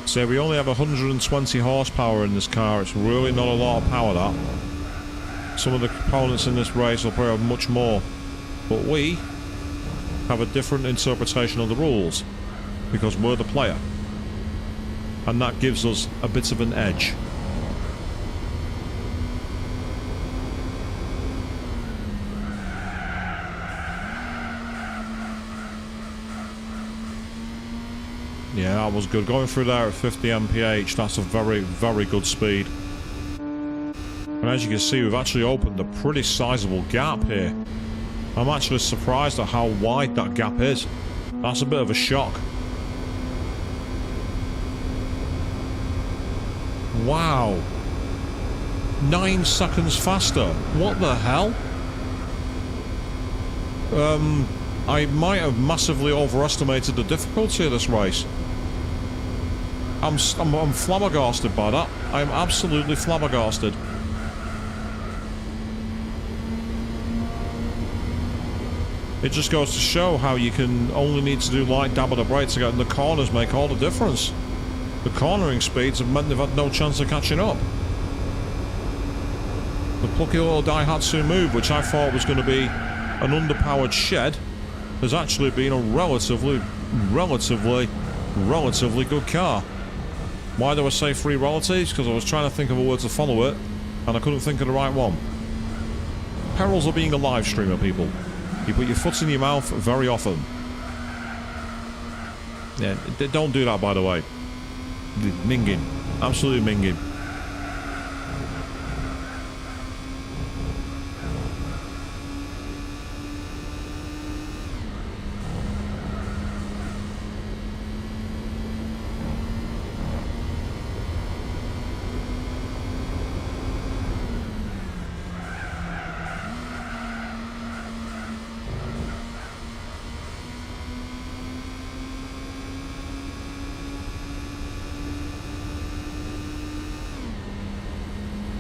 So we only have 120 horsepower in this car. It's really not a lot of power, that. Some of the components in this race will probably have much more. But we have a different interpretation of the rules because we're the player. And that gives us a bit of an edge. Yeah, that was good. Going through there at 50 mph, that's a very, very good speed. And as you can see, we've actually opened a pretty sizable gap here. I'm actually surprised at how wide that gap is. That's a bit of a shock. Wow. 9 seconds faster. What the hell? I might have massively overestimated the difficulty of this race. I'm flabbergasted by that. I'm absolutely flabbergasted. It just goes to show how you can only need to do light dab of the brake to get in the corners, make all the difference. The cornering speeds have meant they've had no chance of catching up. The plucky little Daihatsu move, which I thought was going to be an underpowered shed, has actually been a relatively relatively good car. Why do I say three relatives? Because I was trying to think of a word to follow it, and I couldn't think of the right one. Perils of being a live streamer, people. You put your foot in your mouth very often. Yeah, don't do that, by the way. Minging. Absolutely minging.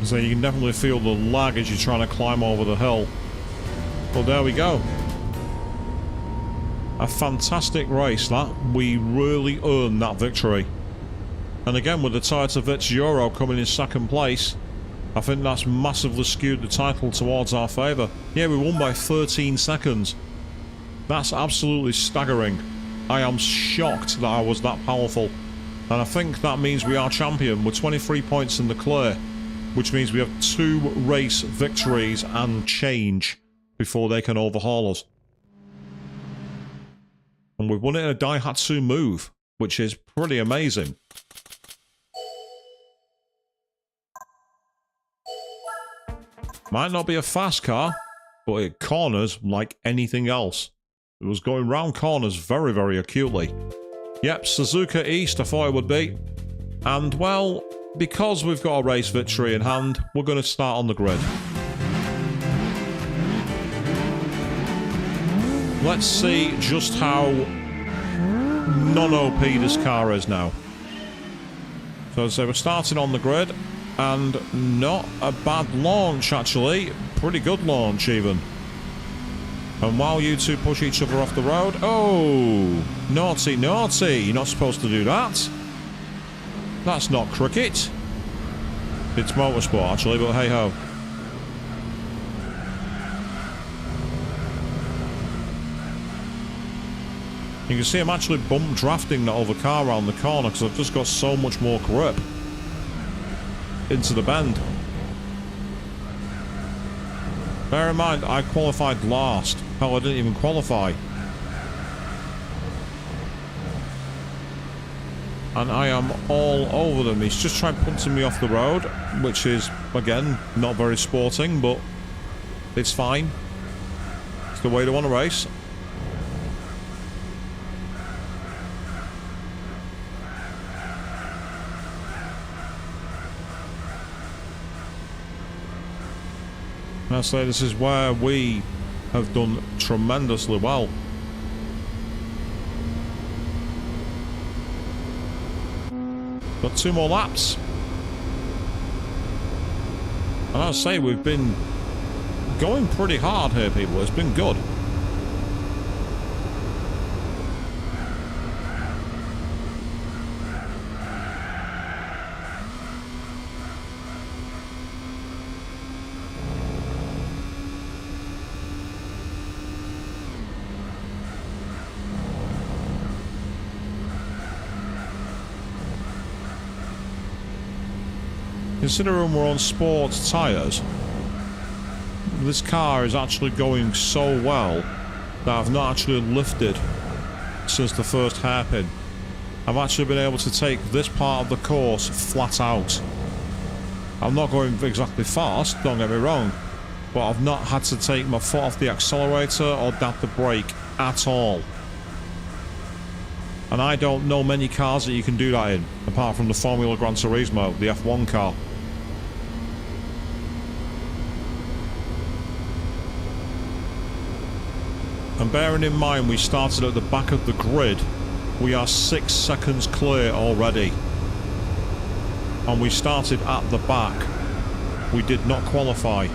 So you can definitely feel the lag as you're trying to climb over the hill. Well, there we go. A fantastic race, that. We really earned that victory. And again, with the Toyota Vitz Euro coming in second place, I think that's massively skewed the title towards our favour. Yeah, we won by 13 seconds. That's absolutely staggering. I am shocked that I was that powerful. And I think that means we are champion with 23 points in the clear, which means we have 2 race victories and change before they can overhaul us. And we've won it in a Daihatsu move, which is pretty amazing. Might not be a fast car, but it corners like anything else. It was going round corners very, very acutely. Yep, Suzuka East, I thought it would be. And, well, because we've got a race victory in hand, we're going to start on the grid. Let's see just how non-OP this car is now. So as I say, we're starting on the grid, and not a bad launch actually. Pretty good launch even. And while you two push each other off the road... Oh! Naughty, naughty! You're not supposed to do that. That's not cricket. It's motorsport, actually, but hey-ho. You can see I'm actually bump drafting that other car around the corner because I've just got so much more grip into the bend. Bear in mind, I qualified last. Hell, I didn't even qualify. And I am all over them. He's just trying punting me off the road, which is, again, not very sporting, but it's fine. It's the way to want to race. And I say this is where we have done tremendously well. Got 2 more laps. And I'll say we've been going pretty hard here, people. It's been good. Considering we're on sports tyres, this car is actually going so well that I've not actually lifted since the first hairpin. I've actually been able to take this part of the course flat out. I'm not going exactly fast, don't get me wrong, but I've not had to take my foot off the accelerator or dab the brake at all. And I don't know many cars that you can do that in, apart from the Formula Gran Turismo, the F1 car. And bearing in mind we started at the back of the grid, we are 6 seconds clear already. And we started at the back. We did not qualify.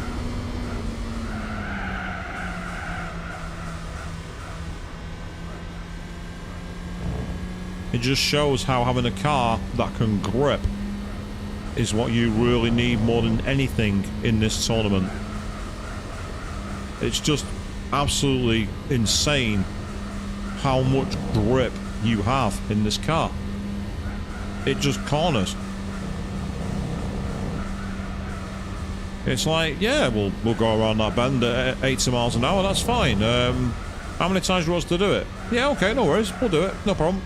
It just shows how having a car that can grip is what you really need more than anything in this tournament. It's just absolutely insane how much grip you have in this car. It just corners. It's like, yeah, we'll go around that bend at 80 miles an hour, that's fine. How many times do you want us to do it? Yeah, okay, no worries, we'll do it, no problem.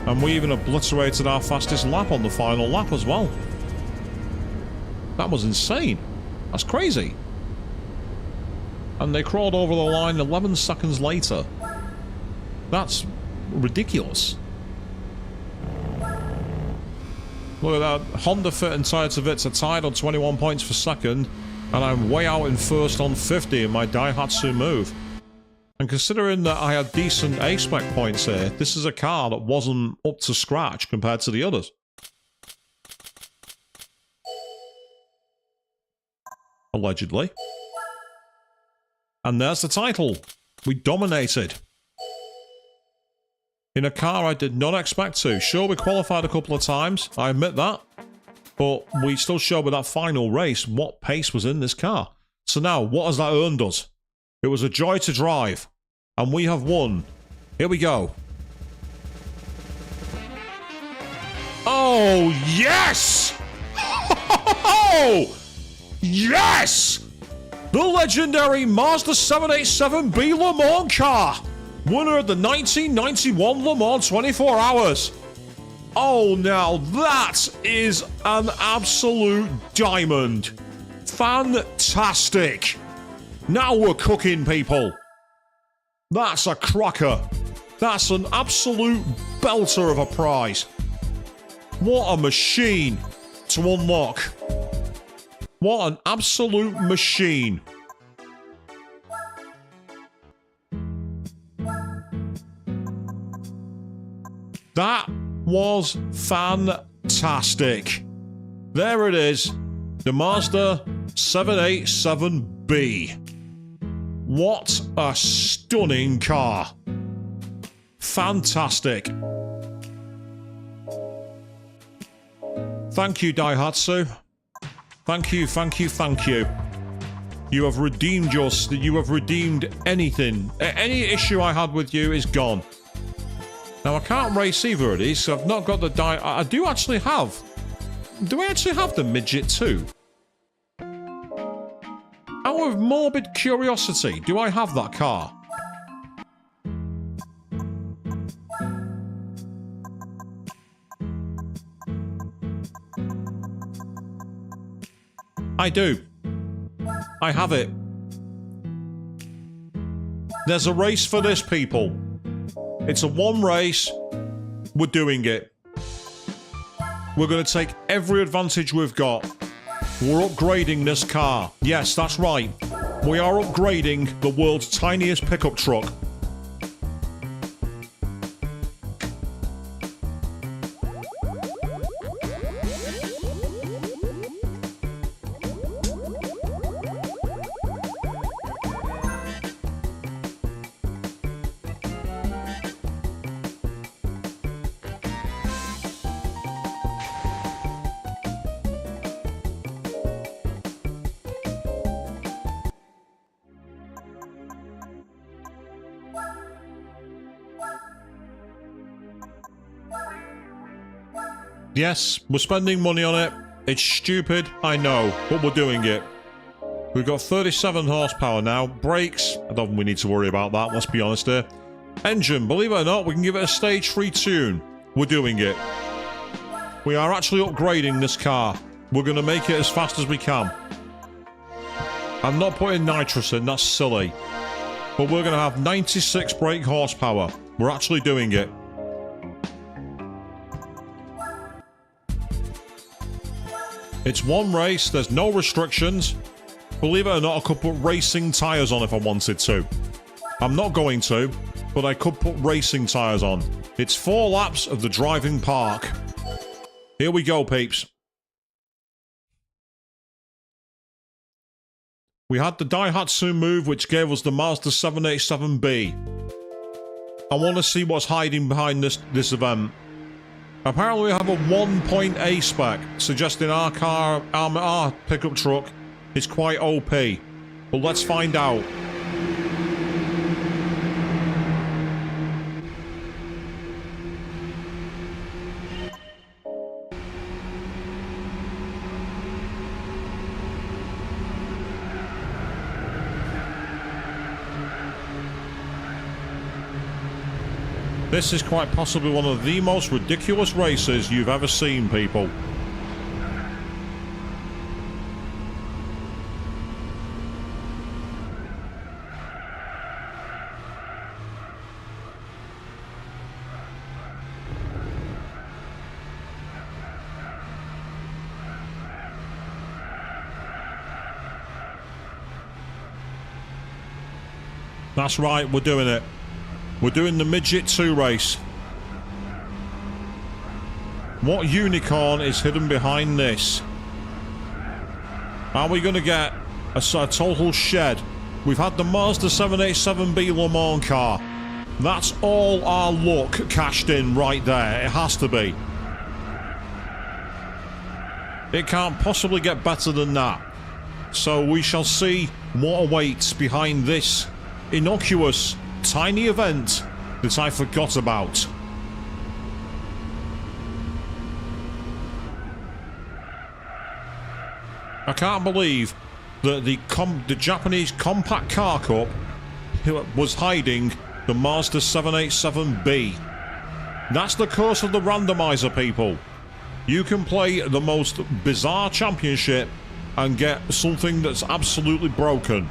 And we even obliterated our fastest lap on the final lap as well. That was insane. That's crazy. And they crawled over the line 11 seconds later. That's ridiculous. Look at that. Honda Fit and Toyota are tied on 21 points for second. And I'm way out in first on 50 in my Daihatsu move. And considering that I had decent A-spec points here, this is a car that wasn't up to scratch compared to the others. Allegedly. And there's the title. We dominated. In a car I did not expect to. Sure, we qualified a couple of times, I admit that. But we still showed with that final race what pace was in this car. So now, what has that earned us? It was a joy to drive. And we have won. Here we go. Oh, yes! Oh, yes! The legendary Mazda 787B Le Mans car. Winner of the 1991 Le Mans 24 Hours. Oh, now that is an absolute diamond. Fantastic. Now we're cooking, people. That's a cracker. That's an absolute belter of a prize. What a machine to unlock. What an absolute machine. That was fantastic. There it is. The Mazda 787B. What a stunning car. Fantastic. Thank you, Daihatsu. Thank you, thank you, thank you. You have redeemed anything. Any issue I had with you is gone. Now, I can't race either of these, so I've not got the I do actually have. Do I actually have the midget too? Out of morbid curiosity, do I have that car? I do. I have it. There's a race for this, people. It's a one race. We're doing it. We're going to take every advantage we've got. We're upgrading this car. Yes, that's right. We are upgrading the world's tiniest pickup truck. Yes, we're spending money on it. It's stupid, I know, but we're doing it. We've got 37 horsepower now. Brakes, I don't think we need to worry about that, let's be honest here. Engine, believe it or not, we can give it a stage 3 tune. We're doing it. We are actually upgrading this car. We're going to make it as fast as we can. I'm not putting nitrous in, that's silly. But we're going to have 96 brake horsepower. We're actually doing it. It's one race, there's no restrictions. Believe it or not, I could put racing tyres on if I wanted to. I'm not going to, but I could put racing tyres on. It's 4 laps of the driving park. Here we go, peeps. We had the Daihatsu move, which gave us the Mazda 787B. I want to see what's hiding behind this event. Apparently we have a 1.A spec, suggesting our pickup truck is quite OP. But let's find out. This is quite possibly one of the most ridiculous races you've ever seen, people. That's right, we're doing it. We're doing the Midget 2 race. What unicorn is hidden behind this? Are we going to get a total shed? We've had the Mazda 787B Le Mans car. That's all our luck cashed in right there. It has to be. It can't possibly get better than that. So we shall see what awaits behind this innocuous tiny event that I forgot about. I can't believe that the Japanese Compact Car Cup was hiding the Mazda 787B. That's the curse of the randomizer, people. You can play the most bizarre championship and get something that's absolutely broken.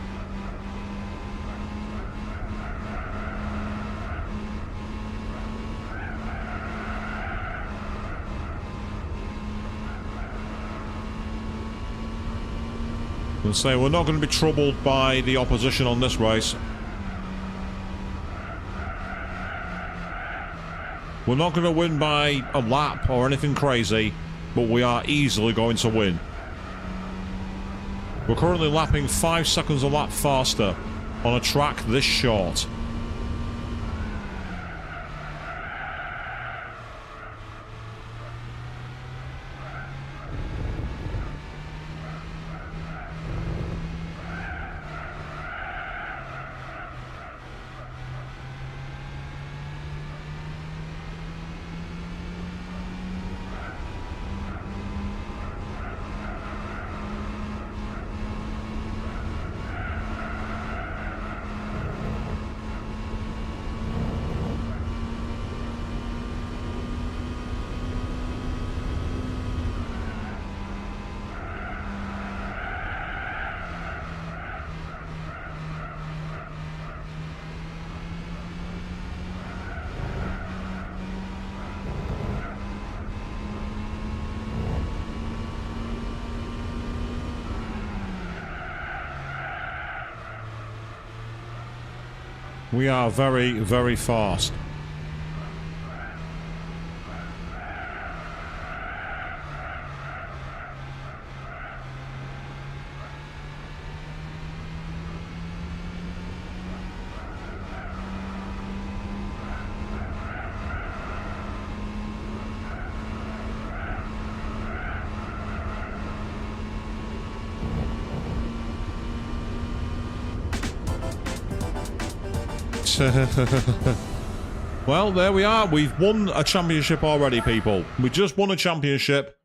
And say we're not going to be troubled by the opposition on this race. We're not going to win by a lap or anything crazy, but we are easily going to win. We're currently lapping 5 seconds a lap faster on a track this short. We are very, very fast. Well, there we are. We've won a championship already, people. We just won a championship.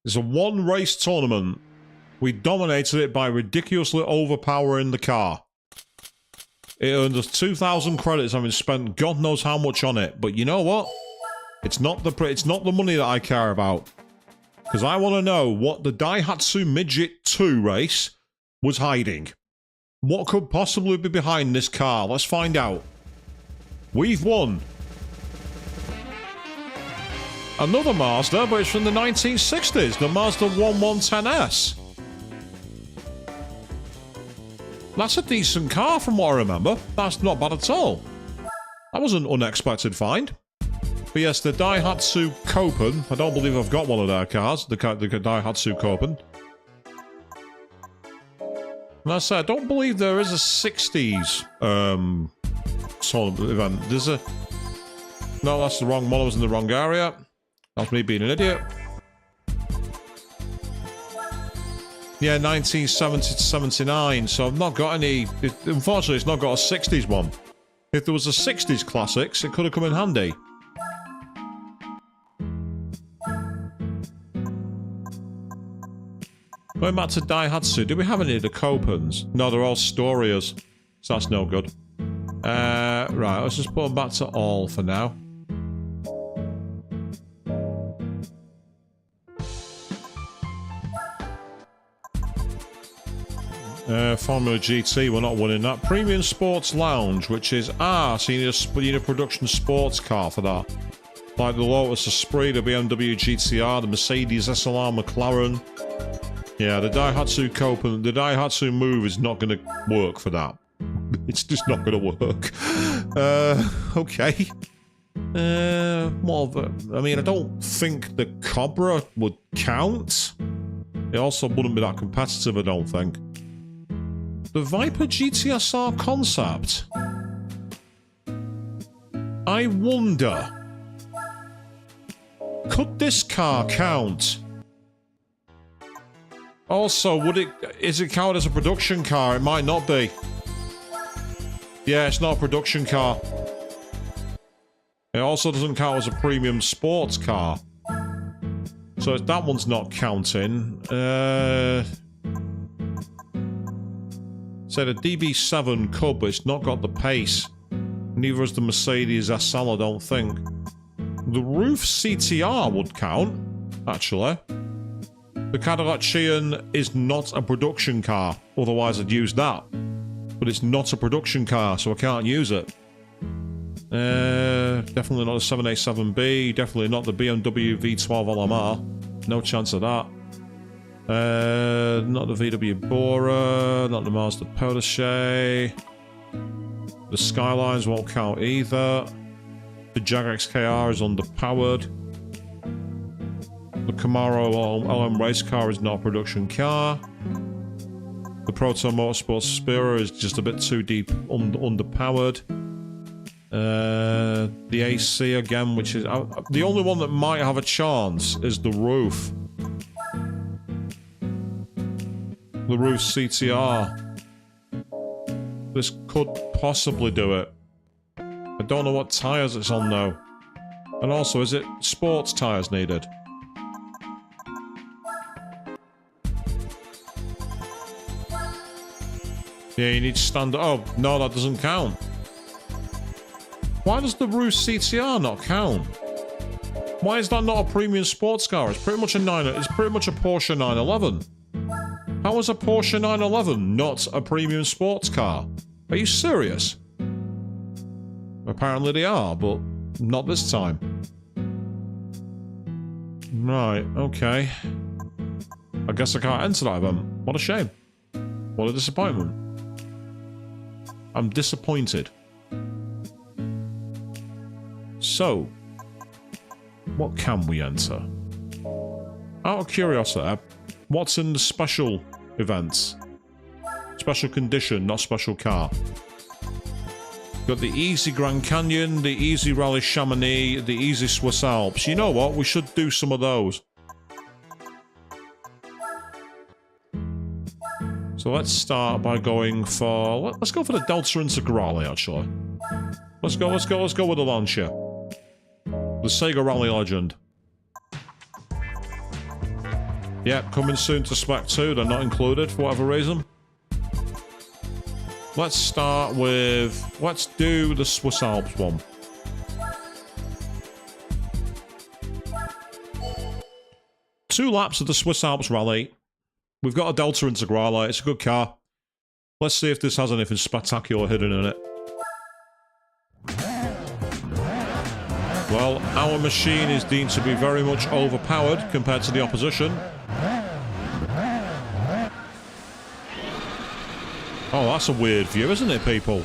It's a one-race tournament. We dominated it by ridiculously overpowering the car. It earned us 2,000 credits, having spent God knows how much on it. But you know what? It's not the money that I care about. Because I want to know what the Daihatsu Midget 2 race was hiding. What could possibly be behind this car? Let's find out. We've won. Another Mazda, but it's from the 1960s. The Mazda 1110S. That's a decent car from what I remember. That's not bad at all. That was an unexpected find. But yes, the Daihatsu Copen. I don't believe I've got one of their cars. The Daihatsu Copen. And I say, I don't believe there is a 60s tournament event. There's a... No, that's the wrong one. I was in the wrong area. That's me being an idiot. Yeah, 1970 to 79. So I've not got any... Unfortunately, it's not got a 60s one. If there was a 60s classics, it could have come in handy. Going back to Daihatsu, do we have any of the Copans? No, they're all Storias. So that's no good. Right, let's just put them back to all for now. Formula GT, we're not winning that. Premium Sports Lounge, which is... so you need a production sports car for that. Like the Lotus Esprit, the BMW GTR, the Mercedes SLR McLaren. Yeah, the Daihatsu Copen, the Daihatsu Move is not going to work for that. It's just not going to work. Okay. I mean, I don't think the Cobra would count. It also wouldn't be that competitive, I don't think. The Viper GTSR concept. I wonder... Could this car count? Also, is it count as a production car? It might not be. Yeah, it's not a production car. It also doesn't count as a premium sports car. So that one's not counting. Say the DB7 Cub, but it's not got the pace. Neither has the Mercedes SL, I don't think. The Roof CTR would count, actually. The Cadillac Cheyan is not a production car, otherwise I'd use that. But it's not a production car, so I can't use it. Definitely not the 787B, definitely not the BMW V12 LMR. No chance of that. Not the VW Bora, not the Mazda Porsche. The Skylines won't count either. The Jag XKR is underpowered. The Camaro LM race car is not a production car. The Proton Motorsports Spira is just a bit too deep underpowered. The AC again, which is... the only one that might have a chance is the Roof. The Roof CTR. This could possibly do it. I don't know what tyres it's on though. And also, is it sports tyres needed? Yeah, you need standard... Oh, no, that doesn't count. Why does the Roof CTR not count? Why is that not a premium sports car? It's pretty much a Porsche 911. How is a Porsche 911 not a premium sports car? Are you serious? Apparently they are, but not this time. Right, okay. I guess I can't enter that event. What a shame. What a disappointment. I'm disappointed. So, what can we enter? Out of curiosity, what's in the special events? Special condition, not special car. Got the easy Grand Canyon, the easy Rally Chamonix, the easy Swiss Alps. You know what? We should do some of those. So let's start by going for... Let's go for the Delta Integrale, actually. Let's go with the Lancia. The Sega Rally Legend. Yep, coming soon to Spec 2. They're not included for whatever reason. Let's start with... Let's do the Swiss Alps one. Two laps of the Swiss Alps Rally. We've got a Delta Integrale. It's a good car. Let's see if this has anything spectacular hidden in it. Well, our machine is deemed to be very much overpowered compared to the opposition. Oh, that's a weird view, isn't it, people?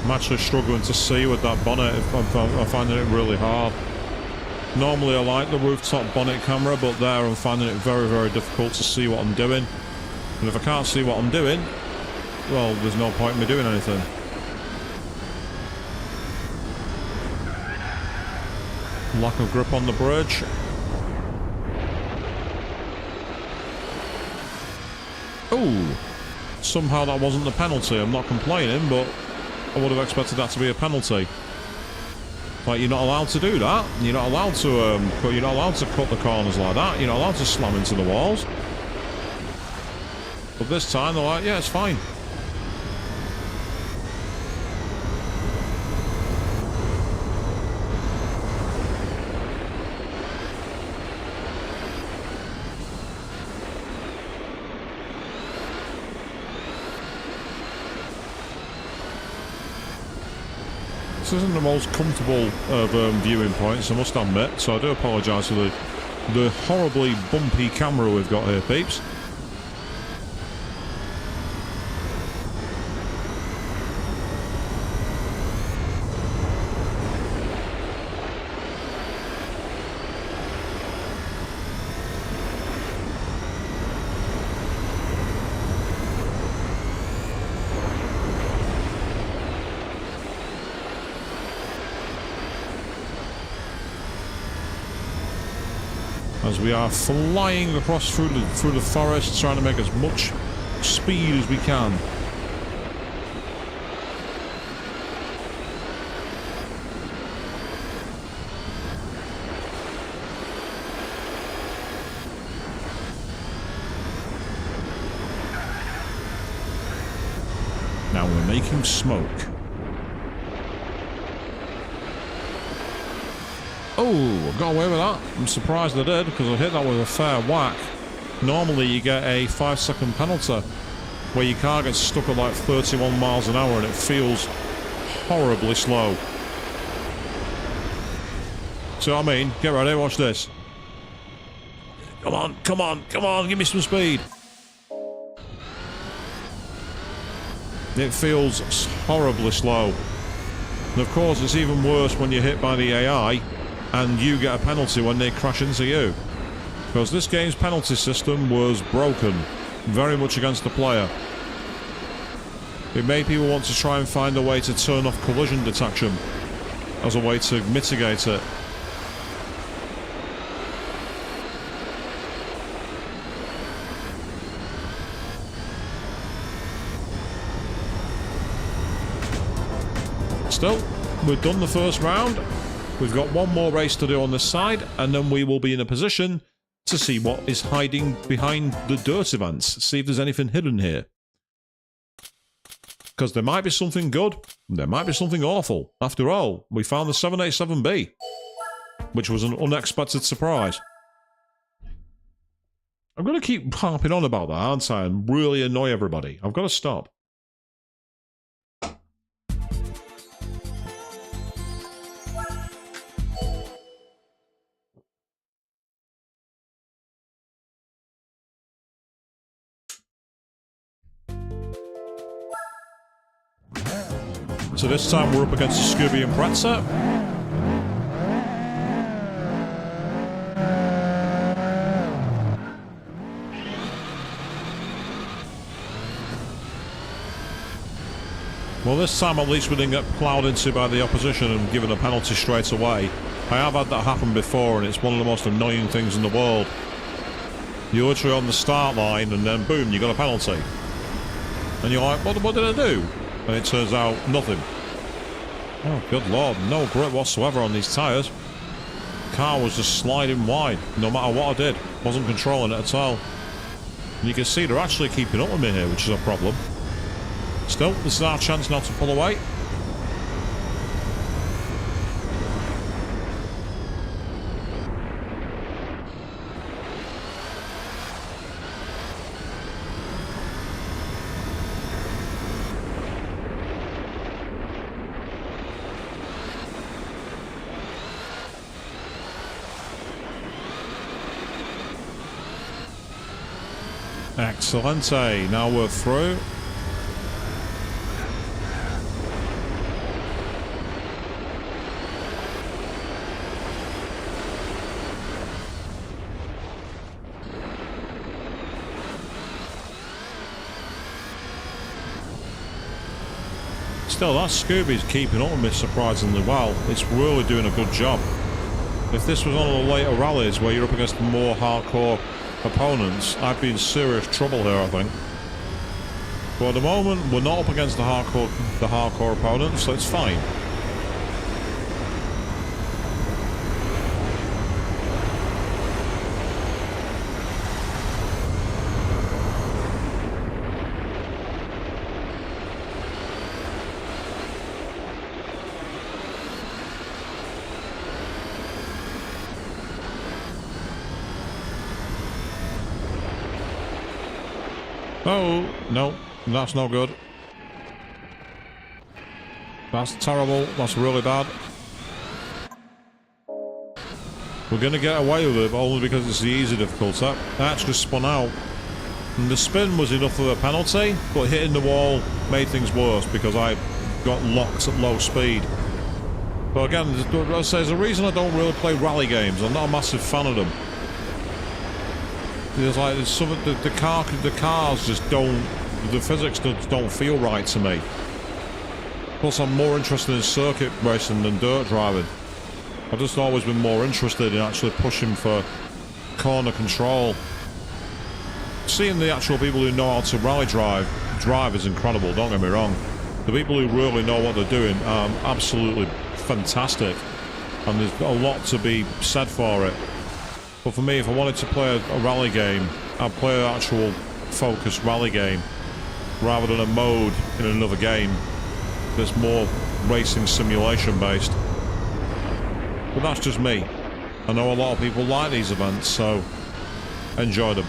I'm actually struggling to see with that bonnet. I'm finding it really hard. Normally I like the rooftop bonnet camera, but there I'm finding it very, very difficult to see what I'm doing. And if I can't see what I'm doing, well, there's no point in me doing anything. Lack of grip on the bridge. Oh! Somehow that wasn't the penalty. I'm not complaining, but I would have expected that to be a penalty. Like, you're not allowed to do that. You're not allowed to cut the corners like that. You're not allowed to slam into the walls. But this time they're like, yeah, it's fine. This isn't the most comfortable of viewing points, I must admit, so I do apologise for the horribly bumpy camera we've got here, peeps. As we are flying across through the forest, trying to make as much speed as we can. Now we're making smoke. Oh, I got away with that. I'm surprised I did, because I hit that with a fair whack. Normally you get a 5-second penalty, where your car gets stuck at like 31 miles an hour and it feels horribly slow. So I mean, get ready, watch this. Come on, come on, come on, give me some speed. It feels horribly slow. And of course it's even worse when you're hit by the AI and you get a penalty when they crash into you. Because this game's penalty system was broken, very much against the player. It made people want to try and find a way to turn off collision detection as a way to mitigate it. Still, we've done the first round. We've got one more race to do on this side, and then we will be in a position to see what is hiding behind the dirt events. See if there's anything hidden here. Because there might be something good, there might be something awful. After all, we found the 787B, which was an unexpected surprise. I'm going to keep harping on about that, aren't I, and really annoy everybody. I've got to stop. So this time we're up against Scooby and Pretzer. Well, this time at least we didn't get ploughed into by the opposition and given a penalty straight away. I have had that happen before, and it's one of the most annoying things in the world. You're literally on the start line and then boom, you got a penalty. And you're like, what did I do? And it turns out nothing. Oh, good lord, no grip whatsoever on these tyres. Car was just sliding wide, no matter what I did. Wasn't controlling it at all. And you can see they're actually keeping up with me here, which is a problem. Still, this is our chance now to pull away. Excellent. Now we're through. Still, that Scooby's keeping up with me surprisingly well. It's really doing a good job. If this was one of the later rallies where you're up against more hardcore opponents, I'd be in serious trouble here, I think. But at the moment, we're not up against the hardcore opponents, so it's fine. Oh, no, that's no good. That's terrible. That's really bad. We're going to get away with it, only because it's the easy difficulty. I actually spun out. And the spin was enough of a penalty, but hitting the wall made things worse because I got locked at low speed. But again, there's a reason I don't really play rally games. I'm not a massive fan of them. There's some of the cars just don't, the physics don't feel right to me. Plus, I'm more interested in circuit racing than dirt driving. I've just always been more interested in actually pushing for corner control. Seeing the actual people who know how to rally drive is incredible, don't get me wrong. The people who really know what they're doing are absolutely fantastic. And there's a lot to be said for it. But for me, if I wanted to play a rally game, I'd play an actual focused rally game rather than a mode in another game that's more racing simulation based. But that's just me. I know a lot of people like these events, so enjoy them.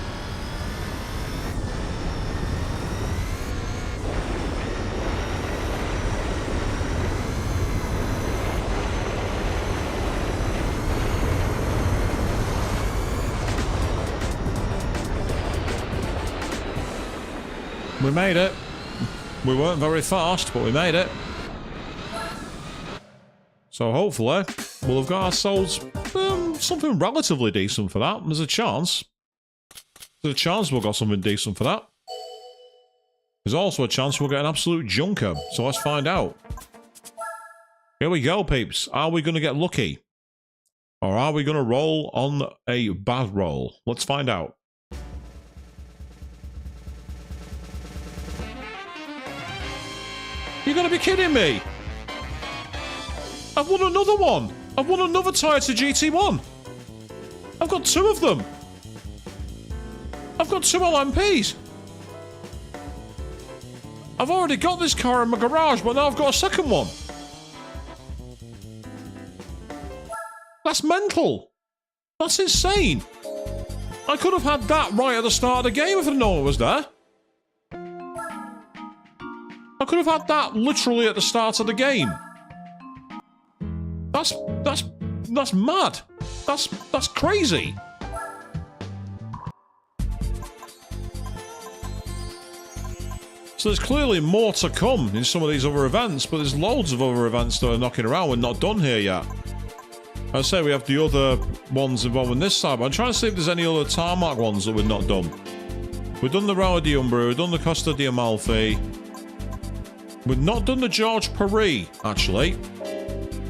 We made it. We weren't very fast, but we made it. So hopefully, we'll have got ourselves something relatively decent for that. There's a chance. There's a chance we'll got something decent for that. There's also a chance we'll get an absolute junker. So let's find out. Here we go, peeps. Are we going to get lucky? Or are we going to roll on a bad roll? Let's find out. You're going to be kidding me! I've won another one! I've won another Toyota GT1! I've got two of them! I've got two LMPs! I've already got this car in my garage, but now I've got a second one! That's mental! That's insane! I could have had that right at the start of the game if I'd known it was there. I could have had that literally at the start of the game. That's mad. That's crazy. So there's clearly more to come in some of these other events, but there's loads of other events that are knocking around and not done here yet. I say we have the other ones involved in this side, but I'm trying to see if there's any other tarmac ones that we've not done. We've done the Rally di Umbria, we've done the Costa di Amalfi. We've not done the George Paris, actually.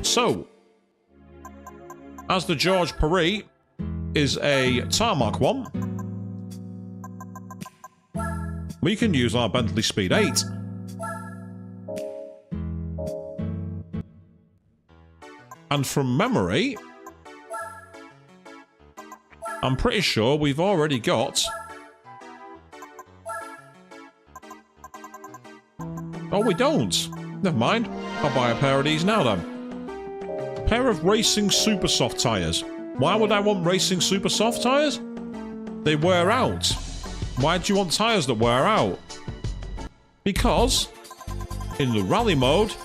So, as the George Paris is a tarmac one, we can use our Bentley Speed 8. And from memory, I'm pretty sure we've already got... Oh, we don't. Never mind. I'll buy a pair of these now then. A pair of Racing Super Soft tyres. Why would I want Racing Super Soft tyres? They wear out. Why do you want tyres that wear out? Because in the rally mode,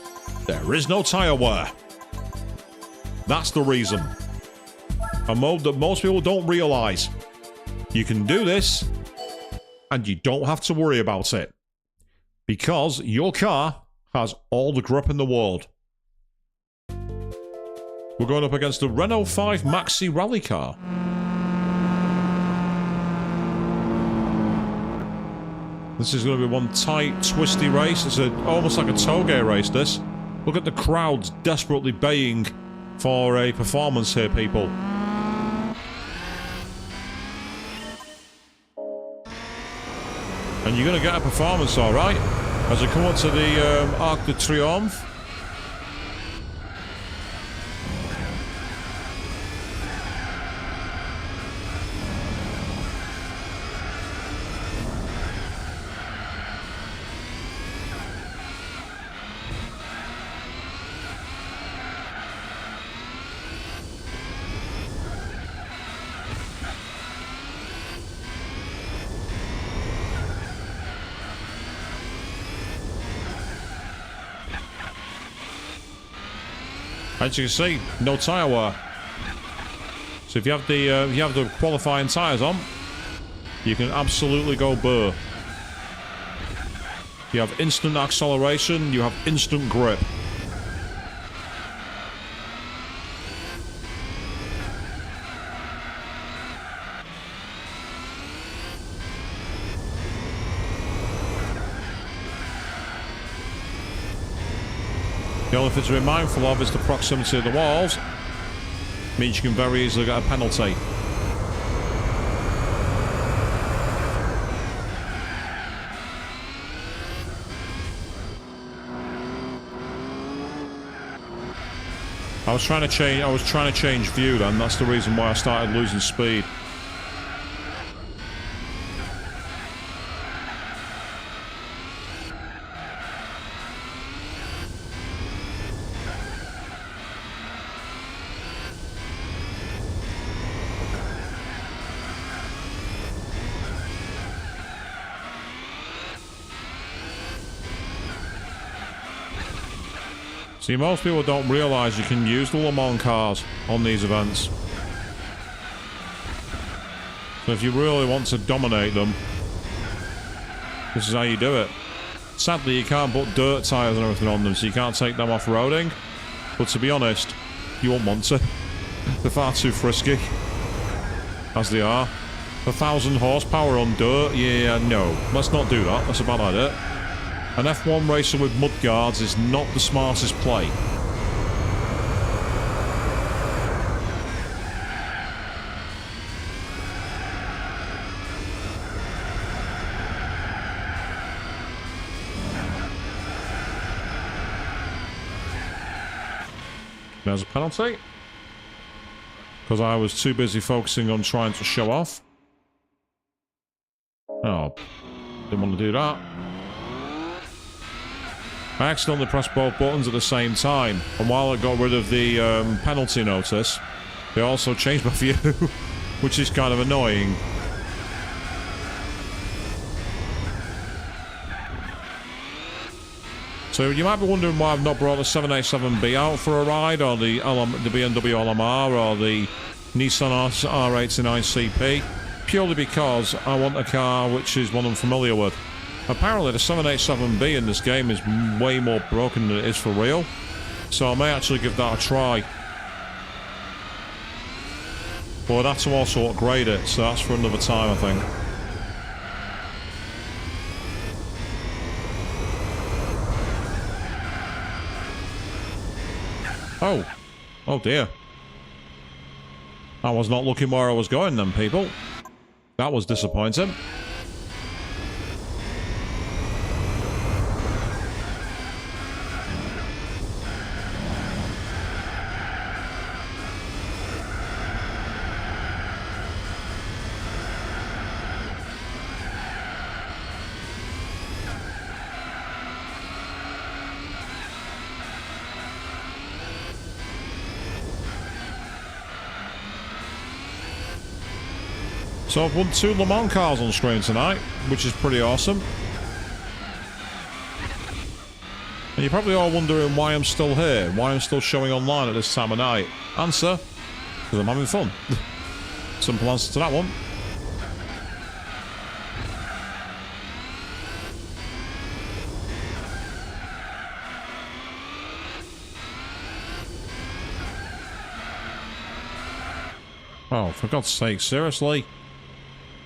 there is no tyre wear. That's the reason. A mode that most people don't realise. You can do this and you don't have to worry about it. Because your car has all the grip in the world. We're going up against the Renault 5 Maxi Rally car. This is going to be one tight, twisty race. It's almost like a toge race, this. Look at the crowds desperately baying for a performance here, people. And you're going to get a performance, alright, as we come up to the Arc de Triomphe. As you can see, no tyre wear. So if you have the qualifying tyres on, you can absolutely go burr. You have instant acceleration, you have instant grip. The only thing to be mindful of is the proximity of the walls. Means you can very easily get a penalty. I was trying to change view then, that's the reason why I started losing speed. See, most people don't realise you can use the Le Mans cars on these events. So if you really want to dominate them, this is how you do it. Sadly, you can't put dirt tyres and everything on them, so you can't take them off-roading. But to be honest, you won't want to. They're far too frisky, as they are. 1,000 horsepower on dirt? Yeah, no. Let's not do that. That's a bad idea. An F1 racer with mudguards is not the smartest play. There's a penalty. Because I was too busy focusing on trying to show off. Oh, didn't want to do that. I accidentally pressed both buttons at the same time, and while I got rid of the penalty notice, they also changed my view, which is kind of annoying. So you might be wondering why I've not brought the 787B out for a ride, or the BMW LMR, or the Nissan R89 CP, purely because I want a car which is one I'm familiar with. Apparently the 787B in this game is way more broken than it is for real, so I may actually give that a try. But I'd have to also upgrade it, so that's for another time, I think. Oh. Oh dear. I was not looking where I was going then, people. That was disappointing. So I've won 2 Le Mans cars on screen tonight, which is pretty awesome. And you're probably all wondering why I'm still here, why I'm still showing online at this time of night. Answer, because I'm having fun. Simple answer to that one. Oh, for God's sake, seriously?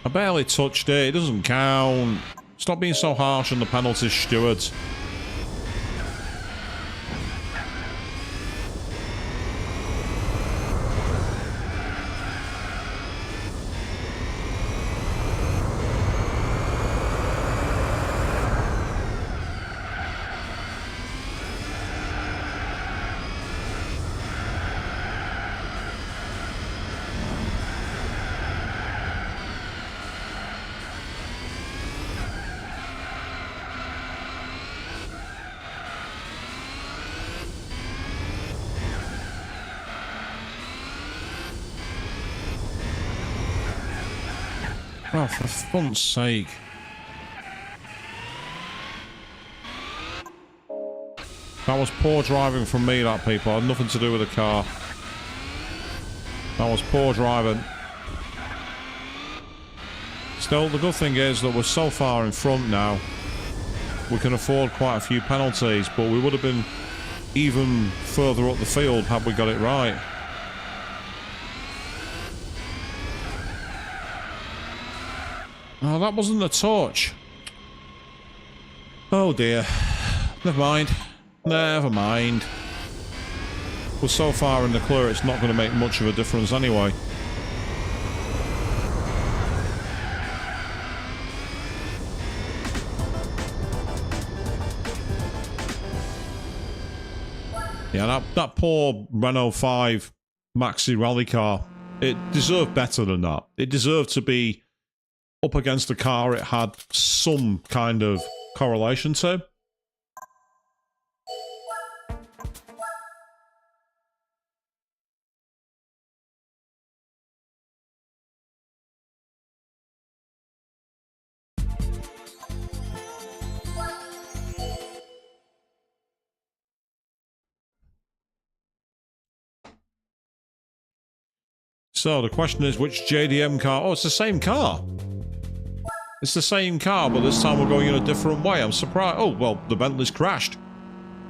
I barely touched it, it doesn't count. Stop being so harsh on the penalties, stewards. Oh, for fun's sake. That was poor driving from me, that, people. It had nothing to do with the car. That was poor driving. Still, the good thing is that we're so far in front now. We can afford quite a few penalties, but we would have been even further up the field had we got it right. Oh, that wasn't a touch. Oh dear. Never mind. Never mind. We're so far in the clear, it's not going to make much of a difference anyway. Yeah, that poor Renault 5 Maxi rally car, it deserved better than that. It deserved to be up against a car it had some kind of correlation to. So the question is, which JDM car? Oh, it's the same car. It's the same car, but this time we're going in a different way. I'm surprised. Oh, well, the Bentley's crashed.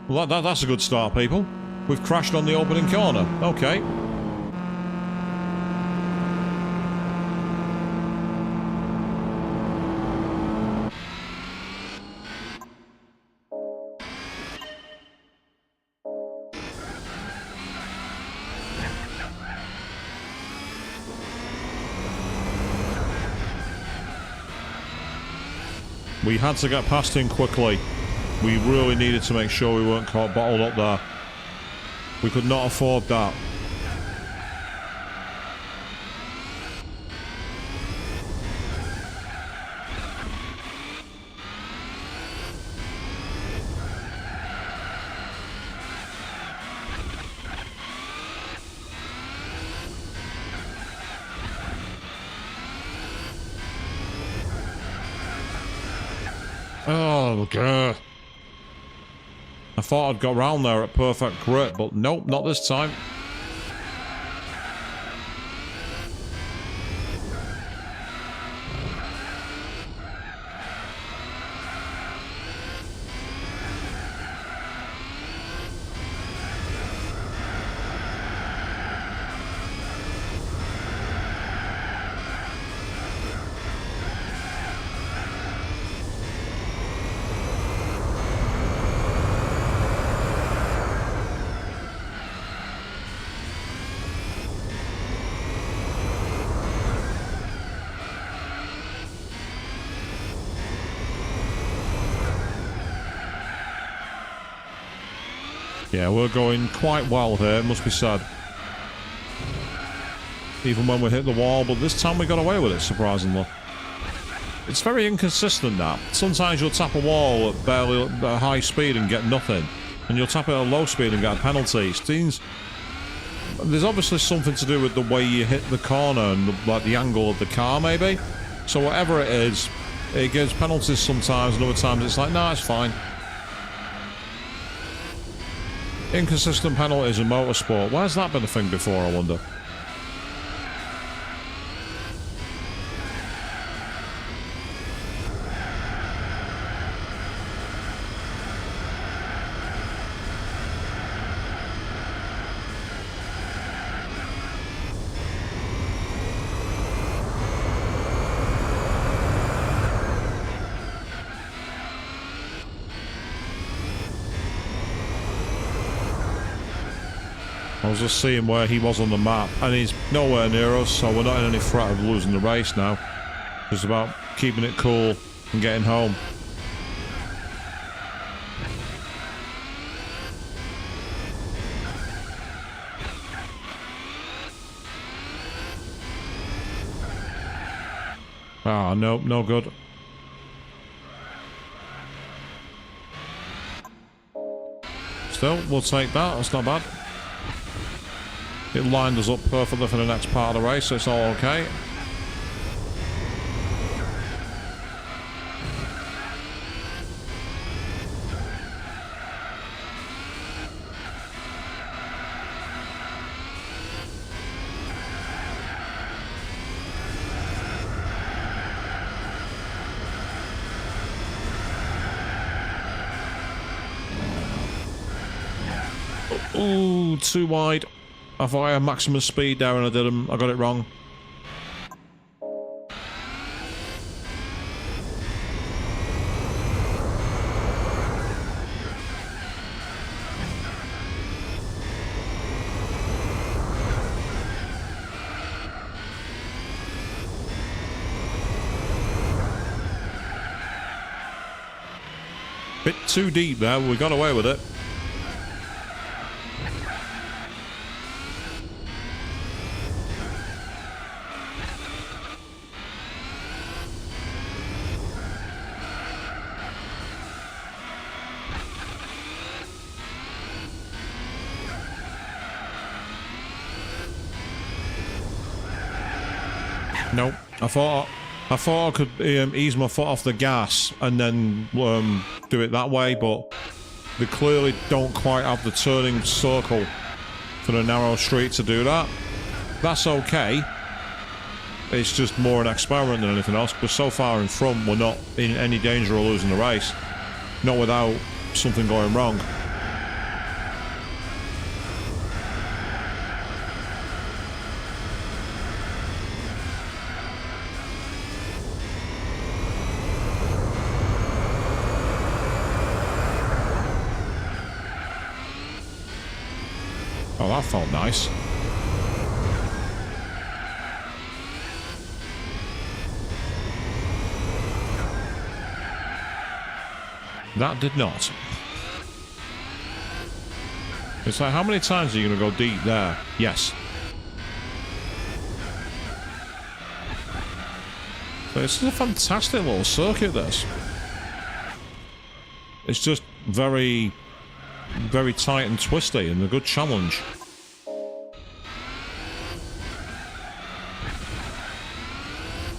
Well, that's a good start, people. We've crashed on the opening corner. Okay. We had to get past him quickly. We really needed to make sure we weren't caught bottled up there. We could not afford that. Oh, God. I thought I'd got round there at perfect grip, but nope, not this time. Yeah, we're going quite well here, it must be said. Even when we hit the wall, but this time we got away with it, surprisingly. It's very inconsistent, that. Sometimes you'll tap a wall at barely at high speed and get nothing. And you'll tap it at low speed and get a penalty. There's obviously something to do with the way you hit the corner and like the angle of the car, maybe. So whatever it is, it gives penalties sometimes, and other times it's like, nah, it's fine. Inconsistent penalties in motorsport. Why has that been a thing before, I wonder? I was just seeing where he was on the map, and he's nowhere near us, so we're not in any threat of losing the race now. It's about keeping it cool and getting home. Ah, nope, no good. Still, we'll take that. That's not bad. It lined us up perfectly for the next part of the race, so it's all okay. Ooh, too wide. I thought I had maximum speed there and I didn't. I got it wrong. Bit too deep there, we got away with it. Nope. I thought I could ease my foot off the gas and then do it that way, but they clearly don't quite have the turning circle for the narrow street to do that. That's okay. It's just more an experiment than anything else, because so far in front we're not in any danger of losing the race. Not without something going wrong. Oh, that felt nice. That did not. It's like, how many times are you going to go deep there? Yes. So this is a fantastic little circuit, this. It's just very... very tight and twisty and a good challenge.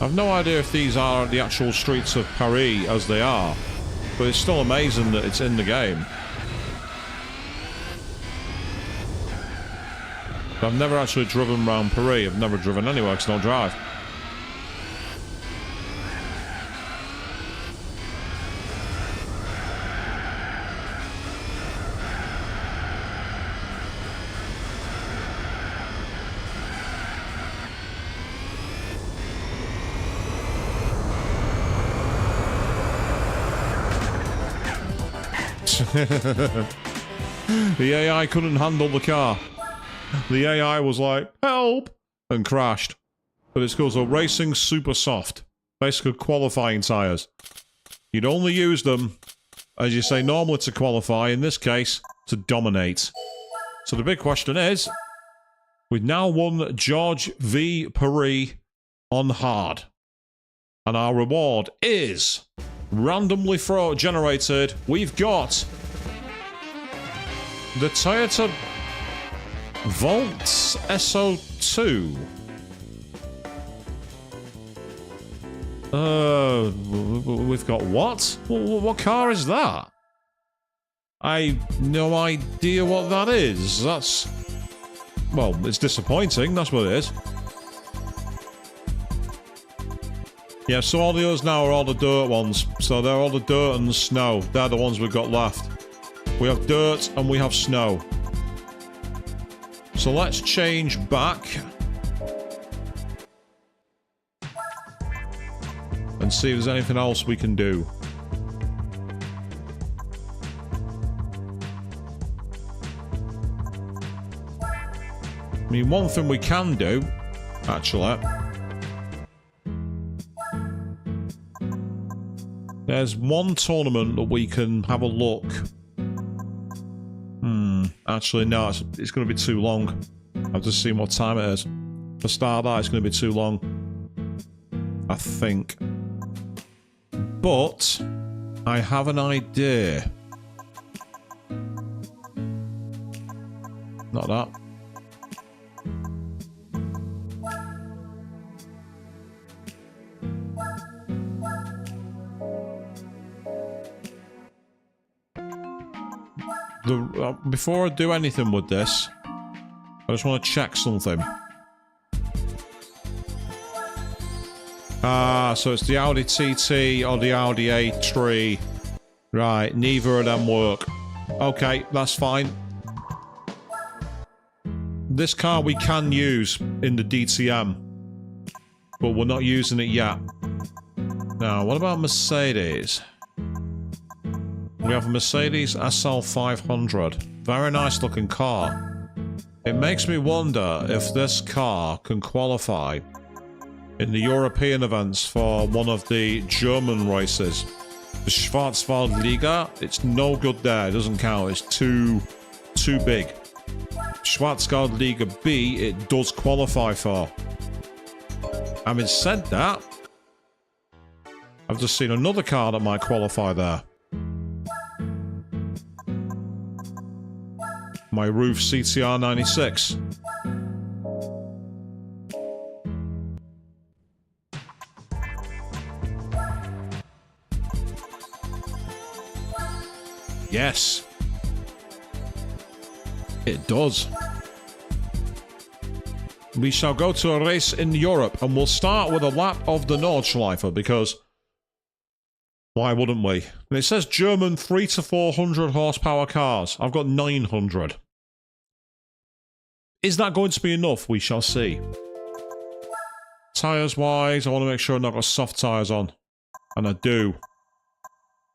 I've no idea if these are the actual streets of Paris as they are, but it's still amazing that it's in the game. I've never actually driven around Paris. I've never driven anywhere because I don't drive. The AI couldn't handle the car. The AI was like, help! And crashed. But it's called racing super soft. Basically qualifying tyres. You'd only use them, as you say, normally to qualify, in this case, to dominate. So the big question is, we've now won George v. Paris on hard. And our reward is... randomly generated. We've got the Toyota Volts SO2. We've got what? What car is that? I've no idea what that is. That's... well, it's disappointing, that's what it is. Yeah, so all the others now are all the dirt ones. So they're all the dirt and the snow. They're the ones we've got left. We have dirt and we have snow. So let's change back. And see if there's anything else we can do. I mean, one thing we can do, actually, there's one tournament that we can have a look. Actually, no, it's going to be too long. I've just seen what time it is. For start that, it's going to be too long. I think. But I have an idea. Not that. Before I do anything with this, I just want to check something. So it's the Audi TT or the Audi A3. Right, neither of them work. Okay, that's fine. This car we can use in the DTM, but we're not using it yet. Now, what about Mercedes? We have a Mercedes SL 500. Very nice looking car. It makes me wonder if this car can qualify in the European events for one of the German races. The Schwarzwald Liga, it's no good there. It doesn't count. It's too big. Schwarzwald Liga B, it does qualify for. Having said that, I've just seen another car that might qualify there. My Roof CTR 96. Yes. It does. We shall go to a race in Europe, and we'll start with a lap of the Nordschleife, because why wouldn't we? And it says German 300 to 400 horsepower cars. I've got 900. Is that going to be enough? We shall see. Tyres wise, I want to make sure I've not got soft tyres on. And I do.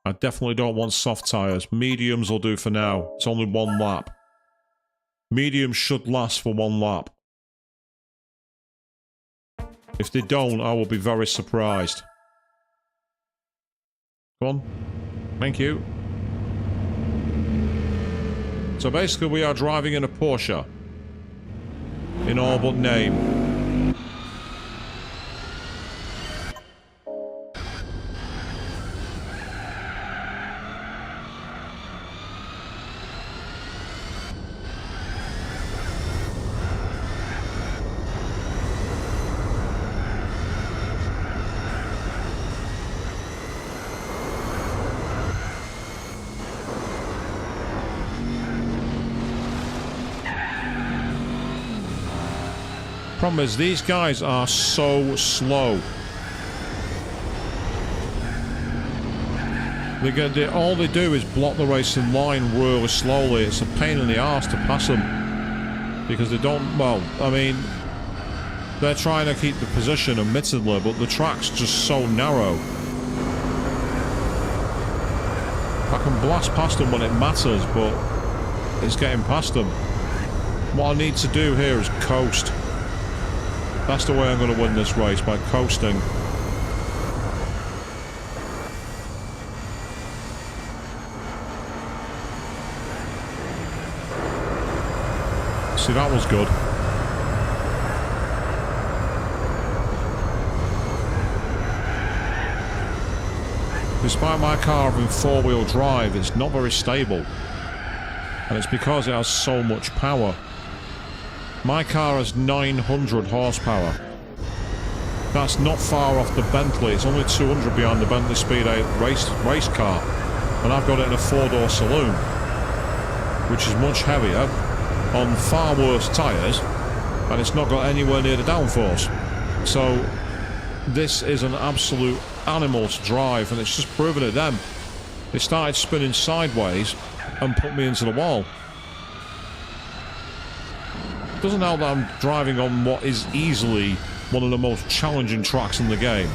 I definitely don't want soft tyres. Mediums will do for now. It's only one lap. Mediums should last for one lap. If they don't, I will be very surprised. Come on. Thank you. So basically we are driving in a Porsche. In all but name. Problem is, these guys are so slow. All they do is block the racing line really slowly. It's a pain in the arse to pass them. Because they don't, well, I mean, they're trying to keep the position, admittedly, but the track's just so narrow. I can blast past them when it matters, but it's getting past them. What I need to do here is coast. That's the way I'm going to win this race, by coasting. See, that was good. Despite my car having four-wheel drive, it's not very stable. And it's because it has so much power. My car has 900 horsepower. That's not far off the Bentley. It's only 200 behind the Bentley Speed 8 race car. And I've got it in a four-door saloon, which is much heavier, on far worse tyres, and it's not got anywhere near the downforce. So this is an absolute animal to drive, and it's just proven it then. It started spinning sideways and put me into the wall. Doesn't help that I'm driving on what is easily one of the most challenging tracks in the game.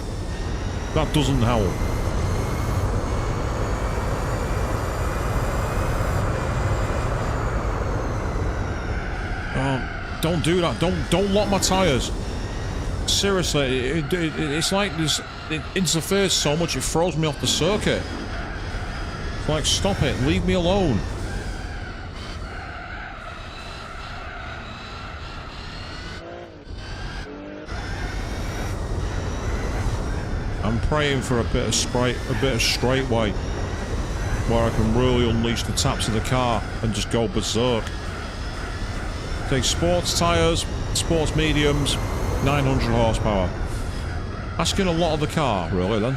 That doesn't help. don't do that. Don't lock my tyres. Seriously, it's like this. It interferes so much it throws me off the circuit. It's like, stop it. Leave me alone. I'm praying for a bit of straightway where I can really unleash the taps of the car and just go berserk. Take sports tyres, sports mediums, 900 horsepower. Asking a lot of the car, really, then.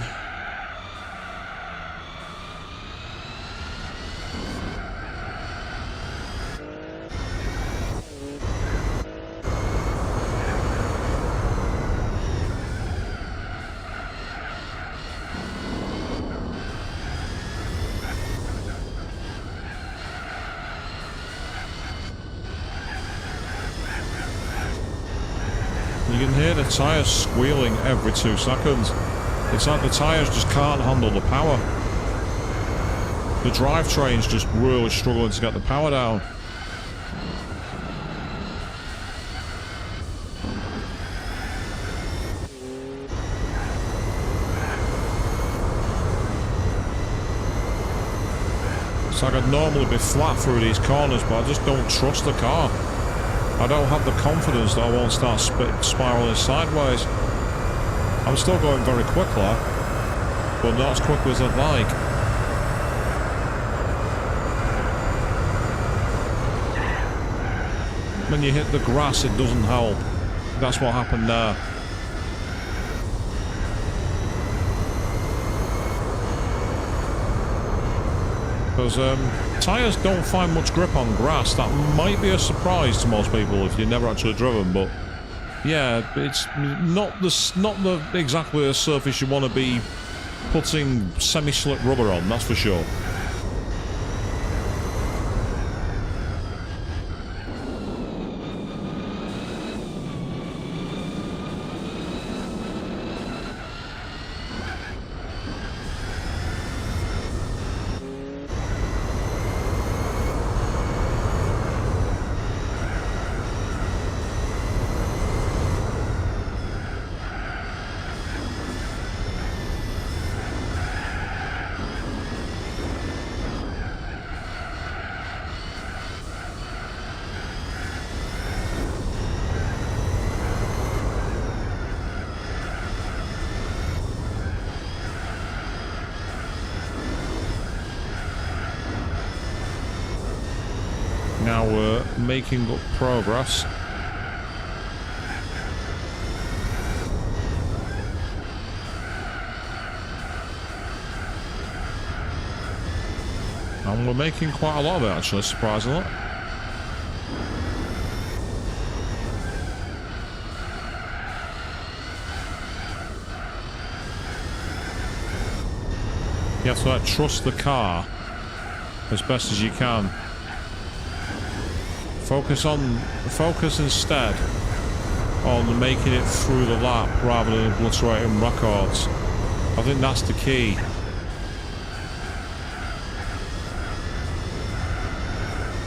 You can hear the tyres squealing every 2 seconds. It's like the tyres just can't handle the power. The drivetrain's just really struggling to get the power down. It's like I'd normally be flat through these corners, but I just don't trust the car. I don't have the confidence that I won't start spiralling sideways. I'm still going very quickly, but not as quickly as I'd like. When you hit the grass, it doesn't help. That's what happened there. Because tyres don't find much grip on grass. That might be a surprise to most people if you've never actually driven, but yeah, it's not exactly a surface you want to be putting semi-slick rubber on, that's for sure. Now we're making up progress. And we're making quite a lot of it, actually, surprisingly. You have to like, trust the car as best as you can. Focus instead on making it through the lap rather than obliterating records. I think that's the key.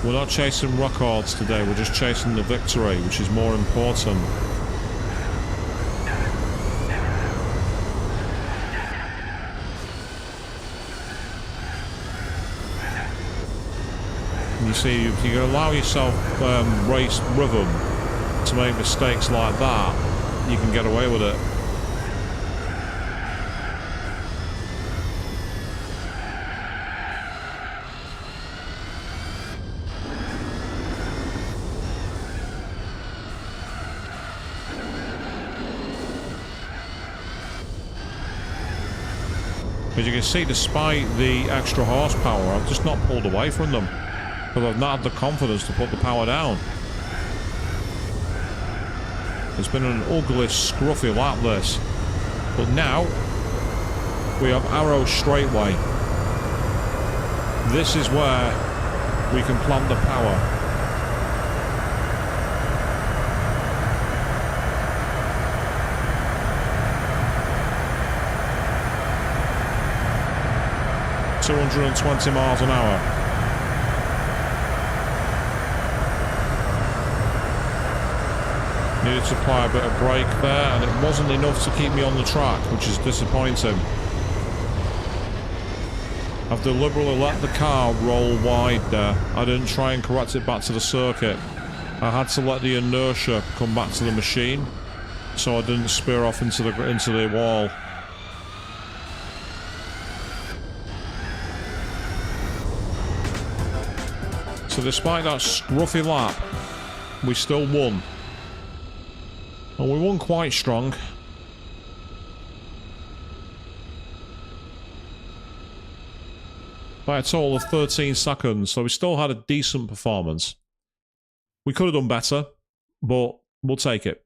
We're not chasing records today, we're just chasing the victory, which is more important. You see, if you can allow yourself race rhythm to make mistakes like that, you can get away with it. As you can see, despite the extra horsepower, I've just not pulled away from them. Because I've not had the confidence to put the power down. It's been an ugly, scruffy lap, this. But now, we have Arrow Straightway. This is where we can plant the power. ...220 miles an hour. Needed to apply a bit of brake there, and it wasn't enough to keep me on the track, which is disappointing. I've deliberately let the car roll wide there. I didn't try and correct it back to the circuit. I had to let the inertia come back to the machine, so I didn't spear off into the wall. So despite that scruffy lap, we still won. And we won quite strong. By a total of 13 seconds, so we still had a decent performance. We could have done better, but we'll take it.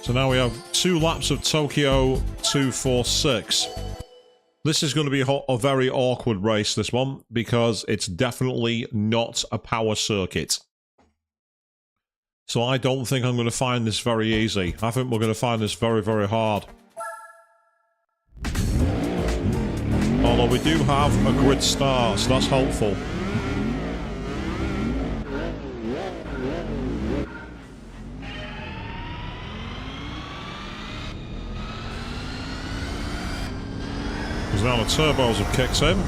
So now we have 2 laps of Tokyo 246. This is going to be a very awkward race, this one, because it's definitely not a power circuit. So I don't think I'm going to find this very easy. I think we're going to find this very, very hard. Although we do have a grid start, so that's helpful. Because now the turbos have kicked in.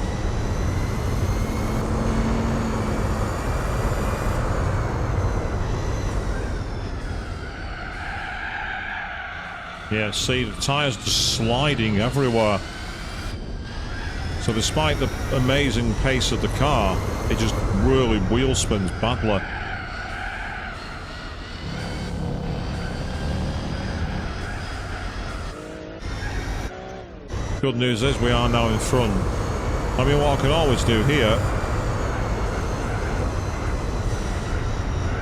Yeah, see, the tyres just sliding everywhere. So despite the amazing pace of the car, it just really wheel spins badly. Good news is we are now in front. I mean, what I can always do here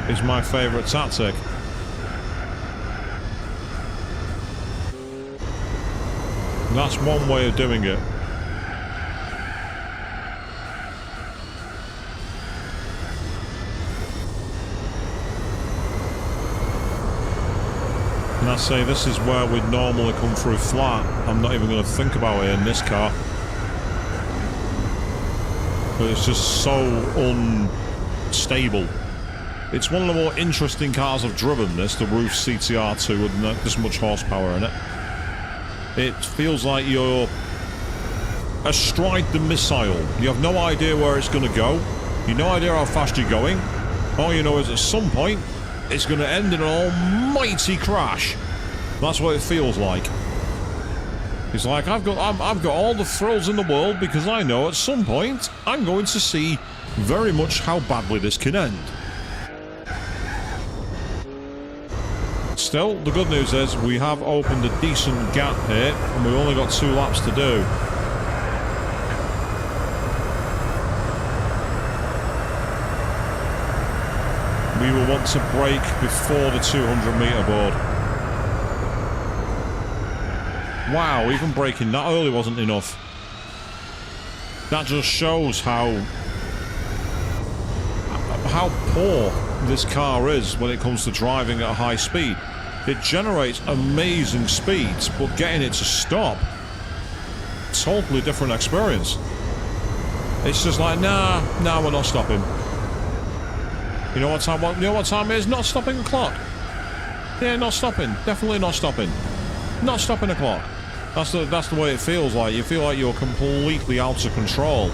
is my favourite tactic. And that's one way of doing it. And I say this is where we'd normally come through flat. I'm not even going to think about it in this car. But it's just so unstable. It's one of the more interesting cars I've driven, this, the Roof CTR2 with this much horsepower in it. It feels like you're astride the missile. You have no idea where it's going to go. You have no idea how fast you're going. All you know is at some point, it's going to end in an almighty crash. That's what it feels like. It's like I've got all the thrills in the world because I know at some point I'm going to see very much how badly this can end. Still, the good news is we have opened a decent gap here and we've only got 2 laps to do. We will want to brake before the 200-metre board. Wow, even braking that early wasn't enough. That just shows how poor this car is when it comes to driving at high speed. It generates amazing speeds, but getting it to stop, totally different experience. It's just like, nah, we're not stopping. You know what time it is? Not stopping the clock. Yeah, not stopping. Definitely not stopping. Not stopping the clock. That's the way it feels like. You feel like you're completely out of control.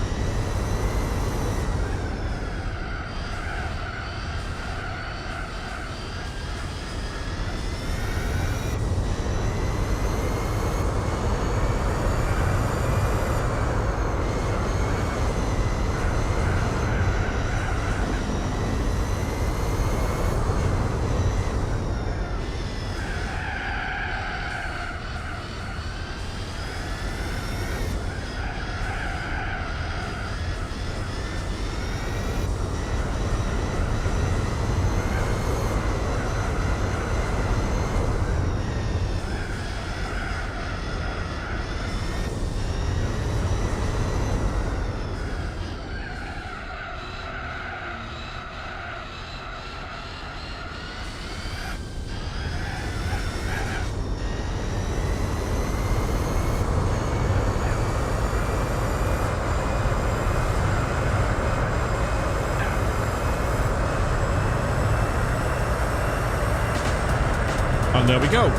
And there we go.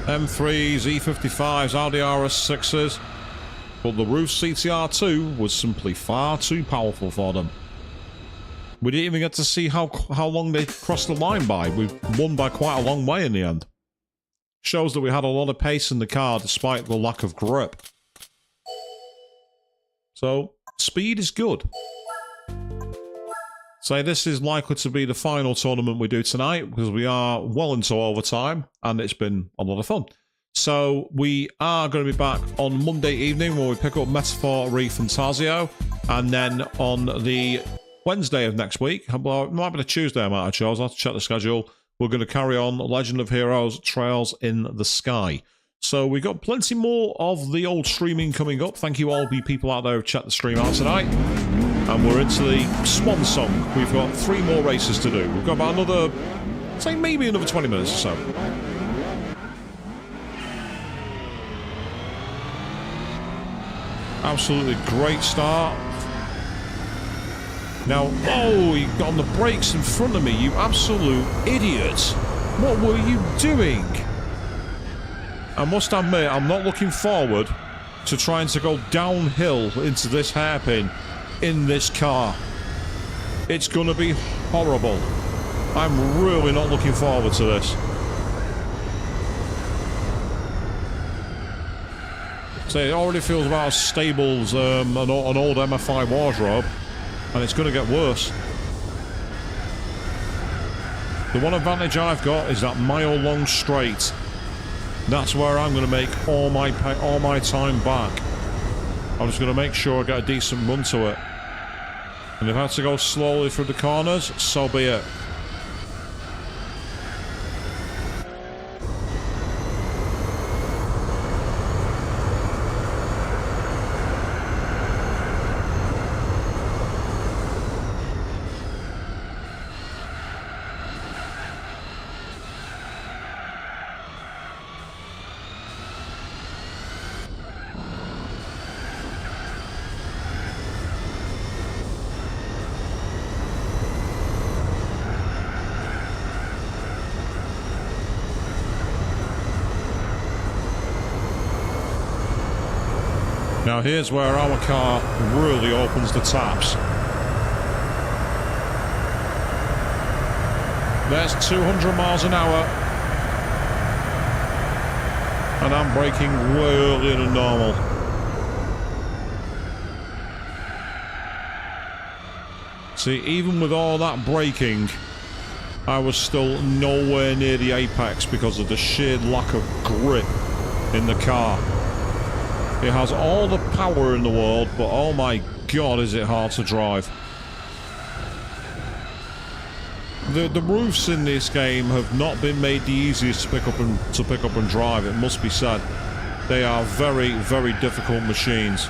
M3s, E55s, Audi RS6s. But the Roof CTR2 was simply far too powerful for them. We didn't even get to see how long they crossed the line by. We won by quite a long way in the end. Shows that we had a lot of pace in the car despite the lack of grip. So, speed is good. So this is likely to be the final tournament we do tonight because we are well into overtime and it's been a lot of fun. So we are going to be back on Monday evening when we pick up Metaphor, Reef and Tazio. And then on the Wednesday of next week, well, it might be the Tuesday I might have chose, I'll have to check the schedule. We're going to carry on Legend of Heroes, Trails in the Sky. So we've got plenty more of the old streaming coming up. Thank you all you people out there who checked the stream out tonight. And we're into the swan song. We've got 3 more races to do. We've got about another, say maybe another 20 minutes or so. Absolutely great start. Now, oh, you got on the brakes in front of me, you absolute idiot. What were you doing? I must admit, I'm not looking forward to trying to go downhill into this hairpin in this car. It's gonna be horrible. I'm really not looking forward to this. So it already feels about as stable as an old MFI wardrobe, and it's going to get worse. The one advantage I've got is that mile-long straight. That's where I'm going to make all my time back. I'm just going to make sure I get a decent run to it. And if I have to go slowly through the corners, so be it. Now here's where our car really opens the taps. There's 200 miles an hour. And I'm braking way earlier than normal. See, even with all that braking, I was still nowhere near the apex because of the sheer lack of grip in the car. It has all the power in the world, but oh my god, is it hard to drive. The roofs in this game have not been made the easiest to pick up and drive, it must be said. They are very, very difficult machines.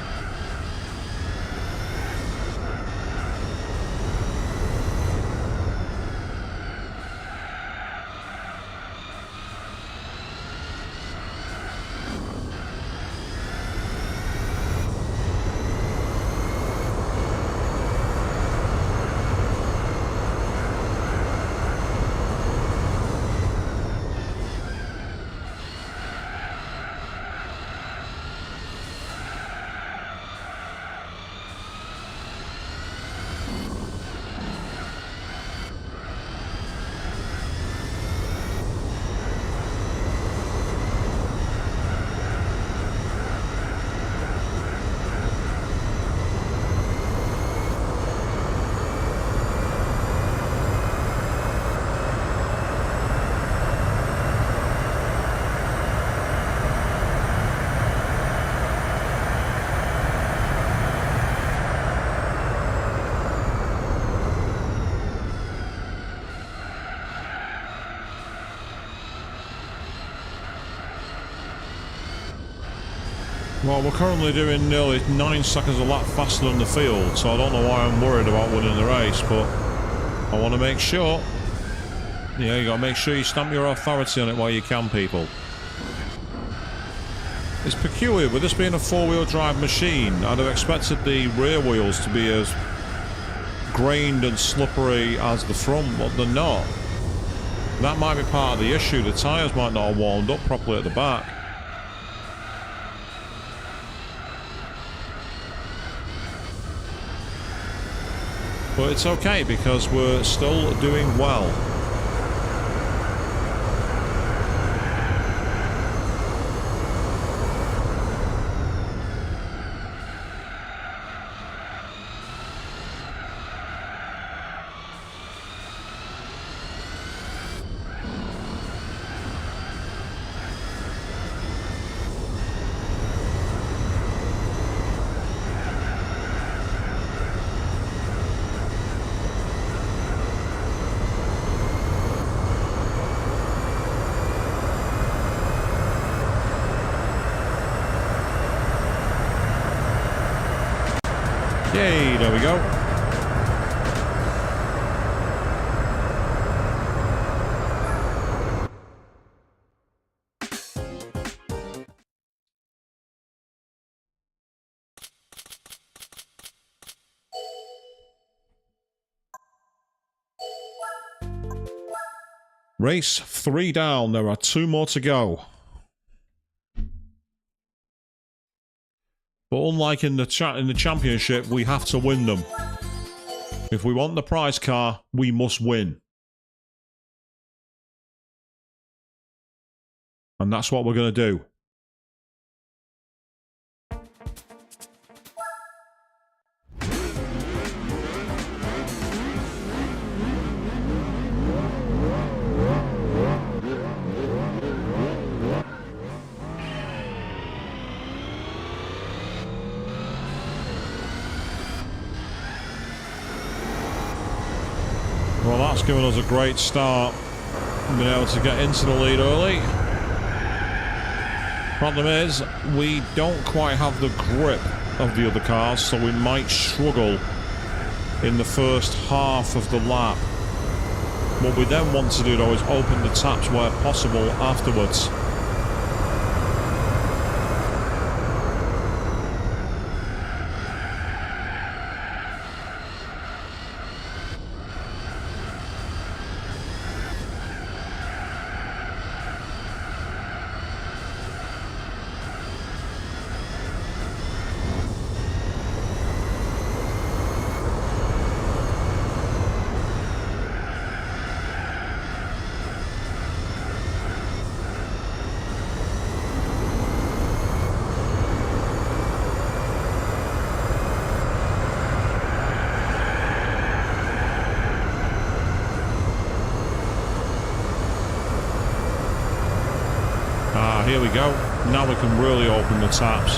Well, we're currently doing nearly 9 seconds a lap faster than the field, so I don't know why I'm worried about winning the race, but I want to make sure. Yeah, you got to make sure you stamp your authority on it while you can, people. It's peculiar, with this being a 4-wheel drive machine, I'd have expected the rear wheels to be as grained and slippery as the front, but they're not. That might be part of the issue. The tyres might not have warmed up properly at the back. But it's okay because we're still doing well. Yay, there we go. Race 3 down. There are 2 more to go. But unlike in the championship, we have to win them. If we want the prize car, we must win. And that's what we're going to do. Well, that's given us a great start. Been able to get into the lead early. Problem is, we don't quite have the grip of the other cars, so we might struggle in the first half of the lap. What we then want to do, though, is open the taps where possible afterwards. Here we go. Now we can really open the taps.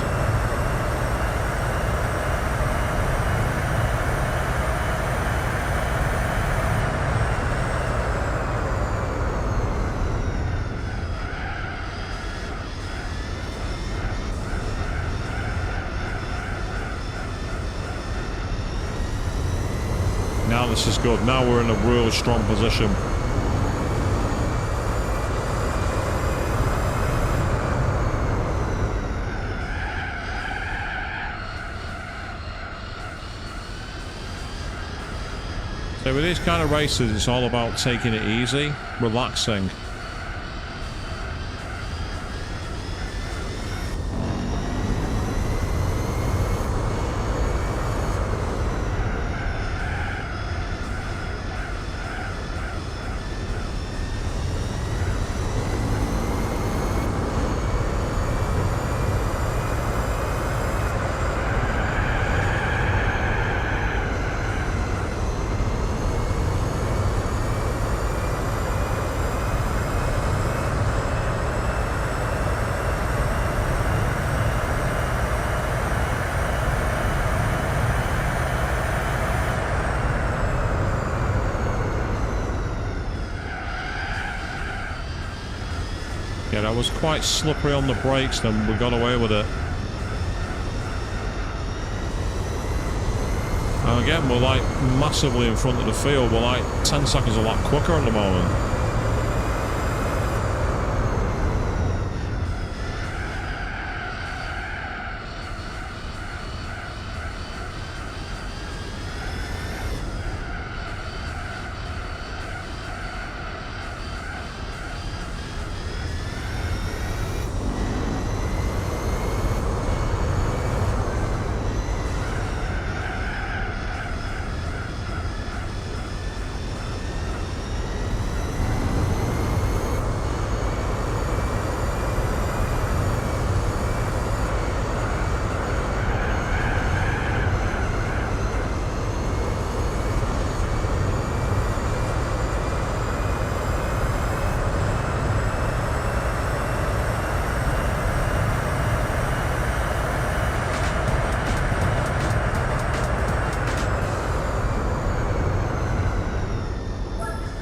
Now this is good. Now we're in a really strong position. So with these kind of races, it's all about taking it easy, relaxing. Yeah, that was quite slippery on the brakes, then we got away with it. And again, we're like massively in front of the field. We're like 10 seconds a lot quicker at the moment.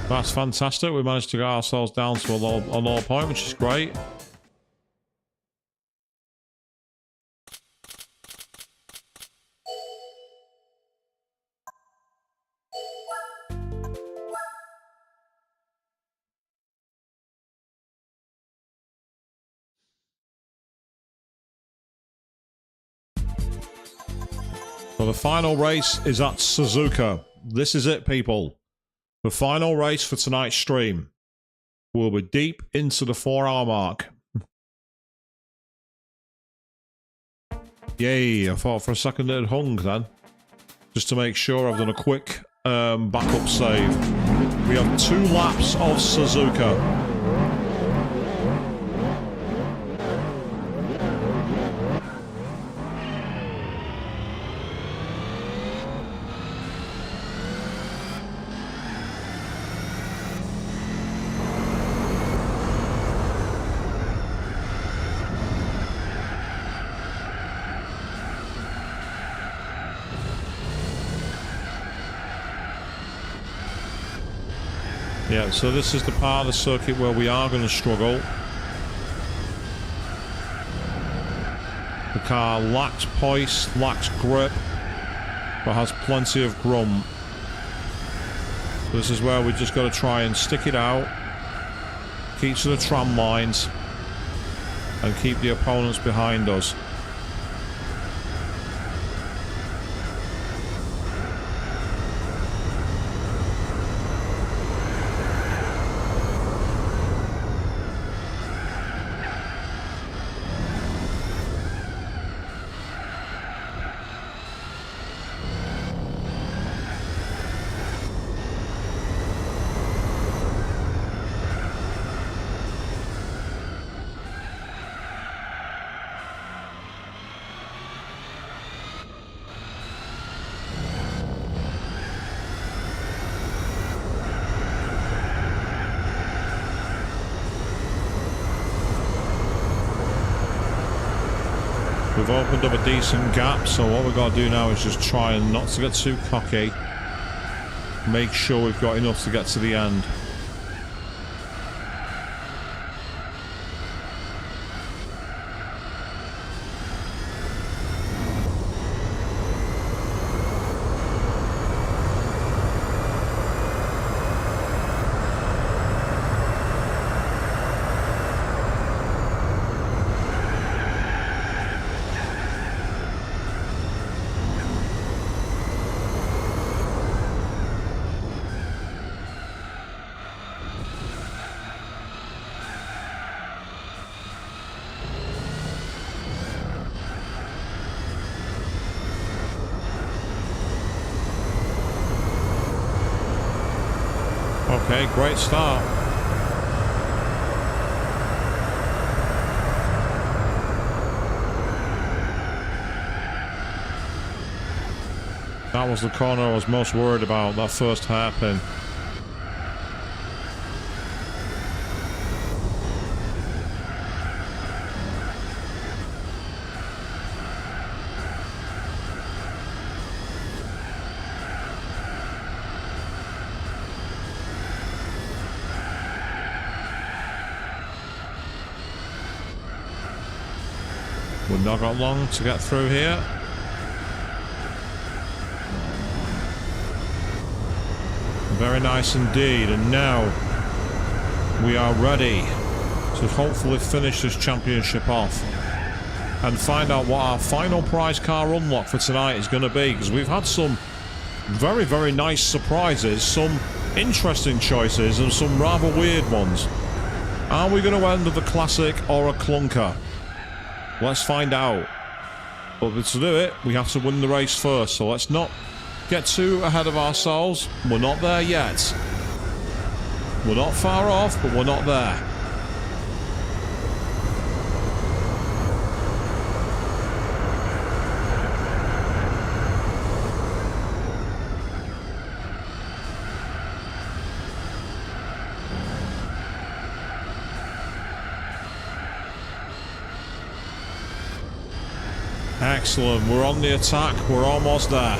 That's fantastic. We managed to get ourselves down to a low point, which is great. So the final race is at Suzuka. This is it, people. The final race for tonight's stream. We'll be deep into the 4-hour mark. Yay, I thought for a second it had hung then. Just to make sure I've done a quick backup save. We have 2 laps of Suzuka. Yeah, so this is the part of the circuit where we are going to struggle. The car lacks poise, lacks grip, but has plenty of grunt. This is where we just got to try and stick it out, keep to the tram lines, and keep the opponents behind us. We've opened up a decent gap, so what we've got to do now is just try and not to get too cocky. Make sure we've got enough to get to the end. Okay, great start. That was the corner I was most worried about, that first hairpin. We've not got long to get through here. Very nice indeed, and now we are ready to hopefully finish this championship off and find out what our final prize car unlock for tonight is going to be, because we've had some very, very nice surprises, some interesting choices and some rather weird ones. Are we going to end with a classic or a clunker? Let's find out. But to do it, we have to win the race first, so let's not get too ahead of ourselves. We're not there yet. We're not far off, but we're not there. Excellent, we're on the attack, we're almost there.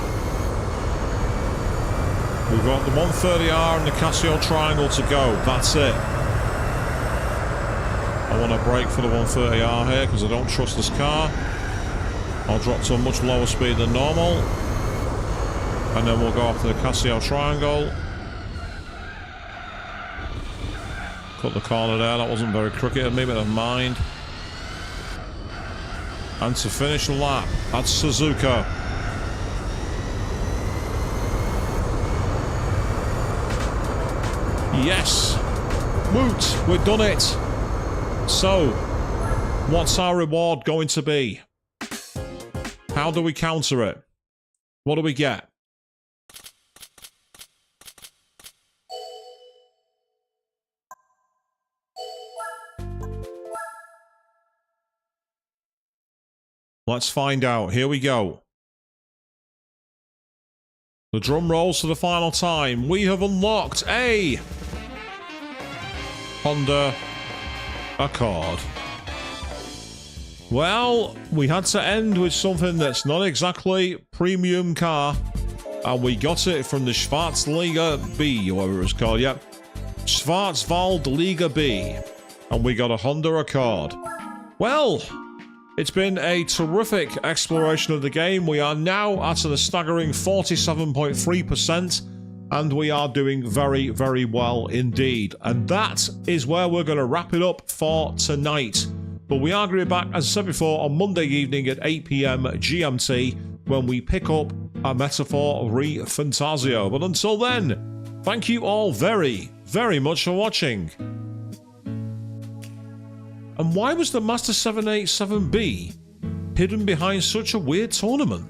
We've got the 130R and the Casio Triangle to go. That's it. I want to brake for the 130R here because I don't trust this car. I'll drop to a much lower speed than normal. And then we'll go after the Casio Triangle. Cut the corner there. That wasn't very crooked of me, but never mind. And to finish the lap at Suzuka. Yes! Woot! We've done it! So, what's our reward going to be? How do we counter it? What do we get? Let's find out. Here we go. The drum rolls for the final time. We have unlocked a Honda Accord. Well, we had to end with something that's not exactly premium car, and we got it from the Schwarzliga B, or whatever it's called. Yep, Schwarzwaldliga B, and we got a Honda Accord. Well, it's been a terrific exploration of the game. We are now at a staggering 47.3%, and we are doing very, very well indeed. And that is where we're going to wrap it up for tonight. But we are going to be back, as I said before, on Monday evening at 8 PM GMT when we pick up a Metaphor Re Fantasio. But until then, thank you all very, very much for watching. And why was the Master 787B hidden behind such a weird tournament?